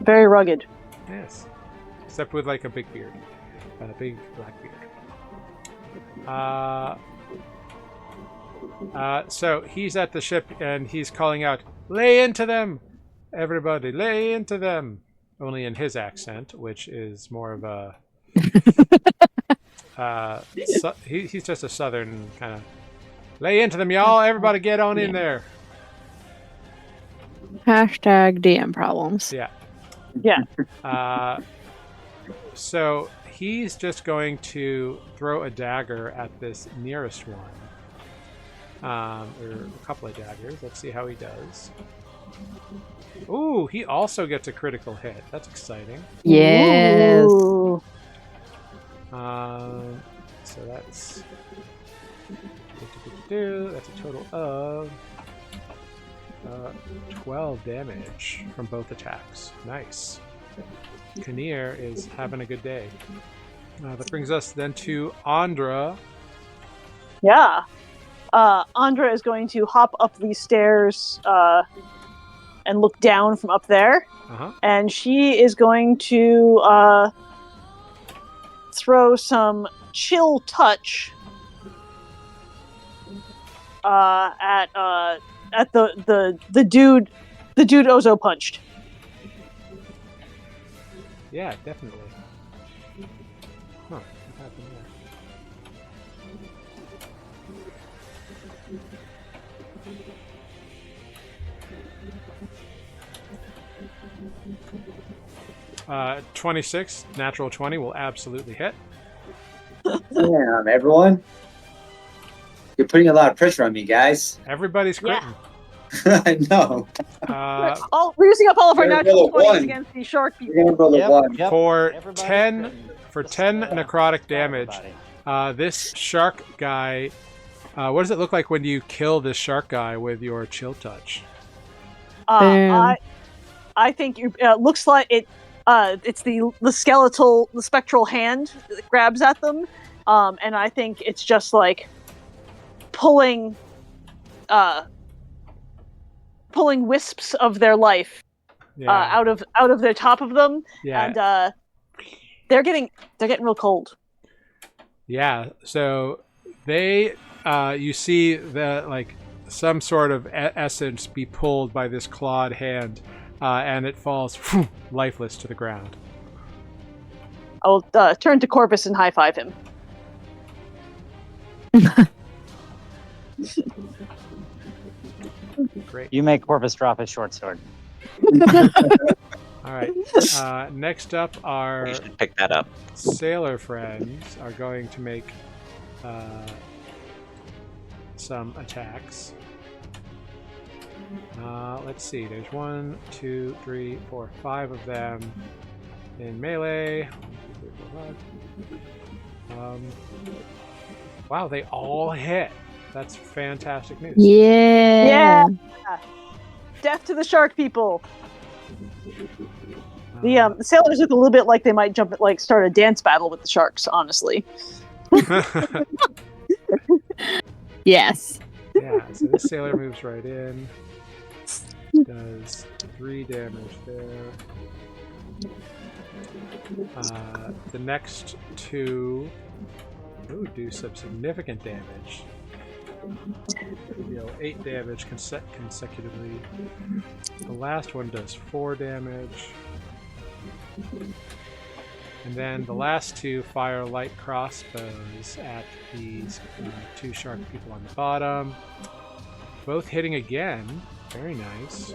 Very rugged. Yes. Except with like a big beard. A big black beard. So he's at the ship and he's calling out, "Lay into them! Everybody, lay into them!" only in his accent, which is more of a he's just a southern kind of lay into them, y'all. Everybody get on in there. Hashtag DM problems. Yeah. Yeah. So he's just going to throw a dagger at this nearest one. Or a couple of daggers. Let's see how he does. Ooh, he also gets a critical hit. That's exciting. Yes. Ooh. So that's a total of 12 damage from both attacks. Nice. Kinnear is having a good day. That brings us then to Andra. Yeah. Andra is going to hop up these stairs and look down from up there. Uh-huh. And she is going to throw some chill touch at the dude Ozo punched. Yeah, definitely. Huh, what happened there? 26, natural 20 will absolutely hit. Damn, everyone. You're putting a lot of pressure on me, guys. Everybody's critting. I know. We're using up all of our We're natural gonna roll 20s one. against these shark people. We're gonna roll a one. For Everybody's 10 critting. for Just, 10 necrotic damage, everybody. this shark guy. What does it look like when you kill this shark guy with your chill touch? I think it looks like it. It's the spectral hand that grabs at them, and I think it's just like pulling wisps of their life out of the top of them, and they're getting real cold. Yeah, so they you see the like some sort of essence be pulled by this clawed hand, and it falls lifeless to the ground. I'll turn to Corvus and high five him. Great. You make Corvus drop his short sword. All right. Next up, our You should pick that up. sailor friends are going to make some attacks. Let's see. There's 1, 2, 3, 4, 5 of them in melee. 1, 2, 3, 4, 5. Wow, they all hit. That's fantastic news. Yeah. Death to the shark people. The sailors look a little bit like they might start a dance battle with the sharks. Honestly. Yes. Yeah, so this sailor moves right in. Does 3 damage there. The next 2 do some significant damage. Deal 8 damage consecutively. The last one does 4 damage. And then the last 2 fire light crossbows at these 2 shark people on the bottom. Both hitting again. Very nice.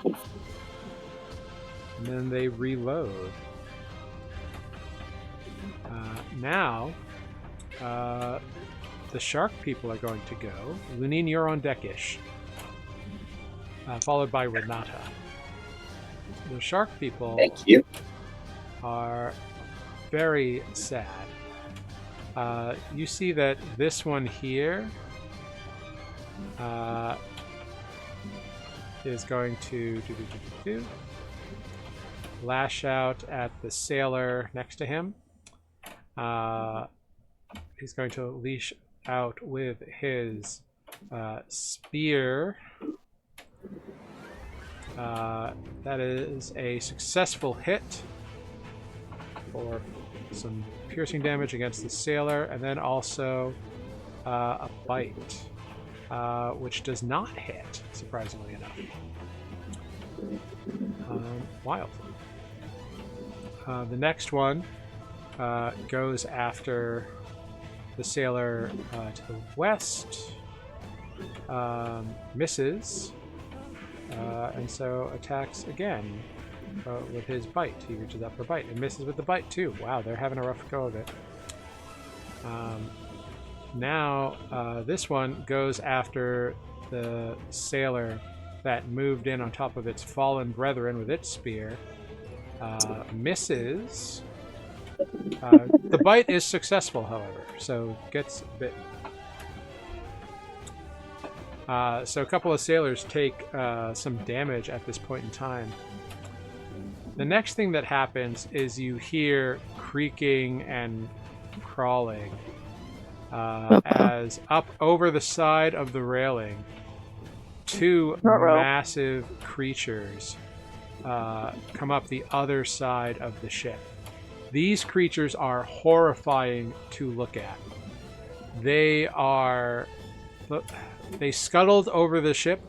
And then they reload. Now, the shark people are going to go. Lunine, you're on deckish. Followed by Renata. The shark people Thank you. are very sad. You see that this one here is going to lash out at the sailor next to him. He's going to leash out with his spear. That is a successful hit for some piercing damage against the sailor, and then also a bite, which does not hit, surprisingly enough. Wild. The next one goes after the sailor to the west. Misses. And so attacks again with his bite. He reaches out for bite and misses with the bite too. Wow, they're having a rough go of it. Now this one goes after the sailor that moved in on top of its fallen brethren with its spear. Misses. The bite is successful, however, so gets bit. So a couple of sailors take some damage at this point in time. The next thing that happens is you hear creaking and crawling as up over the side of the railing, two massive creatures come up the other side of the ship. These creatures are horrifying to look at. They scuttled over the ship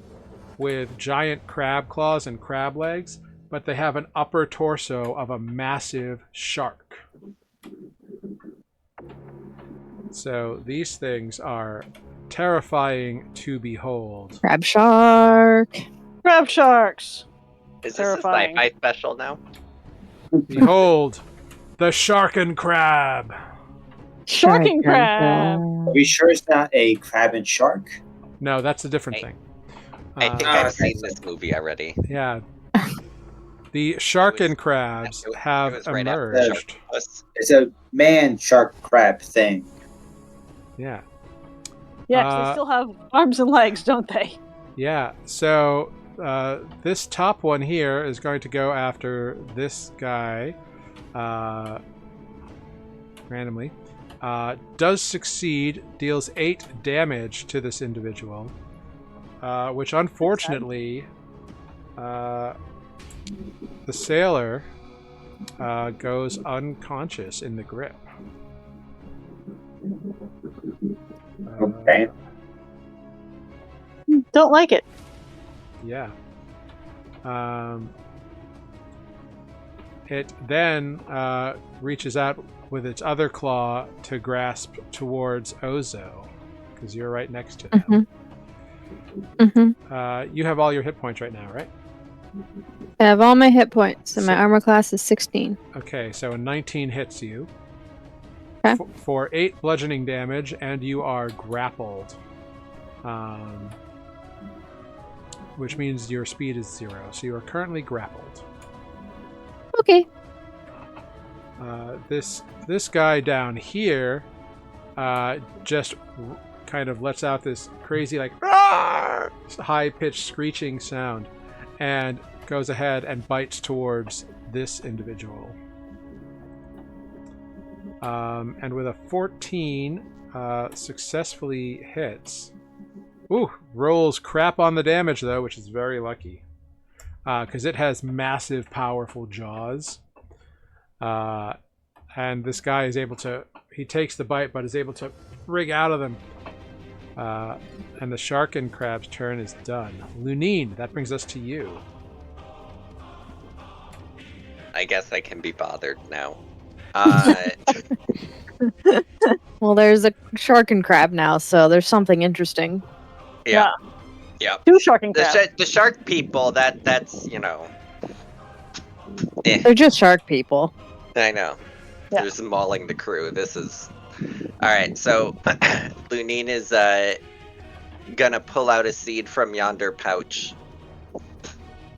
with giant crab claws and crab legs, but they have an upper torso of a massive shark. So these things are terrifying to behold. Crab shark. Crab sharks. Is Terrifying. this a sci-fi special now? Behold, the shark and crab. Sharking crab. Are we sure it's not a crab and shark? No, that's a different thing. I think I've seen this movie already. Yeah. The shark and crabs have It was right after emerged. Sharktopus. It's a man shark crab thing. Yeah. Yeah, 'cause they still have arms and legs, don't they? Yeah. So this top one here is going to go after this guy randomly. Does succeed, deals 8 damage to this individual, which unfortunately the sailor goes unconscious in the grip. Okay. Don't like it. Yeah. It then reaches out with its other claw to grasp towards Ozo, because you're right next to them. You have all your hit points right now, right? I have all my hit points, and my armor class is 16. Okay, so a 19 hits you. Okay. For 8 bludgeoning damage, and you are grappled. Which means your speed is 0, so you are currently grappled. Okay. This guy down here just kind of lets out this crazy, like, high-pitched screeching sound and goes ahead and bites towards this individual. And with a 14, successfully hits. Ooh, rolls crap on the damage, though, which is very lucky. Because it has massive, powerful jaws. And this guy is able to... He takes the bite, but is able to wrig out of them. And the shark and crab's turn is done. Lunine, that brings us to you. I guess I can be bothered now. Well, there's a shark and crab now, so there's something interesting. Yeah. 2 sharking crabs. The shark people, that's, you know... They're just shark people. I know. Yeah. They're just mauling the crew. This is... Alright, so Lunine is gonna pull out a seed from yonder pouch.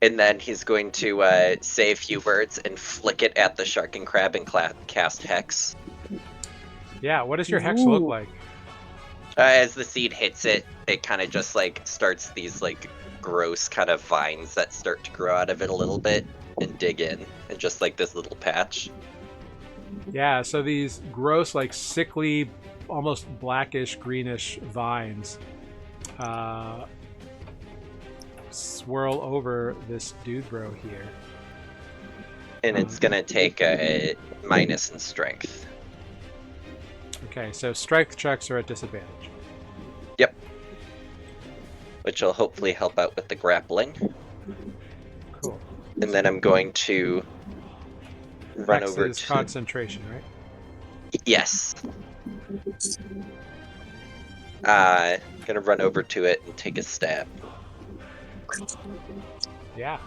And then he's going to say a few words and flick it at the shark and crab and cast Hex. Yeah, what does your hex look like? As the seed hits it, it kind of just like starts these like gross kind of vines that start to grow out of it a little bit and dig in, and just like this little patch. Yeah, so these gross, like sickly, almost blackish, greenish vines swirl over this dude bro here. And it's gonna take a minus in strength. Okay, so strength checks are at disadvantage. Yep. Which will hopefully help out with the grappling. Cool. And then I'm going to run Hex over is to. concentration, right? Yes. Gonna run over to it and take a stab. Yeah.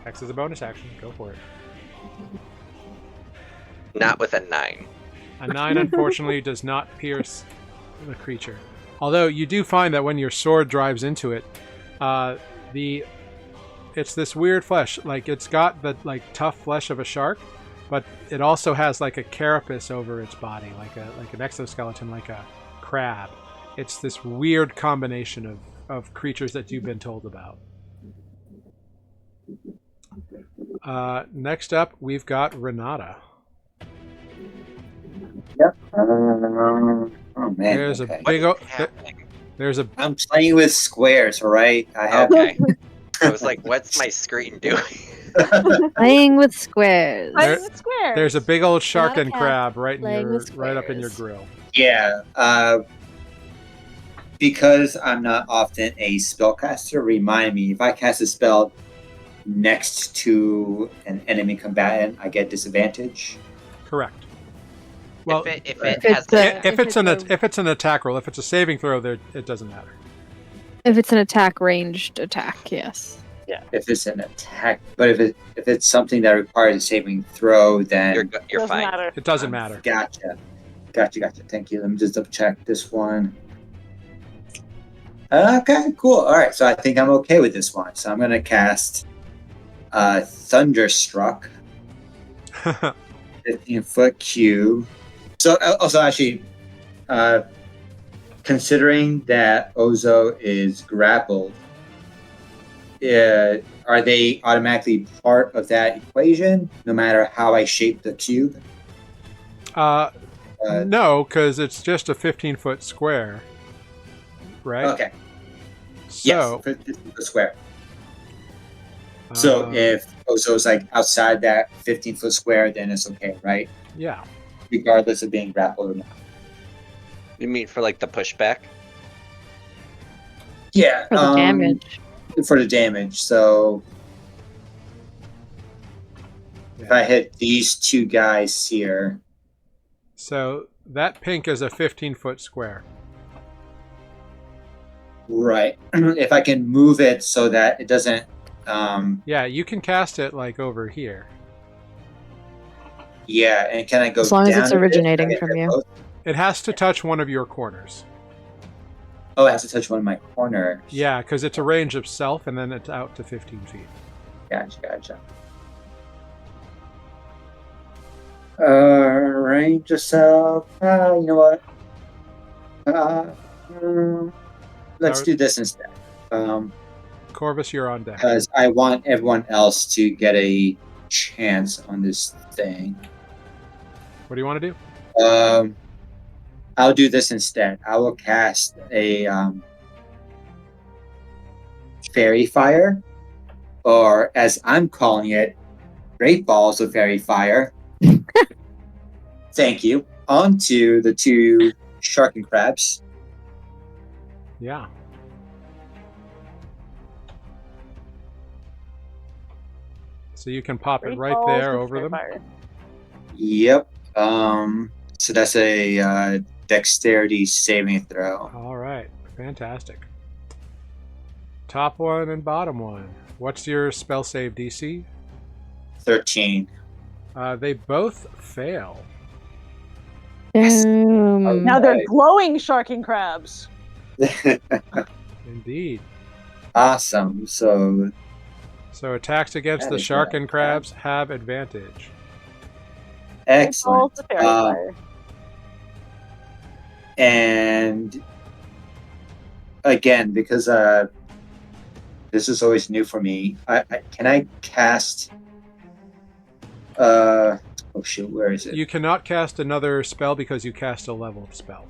Hex is a bonus action. Go for it. Not with a 9. A 9, unfortunately, does not pierce the creature. Although you do find that when your sword drives into it, it's this weird flesh. Like, it's got the tough flesh of a shark, but it also has like a carapace over its body, like an exoskeleton, like a crab. It's this weird combination of creatures that you've been told about. Next up, we've got Renata. Yep. Oh man. There's okay. a big. What is happening? There's a. I'm playing with squares, all right? I have. Okay. I was like, what's my screen doing? Playing with squares. There- Playing with squares. There's a big old shark Not a and cat crab right playing with up in your squares. grill. Yeah. Because I'm not often a spellcaster, remind me if I cast a spell next to an enemy combatant, I get disadvantage. Correct. Well, if if it has if it's an attack roll, if it's a saving throw, it doesn't matter. If it's an attack, ranged attack, yes. If it's an attack, but if it's something that requires a saving throw, then you're Doesn't fine. matter. It doesn't matter. Gotcha. Thank you. Let me just double check this one. Okay, cool. All right, so I think I'm okay with this one. So I'm gonna cast Thunderstruck, 15-foot cube. So also actually, considering that Ozo is grappled, are they automatically part of that equation, no matter how I shape the cube? No, because it's just a 15-foot square, right? Okay. So, Yes, 15-foot square. So if Ozo's like outside that 15-foot square, then it's okay, right? yeah, Regardless of being grappled or not. You mean for like the pushback? Yeah. For the damage. For the damage. So if I hit these two guys here, so that pink is a 15-foot square. right? If I can move it so that it doesn't. Yeah, you can cast it like over here. Yeah, and can I go As long as down it's a bit? originating Can I from hit you. both? It has to touch one of your corners. Oh, it has to touch one of my corners. Yeah, because it's a range of self, and then it's out to 15 feet. Gotcha. Range yourself. You know what? Let's do this instead. Corvus, you're on deck. Because I want everyone else to get a chance on this thing. What do you want to do? I'll do this instead. I will cast a fairy fire, or as I'm calling it, great balls of fairy fire. Thank you. Onto the two shark and crabs. Yeah. So you can pop it Great right balls there of over them. fire. Yep. So that's a dexterity saving throw. All right. Fantastic. Top one and bottom one. What's your spell save DC? 13. They both fail. Boom. Now they're Right. glowing shark and crabs. Indeed. Awesome. So So attacks against That the is shark good. and crabs have advantage. excellent. Balls of fairy fire. And again, because this is always new for me, can I cast? Oh shoot, where is it? You cannot cast another spell because you cast a leveled spell.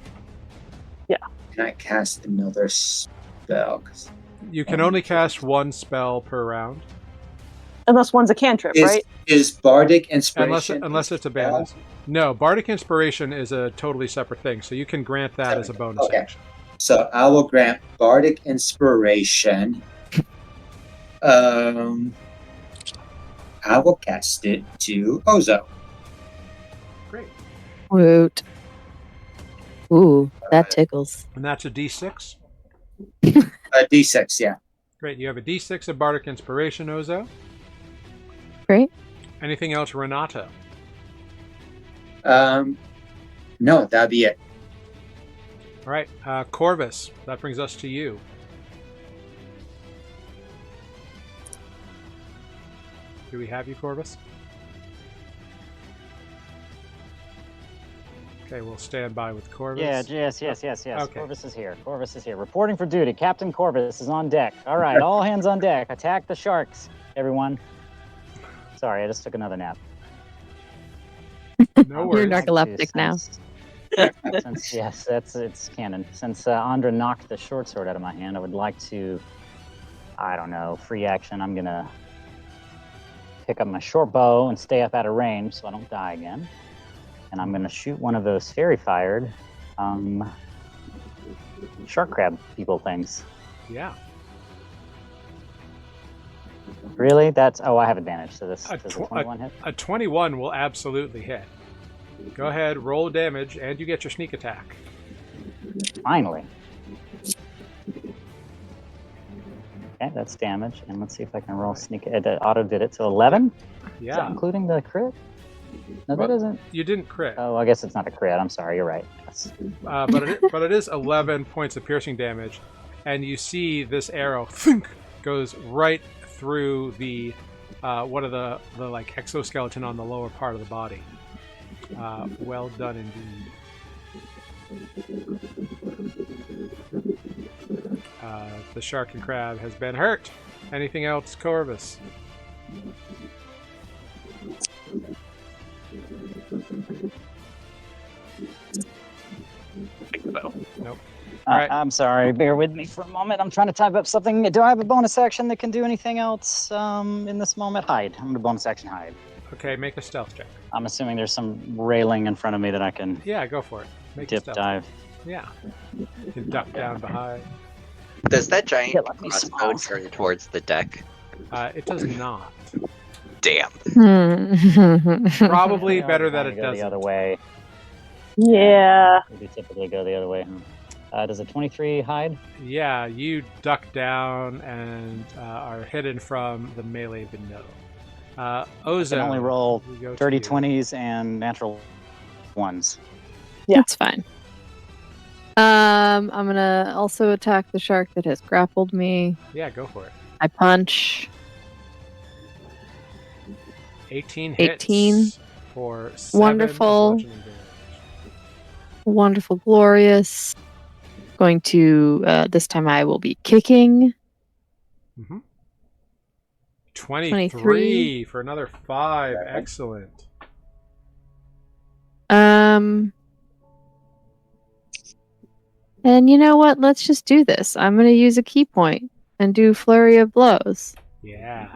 Can I cast another spell? 'Cause You can only cast one spell per round, Unless one's a cantrip, right? Is bardic inspiration? unless it's a bandit. No, Bardic Inspiration is a totally separate thing, so you can grant that as a bonus Okay. action. So I will grant bardic inspiration. I will cast it to Ozo. Woot. Ooh, that tickles. And that's a D6. D6, yeah. Great. You have a D6 of Bardic Inspiration, Ozo. Great. Anything else, Renato? No, that'd be it. All right, Corvus. That brings us to you. Do we have you, Corvus? Okay, we'll stand by with Corvus. Yeah, yes. Okay. Corvus is here. Reporting for duty. Captain Corvus is on deck. All right, all hands on deck. Attack the sharks, everyone. Sorry, I just took another nap. No You're worries. narcoleptic now. Since yes, it's canon. Since Andra knocked the short sword out of my hand, I would like to, I don't know, free action. I'm gonna pick up my short bow and stay up out of range so I don't die again. And I'm gonna shoot one of those fairy fired shark crab people things. Yeah. Really? That's I have advantage. So this A, does tw- a 21 hit. a 21 will absolutely hit. Go ahead, roll damage, and you get your sneak attack. Finally. Okay, that's damage. And let's see if I can roll sneak. It auto did it. So 11? Is that Yeah. including the crit? No, that isn't. You didn't crit. Oh, I guess it's not a crit. I'm sorry. You're right. Yes. But it is 11 points of piercing damage, and you see this arrow thunk, goes right through the one of the like exoskeleton on the lower part of the body. Well done indeed. The shark and crab has been hurt. Anything else, Corvus? So. Nope. All right. I'm sorry. Bear with me for a moment. I'm trying to type up something. Do I have a bonus action that can do anything else in this moment? Hide. I'm going to bonus action hide. Okay, make a stealth check. I'm assuming there's some railing in front of me that I can Yeah, go for it. Make a dip stealth. dive. Yeah. You can duck down behind. Does that giant Yeah, let me crossbow small. turn towards the deck? It does not. Damn. Probably Yeah, better I'm that trying it to go the doesn't. other way. Yeah. We do typically go the other way. Does a 23 hide? Yeah, you duck down and are hidden from the melee below. Ozo. I can only roll we go to dirty you. 20s and natural ones. Yeah. That's fine. I'm gonna also attack the shark that has grappled me. Yeah, go for it. I punch. 18 hits 18. for 7 Wonderful. bludgeoning damage. Wonderful, glorious. Going to this time I will be kicking. 23 23. for another 5. Excellent. And you know what? Let's just do this. I'm going to use a key point and do flurry of blows. Yeah.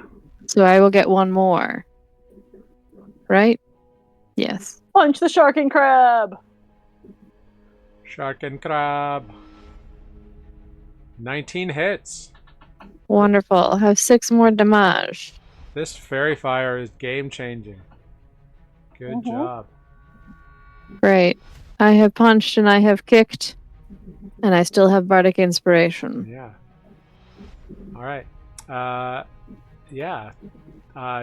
So I will get one more. Right? Yes. Punch the shark and crab. Shark and crab. 19 hits. Wonderful. Have 6 more damage. This fairy fire is game changing. Good job. Great. I have punched and I have kicked. And I still have bardic inspiration. Yeah. All right. Yeah.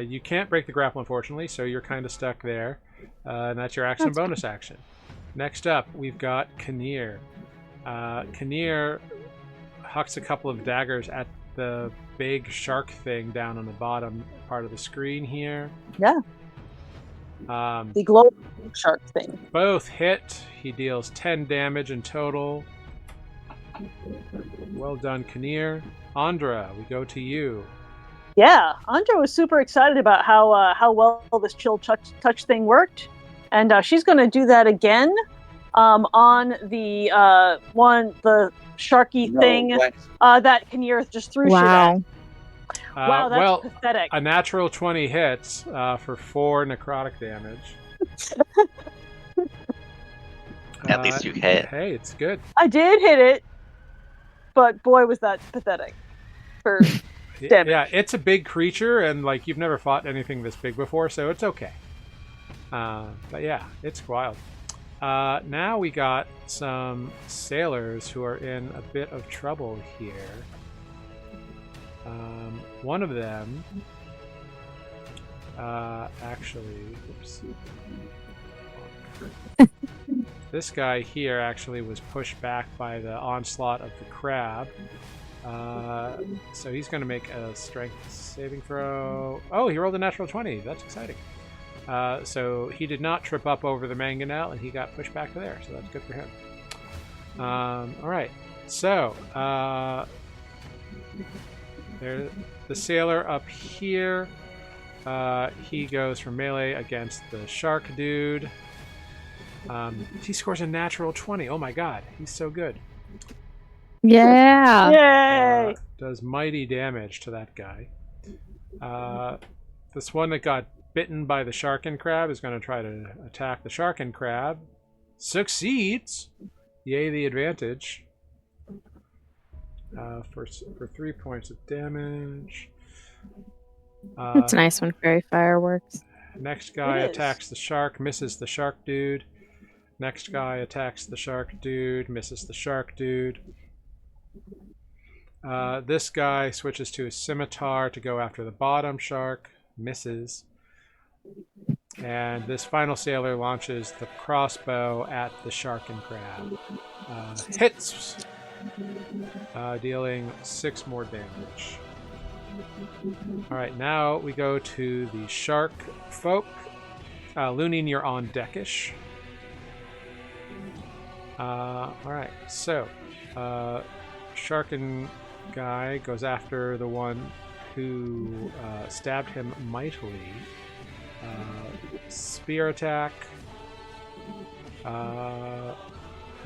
You can't break the grapple, unfortunately, so you're kind of stuck there. And that's your action bonus action. Next up, we've got Kinnear. Kinnear hucks a couple of daggers at the big shark thing down on the bottom part of the screen here. Yeah. Um, The glow shark thing. both hit. He deals 10 damage in total. Well done, Kinnear. Andra, we go to you. Yeah, Andra was super excited about how well this chill touch thing worked, and she's going to do that again on the the sharky thing that Kinnear just threw shit at. Wow, that's well, pathetic. a natural 20 hits for 4 necrotic damage. At least you hit. Hey, it's good. I did hit it, but boy, was that pathetic. For damage. Yeah, it's a big creature, and like you've never fought anything this big before, so it's okay. But yeah, it's wild. Now we got some sailors who are in a bit of trouble here. One of them, actually, oops. This guy here actually was pushed back by the onslaught of the crab. So he's going to make a strength saving throw. Oh, he rolled a natural 20. That's exciting. So he did not trip up over the mangonel, and he got pushed back to there. So that's good for him. All right. So there's the sailor up here. He goes for melee against the shark dude. He scores a natural 20. Oh my god, he's so good. Yeah. Yay! Does mighty damage to that guy. This one that got bitten by the sharkin crab is going to try to attack the sharkin crab. Succeeds! Yay, the advantage. For 3 points of damage. It's nice when fairy fire works. Next guy It is. attacks the shark, misses the shark dude. Next guy attacks the shark dude, misses the shark dude. This guy switches to his scimitar to go after the bottom shark, misses. And this final sailor launches the crossbow at the sharkin crab. Hits! Dealing 6 more damage. Alright, now we go to the shark folk. Lunin, you're on deckish. Alright, so Sharkin guy goes after the one who stabbed him mightily. Spear attack.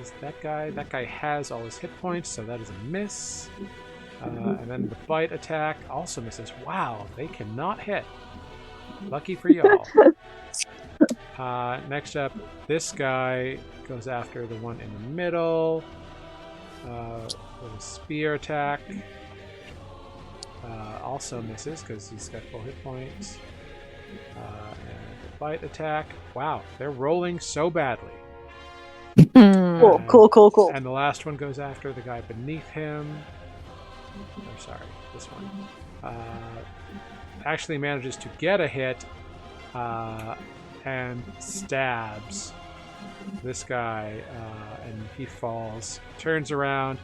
Is that guy? That guy has all his hit points, so that is a miss. And then the bite attack also misses. Wow, they cannot hit. Lucky for y'all. Next up, this guy goes after the one in the middle with a spear attack. Also misses because he's got full hit points. And the bite attack. Wow, they're rolling so badly. Cool. And the last one goes after the guy beneath him. I'm sorry, this one. Actually manages to get a hit and stabs this guy, and he falls. Turns around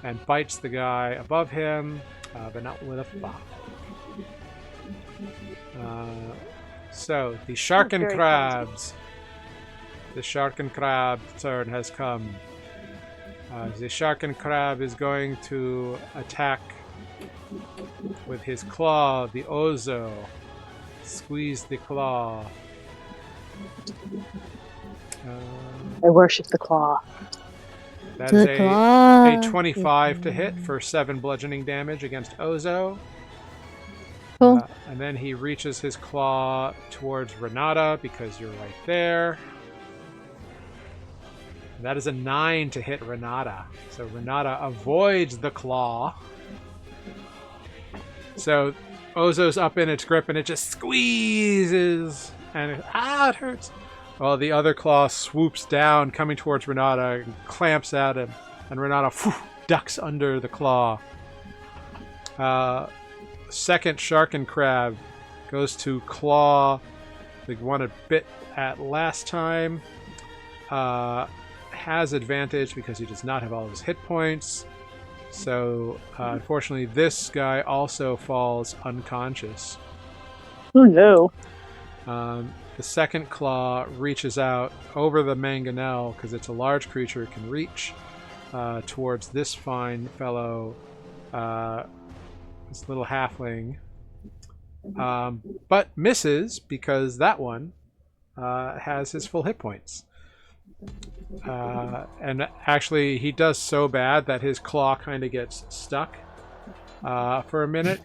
and bites the guy above him, but not with a 5. So, the Sharkin crabs. The Sharkin crab turn has come. The Sharkin crab is going to attack with his claw, the Ozo. Squeeze the claw. I worship the claw. That is a 25 to hit for 7 bludgeoning damage against Ozo. Cool. And then he reaches his claw towards Renata because you're right there. That is a 9 to hit Renata. So Renata avoids the claw. So Ozo's up in its grip and it just squeezes. And it hurts. Well, the other claw swoops down, coming towards Renata, and clamps at him. And Renata ducks under the claw. Second Sharkin crab goes to claw the one it bit at last time. Has advantage because he does not have all of his hit points. So, unfortunately, this guy also falls unconscious. Oh no. The second claw reaches out over the mangonel because it's a large creature. It can reach towards this fine fellow, this little halfling, but misses because that one has his full hit points. And actually, he does so bad that his claw kind of gets stuck for a minute.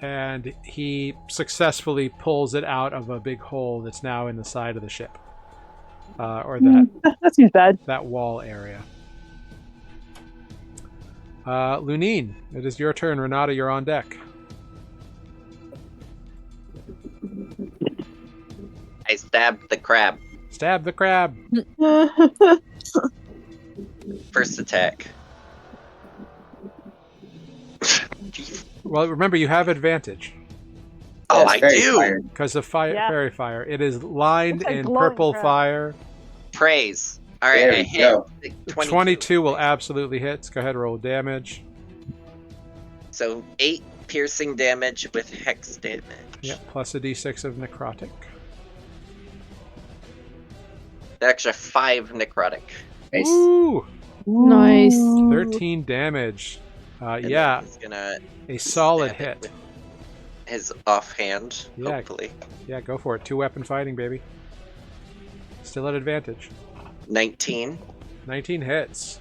And he successfully pulls it out of a big hole that's now in the side of the ship. Or that seems bad. that wall area. Lunin, it is your turn. Renata, you're on deck. I stabbed the crab. Stab the crab. First attack. Jeez. Well, remember, you have advantage Oh, That's I very do. fired. because of Yeah. fairy fire. It is lined Looks like in glowing purple crab. fire. Praise. All right, There I we hit. go. 22 will absolutely hit. Go ahead, roll damage. So 8 piercing damage with hex damage. Yeah, plus a d6 of necrotic. Extra 5 necrotic. Nice. Ooh, Nice. 13 damage. And Yeah, then he's gonna a solid stab it hit. with his offhand, Yeah. hopefully. Yeah, go for it. 2-weapon fighting, baby. Still at advantage. 19 19 hits.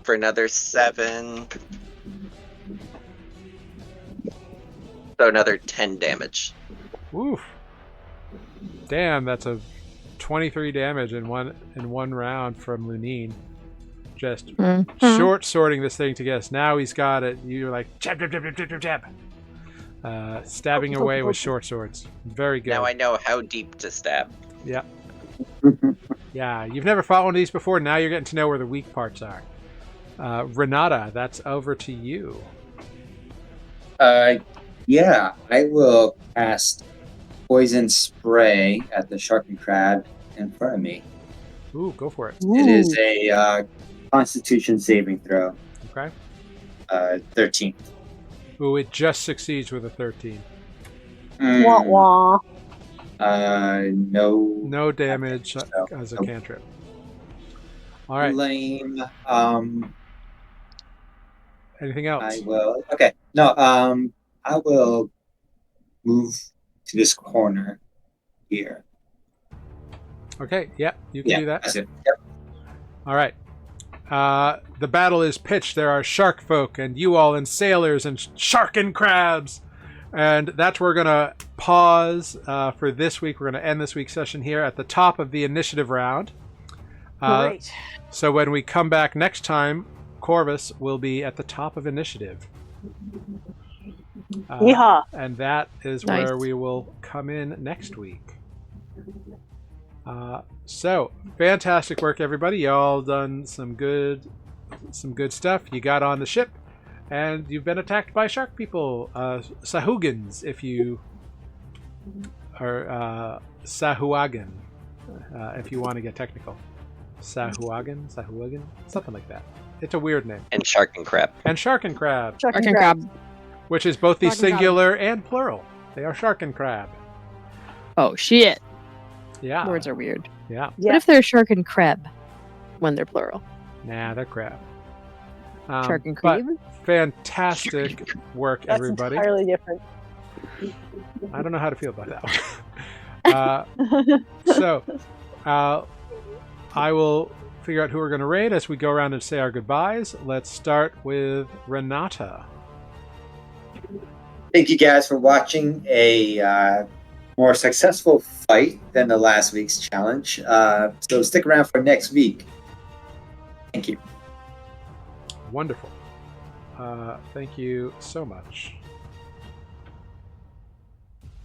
for another 7. So another 10 damage. Oof. Damn, that's a 23 damage in one round from Lunine. Just Mhm. short sorting this thing to guess. Now he's got it. You're like jab, jab, jab, jab, jab, jab, jab. Stabbing away with short swords. Very good. Now I know how deep to stab. Yeah. Yeah, you've never fought one of these before. Now you're getting to know where the weak parts are. Renata, that's over to you. Yeah, I will cast poison spray at the shark and crab in front of me. Ooh, go for it. It is a Constitution saving throw. Okay. 13. Ooh, it just succeeds with a 13. Wah wah. No. No damage So, as a nope. cantrip. All right. Lame. Anything else? I will. Okay. No. I will move to this corner here. Okay. Yeah, you can do that. That's it. Yep. All right. The battle is pitched. There are shark folk and you all and sailors and shark and crabs. And that's where we're going to pause for this week. We're going to end this week's session here at the top of the initiative round. Great. So when we come back next time, Corvus will be at the top of initiative. Yeehaw. And that is Nice. where we will come in next week. So fantastic work, everybody! Y'all done some good stuff. You got on the ship, and you've been attacked by shark people, Sahugans, if you are Sahuagin, if you want to get technical. Sahuagin, something like that. It's a weird name. And shark and crab. And shark and crab, Shark Shark and and crab. crab. which is both the Shark and crab. singular and plural. They are shark and crab. Oh shit. Yeah. Words are weird. Yeah. Yeah. What if they're shark and crab when they're plural? Nah, they're crab. Shark and but crab? fantastic work, That's everybody. entirely different. I don't know how to feel about that one. So, I will figure out who we're going to raid as we go around and say our goodbyes. Let's start with Renata. Thank you guys for watching a more successful fight than the last week's challenge. So stick around for next week. Thank you. Wonderful. Thank you so much.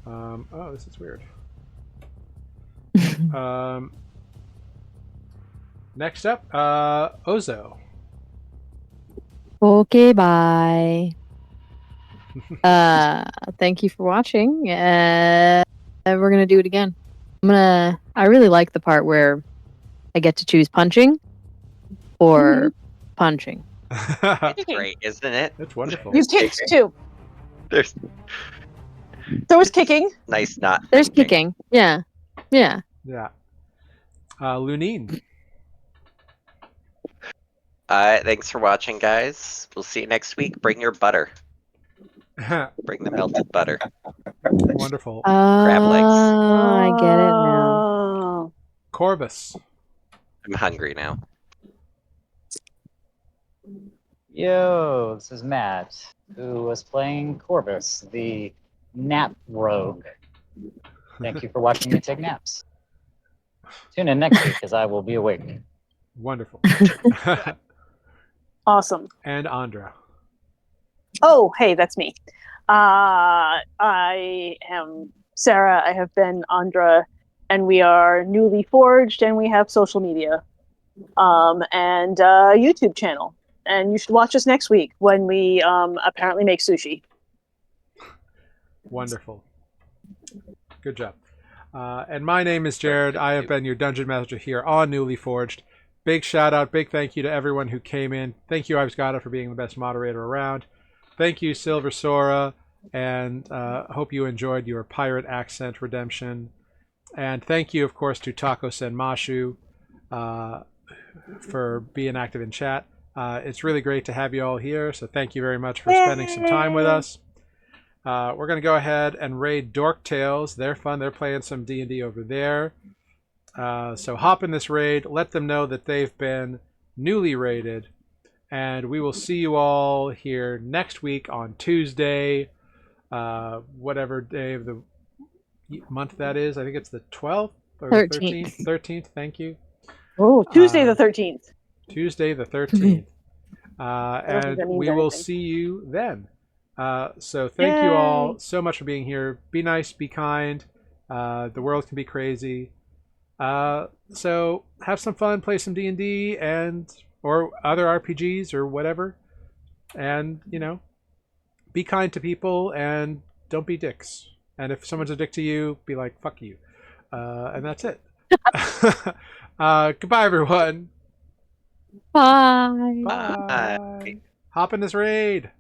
Oh, this is weird. Next up, Ozo. Okay, bye. Thank you for watching. We're gonna do it again. I really like the part where I get to choose punching or punching. It's great, isn't it? It's wonderful. You kicked too. There's There was kicking. nice not There's thinking. kicking. Yeah. Yeah. Yeah. Lunine. Thanks for watching, guys. We'll see you next week. Bring your butter. Bring the melted butter. Wonderful. Crab legs. I get it now. Oh. Corvus. I'm hungry now. Yo, this is Matt, who was playing Corvus, the nap rogue. Thank you for watching me take naps. Tune in next week, as I will be awake. Wonderful. Awesome. And Andra. Oh, hey, that's me. I am Sarah. I have been Andra and we are Newly Forged, and we have social media, and a YouTube channel. And you should watch us next week when we apparently make sushi. Wonderful. Good job. And my name is Jared. I have been your Dungeon Master here on Newly Forged. Big shout out, big thank you to everyone who came in. Thank you, Ives Gata, for being the best moderator around. Thank you, Silver Sora, and hope you enjoyed your pirate accent redemption. And thank you, of course, to Taco Senmashu for being active in chat. It's really great to have you all here, so thank you very much for spending some time with us. We're going to go ahead and raid Dork Tales. They're fun. They're playing some D&D over there. So hop in this raid. Let them know that they've been newly raided. And we will see you all here next week on Tuesday. Whatever day of the month that is. I think it's the 12th or 13th. 13th. Thank you. Oh, Tuesday the 13th. Tuesday the 13th. don't think And that means we will anything. see you then. So thank you all so much for being here. Be nice, be kind. The world can be crazy. So have some fun, play some D&D and or other RPGs or whatever. And, you know, be kind to people and don't be dicks. And if someone's a dick to you, be like, fuck you. And that's it. Goodbye, everyone. Bye. Bye. Hop in this raid.